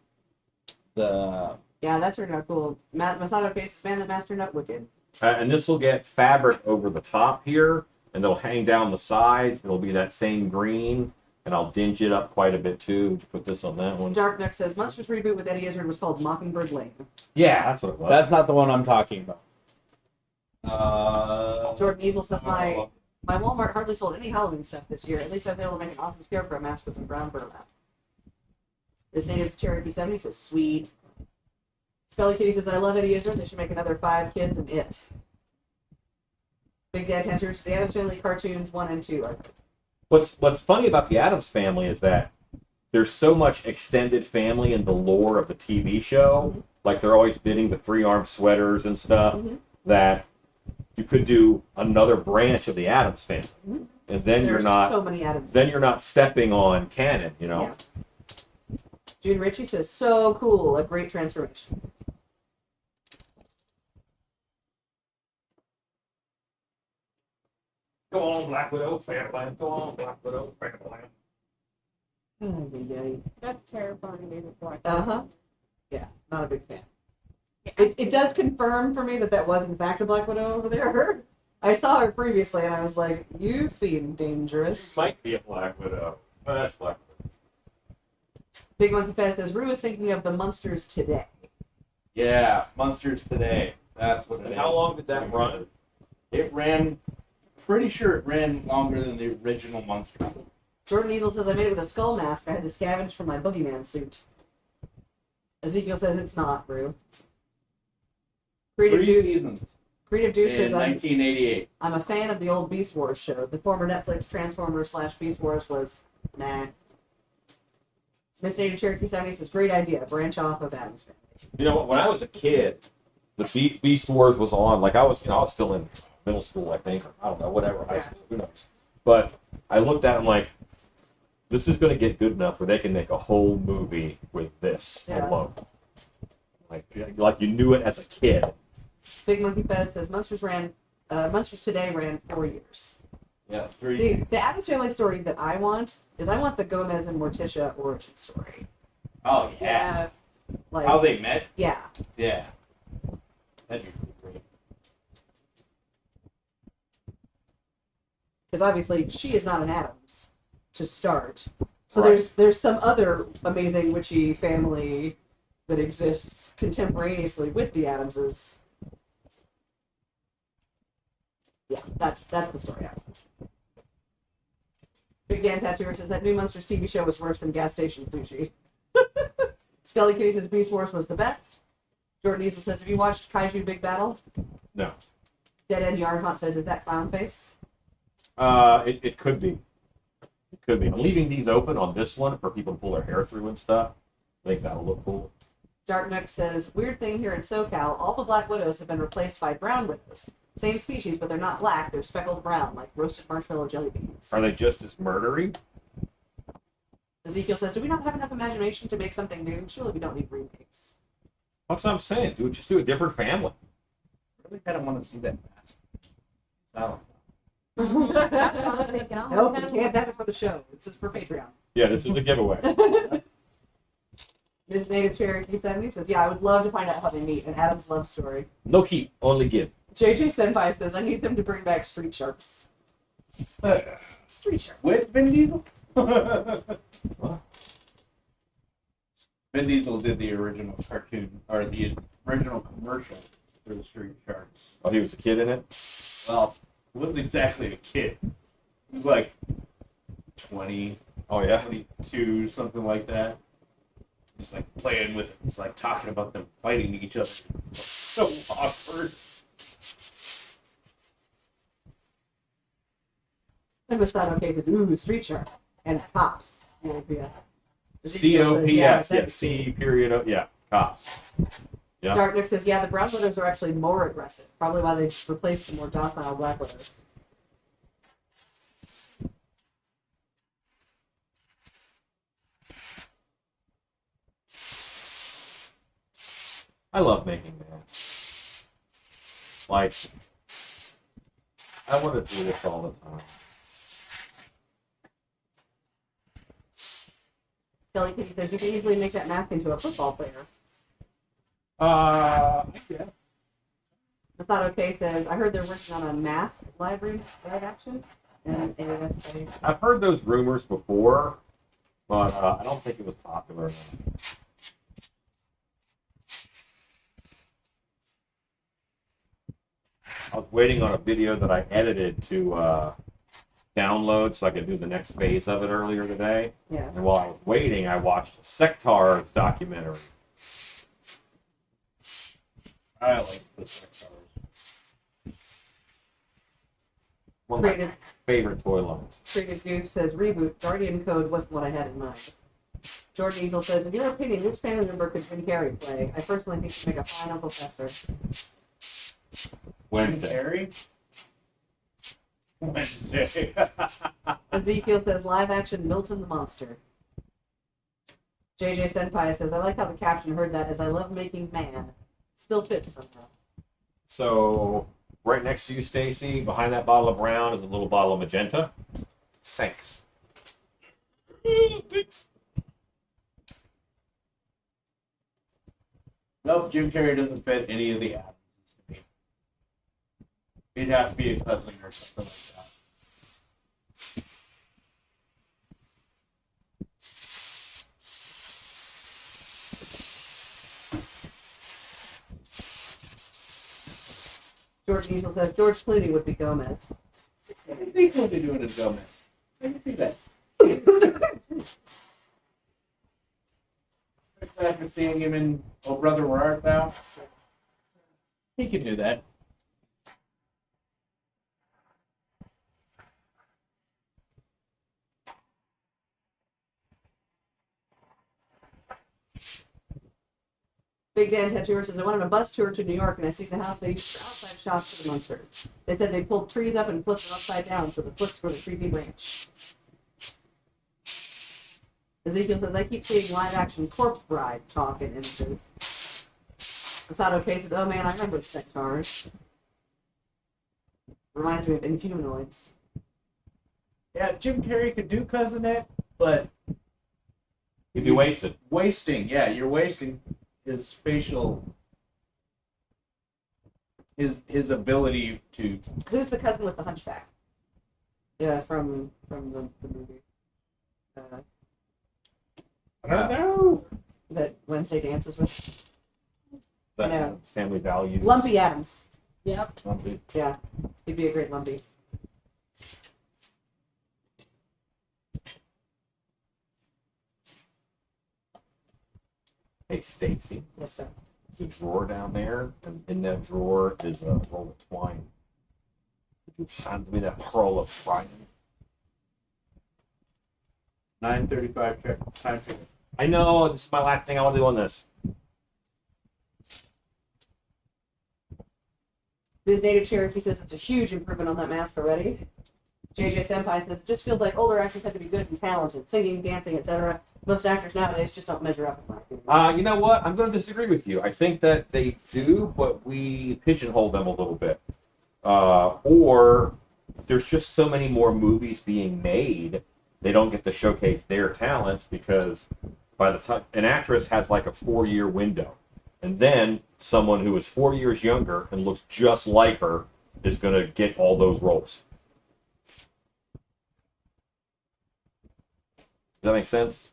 The Yeah, that turned out cool. Masato Faces Man, the Master Nut Wicked. And this will get fabric over the top here, and they'll hang down the sides. It'll be that same green, and I'll dinge it up quite a bit too. Would you put this on that one? Dark Nook says, Monsters reboot with Eddie Izzard was called Mockingbird Lane. Yeah, that's what it was. that's not the one I'm talking about. Jordan Easel says, my Walmart hardly sold any Halloween stuff this year. At least I've been able to make an awesome scarecrow mask with some brown burlap. This native Cherokee 70 says, sweet. Scully Kitty says, I love Eddie Izzard. They should make another 5 Kids and It. Big Dad Tenters, the Addams Family cartoons 1 and 2 are What's funny about the Addams Family is that there's so much extended family in the lore of the TV show. Like they're always bidding the 3-arm sweaters and stuff. That you could do another branch of the Addams Family, and then There's so many Addams. then you're not stepping on canon, you know. Yeah. June Ritchie says, so cool, a great transformation. Go on, Black Widow, Fairland. Go on, Black Widow, Fairland. Oh, That's terrifying, David Black. Uh-huh. Yeah, not a big fan. Yeah. It does confirm for me that was in fact a Black Widow over there. I saw her previously and I was like, you seem dangerous. Might be a Black Widow. Oh, that's Black Widow. Big Monkey Fest says, Rue is thinking of the Munsters today. Yeah, Monsters Today. That's what it And is. how long did that run? It ran, pretty sure it ran longer than the original Monster. Jordan Easel says, I made it with a skull mask. I had to scavenge for my boogeyman suit. Ezekiel says it's not, Rue. Three seasons Creative Dude in says, 1988. I'm a fan of the old Beast Wars show. The former Netflix Transformers / Beast Wars was nah. Miss Native Cherokee 70 says, great idea. Branch off of Adam's Family. You know, when I was a kid, the Beast Wars was on. Like I was still in middle school, I think. Or, I don't know, whatever, high school, who knows. But I looked at them like, this is going to get good enough where they can make a whole movie with this Yeah. alone. Like you knew it as a kid. Big Monkey Fez says, Monsters Today ran 4 years. Yeah, 3. See, the Addams Family story that I want is I want the Gomez and Morticia origin story. Oh, yeah. Yes. Like, How they met? yeah. Yeah. That'd be pretty great. Because obviously she is not an Addams to start. So Right. there's some other amazing witchy family that exists contemporaneously with the Addamses. Yeah, that's the story I want. Big Dan Tattooer says that new Monsters TV show was worse than gas station sushi. Skelly Kitty says Beast Wars was the best. Jordan Easel says, have you watched Kaiju Big Battle? No. Dead End Yarn Hunt says, is that clown face? It could be. It could be. I'm leaving these open on this one for people to pull their hair through and stuff. I think that'll look cool. Dark Nook says, weird thing here in SoCal, all the Black Widows have been replaced by brown widows. Same species, but they're not black, they're speckled brown, like roasted marshmallow jelly beans. Are they just as murdery? Ezekiel says, do we not have enough imagination to make something new? Surely we don't need remakes. That's what I'm saying, dude. Just do a different family. I really kind of want to see that mask. Oh. That's what I was thinking. I'll Nope, have you that can't have it for the show. It's just for Patreon. Yeah, this is a giveaway. Miss Native Cherokee 70 says, yeah, I would love to find out how they meet, an Adam's love story. No keep, only give. JJ Senpai says, I need them to bring back Street Sharks. Street Sharks. With Vin Diesel? What? Vin Diesel did the original cartoon, or the original commercial for the Street Sharks. Oh, he was a kid in it? Well, he wasn't exactly a kid. He was like 20, Oh, yeah? 22, something like that. Just like playing with it. Just like talking about them fighting each other. So awkward. And Masado K says, ooh, Street Shark. And Cops. Yeah. C-O-P-S, yeah, C period, yeah, cops. Yeah. Dark Nook says, yeah, the Brown Widows are actually more aggressive. Probably why they replaced the more docile Black Widows. I love making masks. Like, I want to do this all the time. Skelly Kitty says, you can easily make that mask into a football player. Yeah. Masado K says, I heard they're working on a mask live action. And ASK. I've heard those rumors before, but I don't think it was popular enough. I was waiting on a video that I edited to download so I could do the next phase of it earlier today. Yeah. And while I was waiting, I watched a Sectar's documentary. I like the Sex One of my Creative, favorite toy lines. Creative Duke says, reboot, Guardian Code wasn't what I had in mind. Jordan Easel says, in your opinion, which family member could Jim Carrey play? I personally think he'd make a fine Uncle Fester. Wednesday. Harry? Wednesday. Ezekiel says, live action Milton the Monster. JJ Senpai says, I like how the caption heard that as I love making man. Still fits somehow. So, right next to you, Stacy, behind that bottle of brown is a little bottle of magenta. Thanks. Thanks. Nope, Jim Carrey doesn't fit any of the Adams to me. He'd have to be a cousin or something like that. George Diesel says George Clooney would be Gomez. What do you think he'll be doing as Gomez? How do you see that? After seeing him in Oh Brother, Where Art Thou? He could do that. Big Dan Tattooer says, I went on a bus tour to New York and I see the house they used for outside shops for the monsters. They said they pulled trees up and flipped them upside down so the flips were the creepy branch. Ezekiel says, I keep seeing live action Corpse Bride talk in images. Masato K says, oh man, I remember the centaurs. Reminds me of Inhumanoids. Yeah, Jim Carrey could do Cousin-It, but You'd be wasted. wasting. Yeah, you're wasting his facial, his ability to. Who's the cousin with the hunchback? Yeah, from the movie. I don't know. That Wednesday dances with. That No. family values. Lumpy Adams. Yep. Lumpy. Yeah, he'd be a great Lumpy. Hey, Stacy, Yes, sir. there's a drawer down there, and in that drawer is a roll of twine. Could you hand me that roll of twine? 9:35 check time check. I know, this is my last thing I want to do on this. Biz Native Cherokee says it's a huge improvement on that mask already. JJ Senpai says it just feels like older actors have to be good and talented, singing, dancing, etc. Most actors nowadays just don't measure up in my opinion. You know what? I'm going to disagree with you. I think that they do, but we pigeonhole them a little bit. Or there's just so many more movies being made, they don't get to showcase their talents because by the time an actress has like a 4-year window, and then someone who is 4 years younger and looks just like her is going to get all those roles. Does that make sense?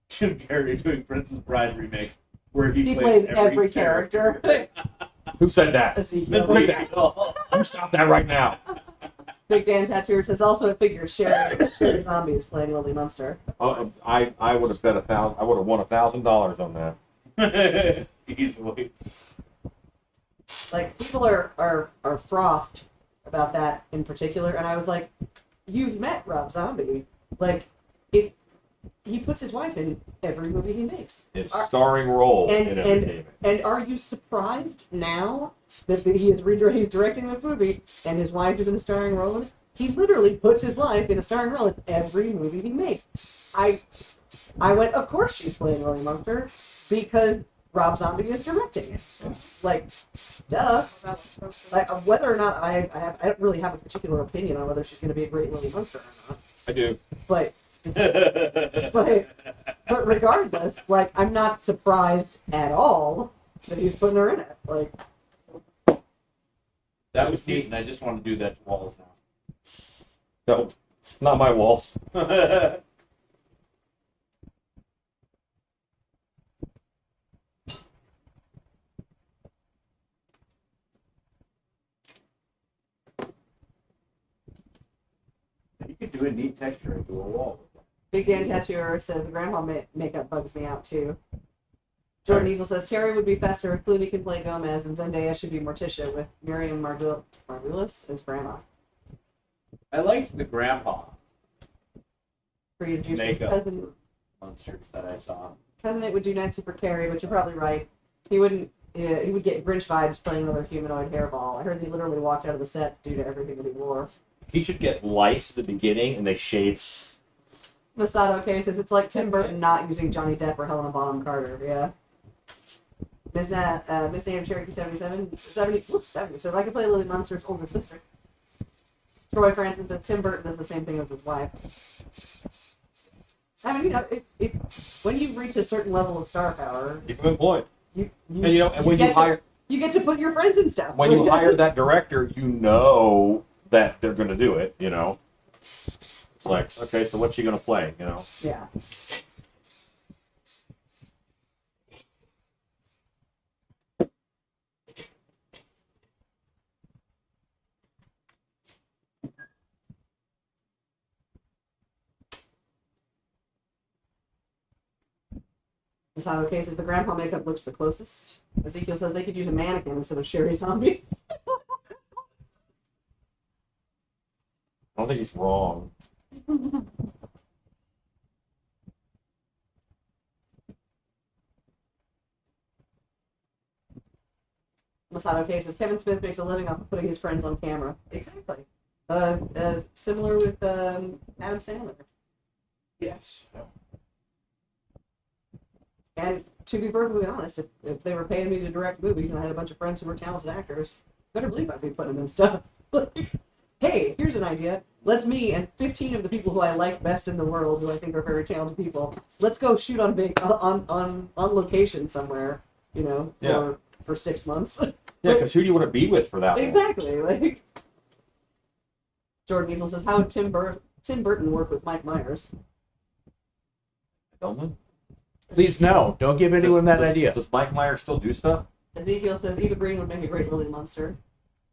Jim Carrey doing Princess Bride remake, where He plays every character. Who said that? Ezekiel. Who stop that right now? Big Dan Tattooer says also it figures Sherry Zombie is playing Lily Munster. I would have bet I would have won $1,000 on that. Easily. Like people are frothed about that in particular, and I was like, you've met Rob Zombie. Like he puts his wife in every movie he makes. It's starring role in every movie. And are you surprised now that he's directing this movie and his wife is in a starring role in it? He literally puts his wife in a starring role in every movie he makes. I went, of course she's playing Lily Munster because Rob Zombie is directing it. Like, duh. Like, whether or not I don't really have a particular opinion on whether she's going to be a great Lily Munster or not. I do. But regardless, like, I'm not surprised at all that he's putting her in it. Like, That was neat, and I just want to do that to walls now. No, not my walls. You could do a neat texture into a wall. Big Dan Tattooer says the grandma makeup bugs me out too. Jordan Easel says Carrie would be faster if Clooney can play Gomez, and Zendaya should be Morticia with Miriam Margulis as grandma. I liked the grandpa Free Juice's Makeup. cousin. monsters that I saw. Cousin It would do nicely for Carrie, but you're probably right. He wouldn't. Yeah, he would get Grinch vibes playing another humanoid hairball. I heard he literally walked out of the set due to everything that he wore. He should get lice at the beginning, and they shave. Masato K says it's like Tim Burton not using Johnny Depp or Helena Bonham Carter. Yeah. Miss Name Cherokee 70 says I could play Lily Munster's older sister. Troy Francis says Tim Burton does the same thing with his wife. I mean, when you reach a certain level of star power, Keep them employed. you And when you get hire you get to put your friends in stuff. when you hire that director, you know that they're going to do it. You know, it's like, okay, so what's she going to play? You know. Yeah. Masato K says the grandpa makeup looks the closest. Ezekiel says they could use a mannequin instead of Sherry Zombie. I don't think he's wrong. Masato K says Kevin Smith makes a living off of putting his friends on camera. Exactly. Similar with Adam Sandler. Yes. And to be perfectly honest, if they were paying me to direct movies and I had a bunch of friends who were talented actors, better believe I'd be putting them in stuff. Like, hey, here's an idea. Let's me and 15 of the people who I like best in the world, who I think are very talented people, let's go shoot on location somewhere, you know, for 6 months. Yeah, because who do you want to be with for that long? Exactly. Like Jordan Easel says, how would Tim Burton work with Mike Myers? Don't know. Please no. Don't give anyone that idea. Does Mike Myers still do stuff? Ezekiel says Eva Green would make a great Lily Munster.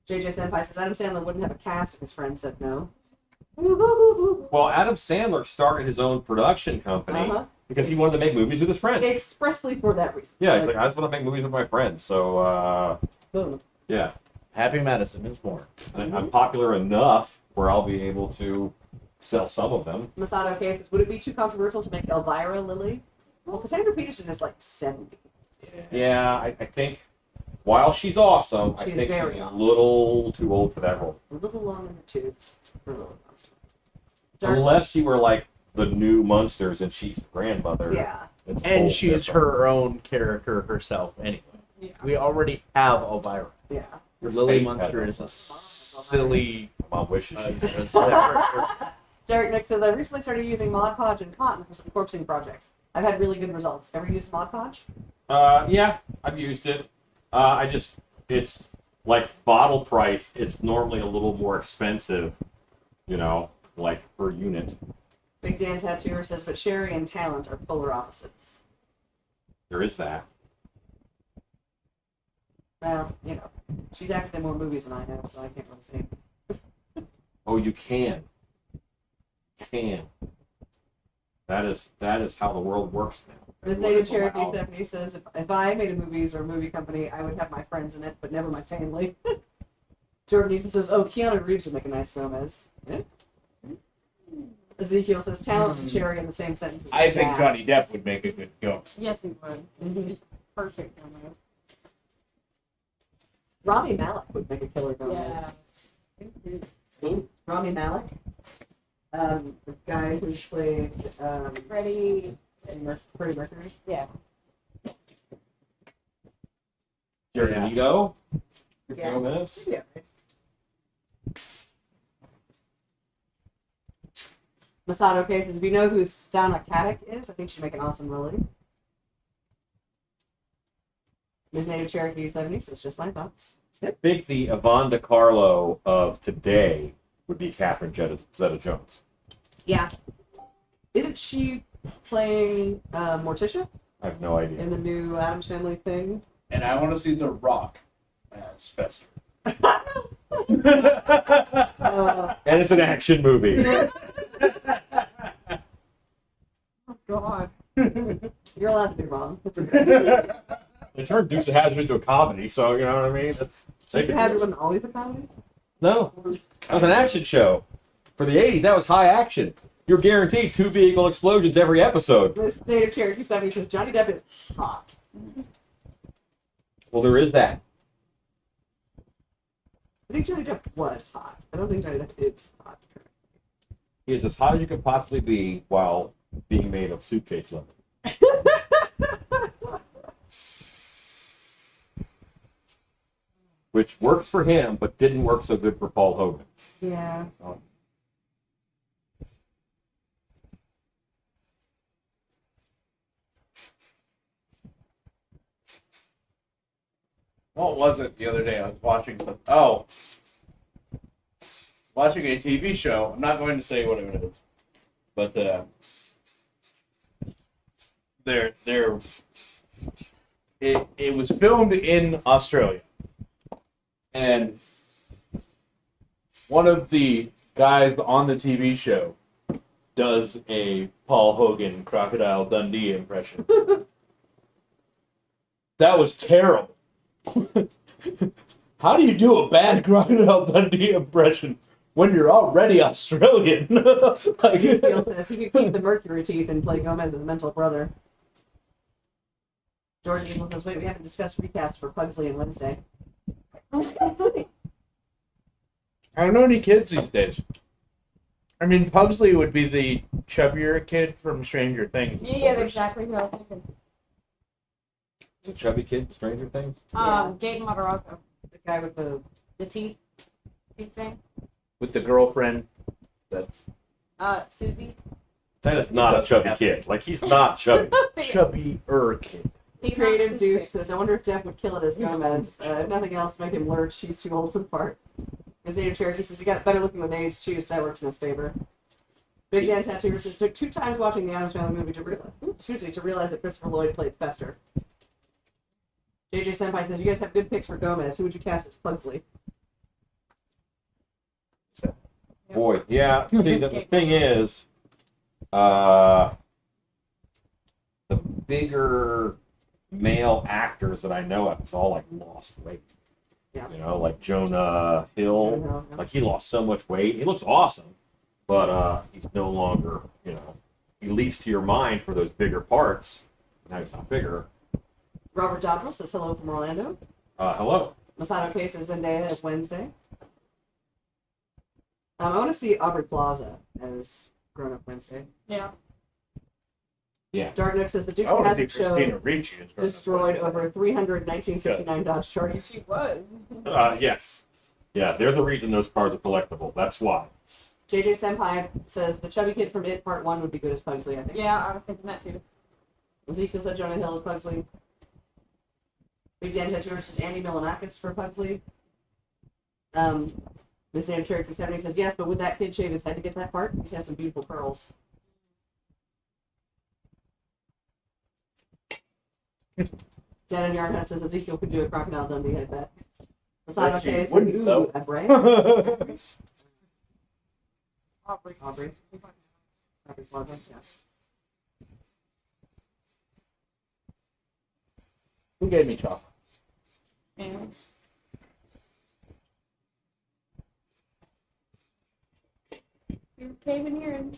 JJ Senpai says Adam Sandler wouldn't have a cast if his friend said no. Well, Adam Sandler started his own production company because he wanted to make movies with his friends. Expressly for that reason. Yeah, he's like, I just want to make movies with my friends. So, Boom. yeah. Happy Madison is born. And I'm popular enough where I'll be able to sell some of them. Masato K says, would it be too controversial to make Elvira Lily? Well, Cassandra Peterson is like 70. Yeah, I think while she's awesome, I She's think very she's awesome. a little too old for that role. A little long in the tooth for Lily Munster. Unless you were like the new Munsters and she's the grandmother. Yeah. It's a And whole she is different- her own character herself anyway. Yeah. We already have Elvira. Yeah. Her Lily face Munster has is a silly. Mom wishes she's a separate- Derek Nick says, I recently started using Mod Podge and cotton for some corpsing projects. I've had really good results. Ever used Mod Podge? Yeah, I've used it. It's like bottle price. It's normally a little more expensive, you know, like per unit. Big Dan Tattooer says, but Sherry and talent are polar opposites. There is that. Well, you know, she's acted in more movies than I have, so I can't really say. Oh, you can. Can. That is how the world works now. Ms. Everyone Native is Cherokee allowed. Stephanie says, if I made a movies or a movie company, I would have my friends in it, but never my family. Jordan Easton says, oh, Keanu Reeves would make a nice film as. Yeah. Ezekiel says, talent and Cherry in the same sentence. I think Johnny Depp would make a good go. Yes, he would. Mm-hmm. Perfect cameo. Rami Malek would make a killer film. Yeah. Who? Rami Malek. The guy who played Freddie. Freddie Mercury. Yeah. Jared Yeah. Leto. Yeah. 15 minutes. Yeah. Masato K says, if you know who Stana Katic is, I think she'd make an awesome Lily. Ms. Native Cherokee 70 says, just my thoughts. I think the Yvonne DiCarlo of today would be Catherine Zeta-Jones. Yeah. Isn't she playing Morticia I have no idea. in the new Addams Family thing? And I want to see The Rock as Fester. And it's an action movie. Oh, God. You're allowed to be wrong. It's okay. They turned Dukes of Hazzard into a comedy, so you know what I mean. Dukes of Hazzard wasn't always a comedy? No, that was an action show. For the '80s, that was high action. You're guaranteed 2 vehicle explosions every episode. This Native Cherokee 70 says, Johnny Depp is hot. Well, there is that. I think Johnny Depp was hot. I don't think Johnny Depp is hot. He is as hot as you could possibly be while being made of suitcase leather. Which works for him, but didn't work so good for Paul Hogan. Yeah. What was it the other day? I was watching watching a TV show. I'm not going to say what it is, but it was filmed in Australia, and one of the guys on the TV show does a Paul Hogan Crocodile Dundee impression. That was terrible. How do you do a bad Crocodile Dundee impression when you're already Australian? Ezekiel says he could keep the mercury teeth and play Gomez's mental brother. Jordan Eagle says, wait, we haven't discussed recast for Pugsley and Wednesday. I don't know any kids these days. I mean, Pugsley would be the chubbier kid from Stranger Things. Yeah, that's exactly who I was thinking. The chubby kid, Stranger Things. Gabe Matarazzo. The guy with the Teeth thing. With the girlfriend that's Susie. That is not a chubby kid. Like, he's not chubby. chubbier kid. creative Duke says, I wonder if Jeff would kill it as Gomez. If nothing else, make him lurch. He's too old for the part. His native Cherokee says, he got better looking with age, too, so that works in his favor. Big Dan Tattooer says, took 2 times watching the Addams Family movie to realize that Christopher Lloyd played Fester. JJ Senpai says, you guys have good picks for Gomez. Who would you cast as Pugsley? Boy, yeah. See, the thing is, the bigger male actors that I know of, it's all like lost weight. Yeah. You know, like Jonah Hill. Jonah Hill, yeah. Like, he lost so much weight. He looks awesome, but he's no longer, you know, he leaps to your mind for those bigger parts. Now he's not bigger. Robert Dodrell says, hello from Orlando. Hello. Masato K says, Zendaya as Wednesday. I want to see Aubrey Plaza as Grown Up Wednesday. Yeah. Yeah. Dark Nook says, the Duke I want to see Hazard show Christina Ricci as Grown Up destroyed Wednesday. over 300 1969 Dodge She Chargers. was. Yes. Yeah, they're the reason those cars are collectible. That's why. JJ Senpai says, the chubby kid from It Part 1 would be good as Pugsley, I think. Yeah, I was thinking that too. Ezekiel said Jonah Hill as Pugsley. Big Dan Tattooer says Andy Milanakis for Pugsley. Miss Ann Cherokee 70 says, yes, but would that kid shave his head to get that part? He has some beautiful curls. Dan and Yarnhead says Ezekiel could do a Crocodile Dundee, I bet. Masato Bet you K says, wouldn't, ooh, though. that's right. Aubrey. Aubrey Plaza, yes. Who gave me chocolate? And you came in here and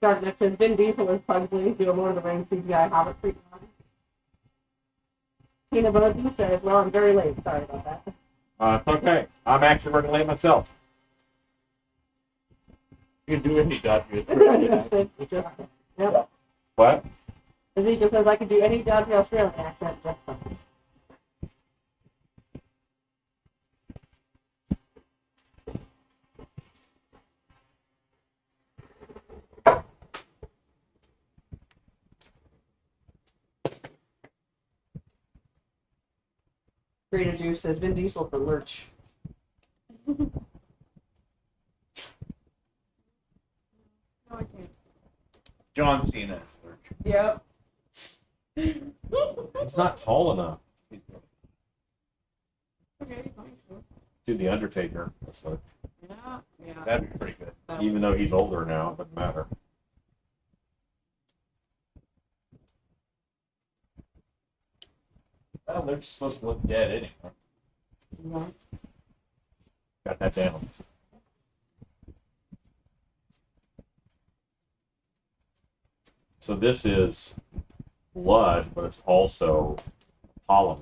Dark Nook says Vin Diesel as Pugsley, do a Lord of the Rings CGI Hobbit treatment. Tina Bowden says, well, I'm very late. Sorry about that. It's okay. I'm actually running late myself. You can do any Dodger. Yep. What? Ezekiel says I could do any Dodgy Australian accent. Just fine. Creative Juice says Vin Diesel for Lurch. no, I can't. John Cena is Lurch. Yep. He's not tall enough. Okay, fine, so. Do the Undertaker. So, Yeah, yeah. That'd be pretty good. even though he's older now, it doesn't matter. Well, they're just supposed to look dead anyway. No. Got that down. So this is blood, but it's also polymer.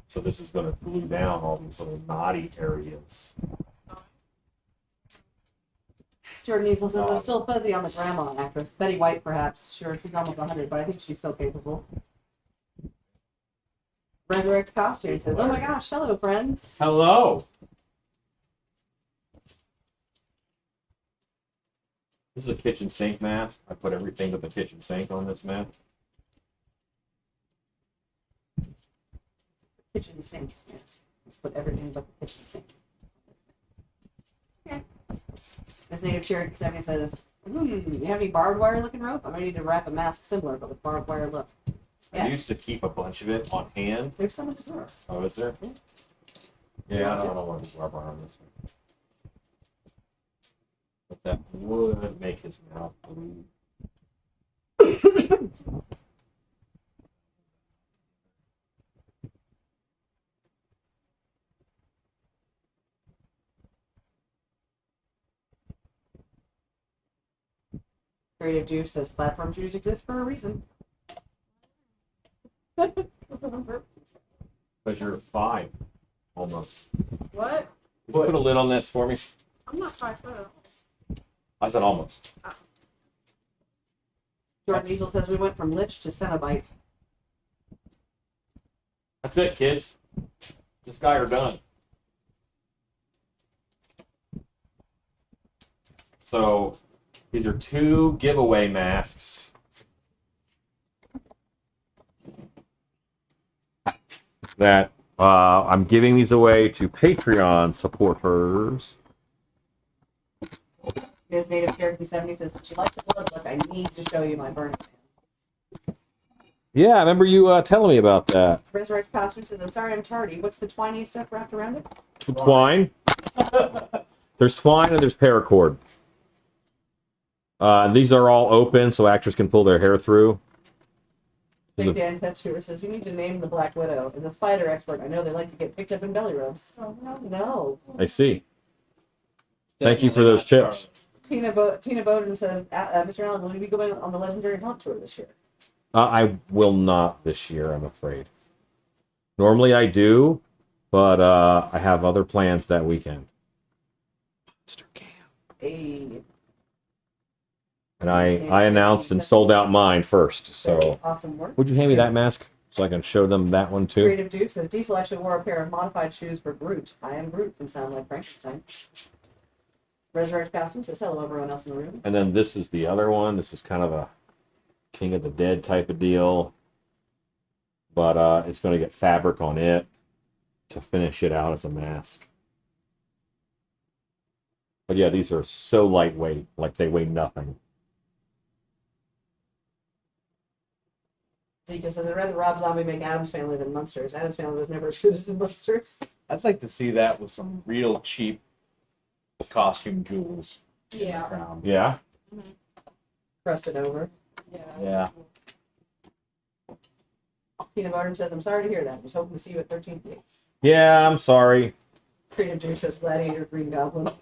So this is going to glue down all these little knotty areas. Jordan Easel says I'm still fuzzy on the grandma actress. Betty White, perhaps. Sure, she's almost 100, but I think she's still capable. Resurrect Costume says, oh my gosh, hello, friends. Hello. This is a kitchen sink mask. I put everything but the kitchen sink on this mask. Kitchen sink. Yes. Let's put everything but the kitchen sink. Okay. As Native Cherokee 70 says, you have any barbed wire looking rope? I'm ready to wrap a mask similar, but with barbed wire look. I used to keep a bunch of it on hand. There's some in the drawer. Oh, is there? Yeah, I don't want to rubber on this one. But that would make his mouth bleed. Creative Juice says platform shoes exist for a reason. Because you're 5, almost. What? Could you put a lid on this for me? I'm not 5 foot. I said almost. Jordan Diesel says we went from Lich to Cenobite. That's it, kids. This guy are done. So these are 2 giveaway masks. That I'm giving these away to Patreon supporters. His Native Cherokee 70 says, since you like the blood look, I need to show you my Burning Man. Yeah, I remember you telling me about that. Resurrect Costume says, I'm sorry I'm tardy. What's the twiny stuff wrapped around it? Twine. There's twine and there's paracord. These are all open, so actors can pull their hair through. Big Dan Tattooer says, you need to name the Black Widow. As a spider expert, I know they like to get picked up in belly rubs. Oh, no. I see. Thank you for those tips. Tina Bowden says, Mr. Allen, will you be going on the Legendary Haunt Tour this year? I will not this year, I'm afraid. Normally I do, but I have other plans that weekend. Monster Camp. Hey. And I announced and sold out mine first, so. Awesome work. Would you hand me that mask so I can show them that one too? Creative Duke says, Diesel actually wore a pair of modified shoes for Groot. I am Groot and sound like Frankenstein. Resurrect Costume says, hello everyone else in the room. And then this is the other one. This is kind of a King of the Dead type of deal. But it's going to get fabric on it to finish it out as a mask. But yeah, these are so lightweight, like they weigh nothing. Zeke says, I'd rather Rob Zombie make Addams Family than Munsters. Addams Family was never as good as the Munsters. I'd like to see that with some real cheap costume jewels. Yeah. Crown. Yeah? Crusted over. Yeah. Tina Barton says, I'm sorry to hear that. I was hoping to see you at 13th Gate. Yeah, I'm sorry. Creative Duke says, Gladiator, Green Goblin.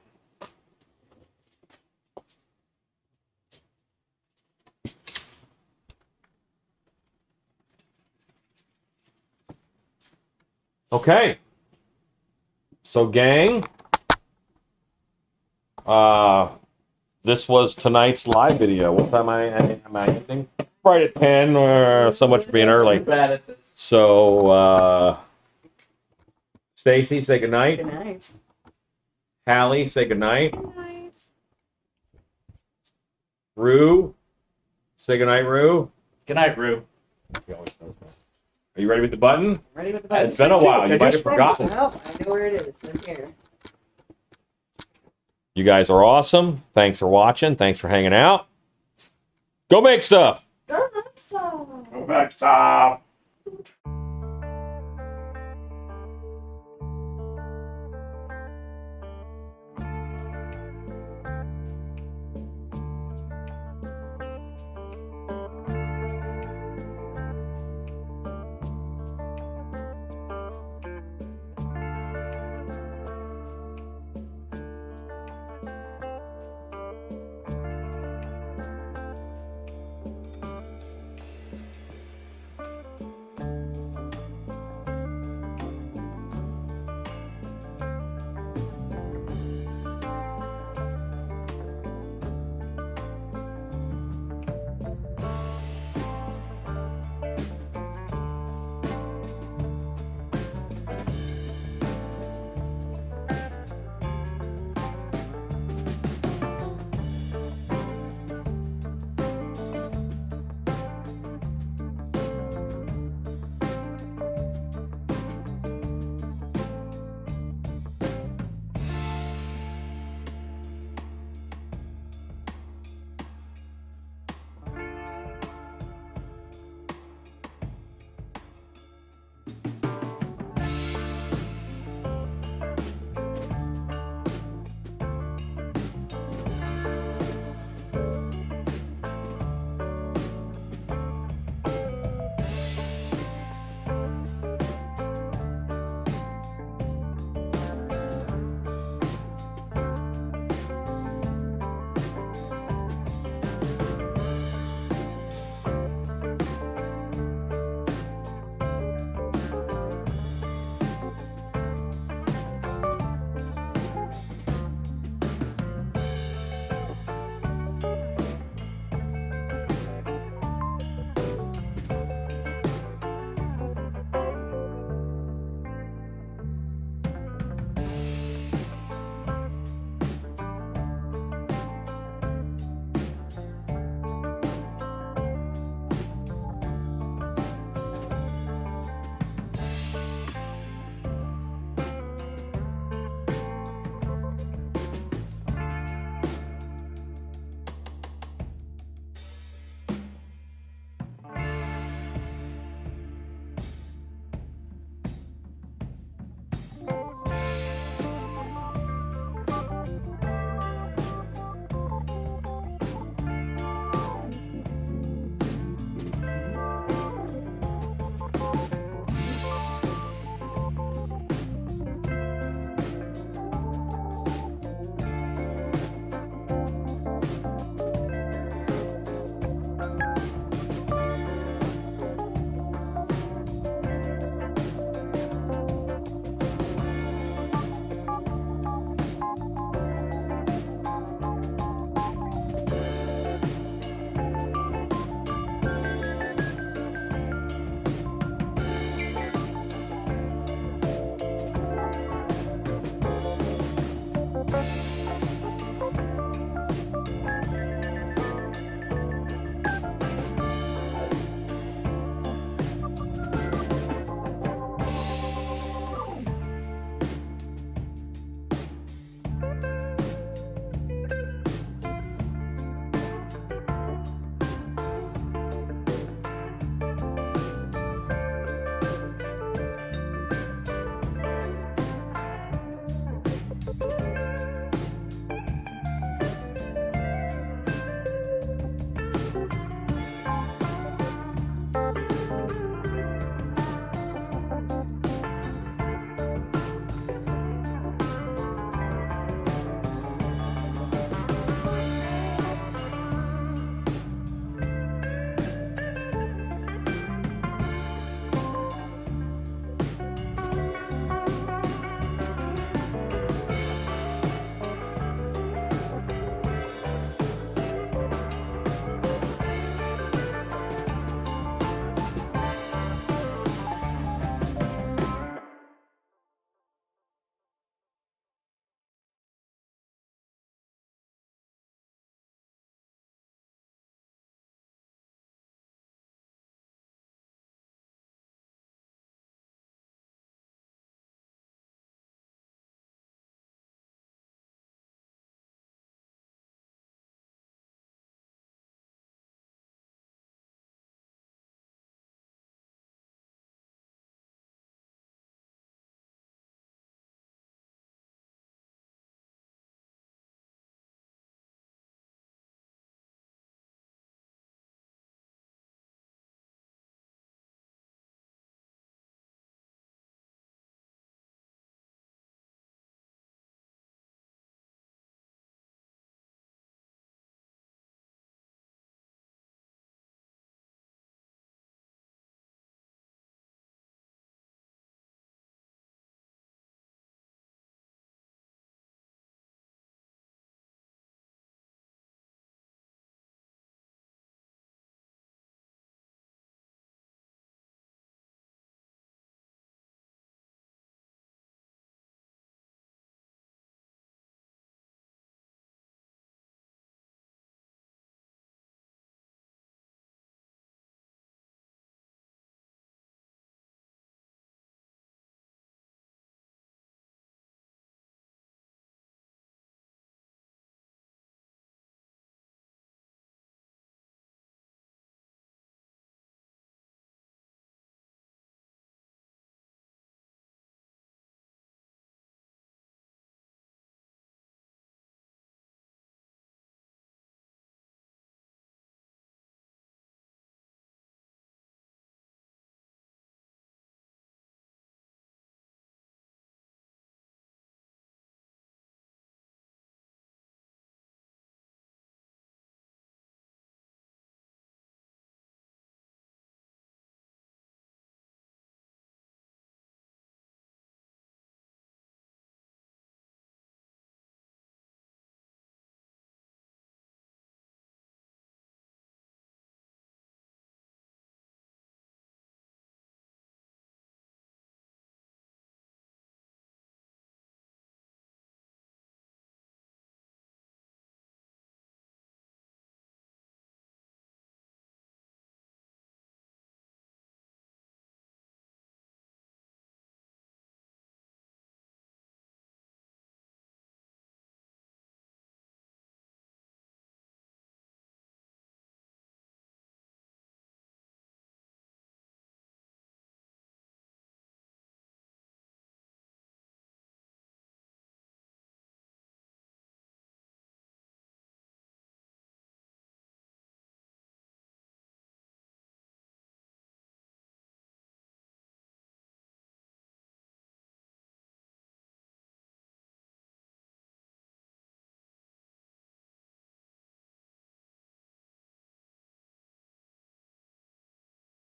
Okay. So, gang, this was tonight's live video. What time am I ending? Right at 10. So much for being early. Bad at this. So, Stacy, say goodnight. Good night. Hallie, say goodnight. Good night. Rue, say goodnight, Rue. Good night, Rue. He always knows that. Are you ready with the button? Ready with the button? It's been a while. You might have forgotten. Nope, I know where it is. It's in here. You guys are awesome. Thanks for watching. Thanks for hanging out. Go make stuff. Go next time. Go make stuff.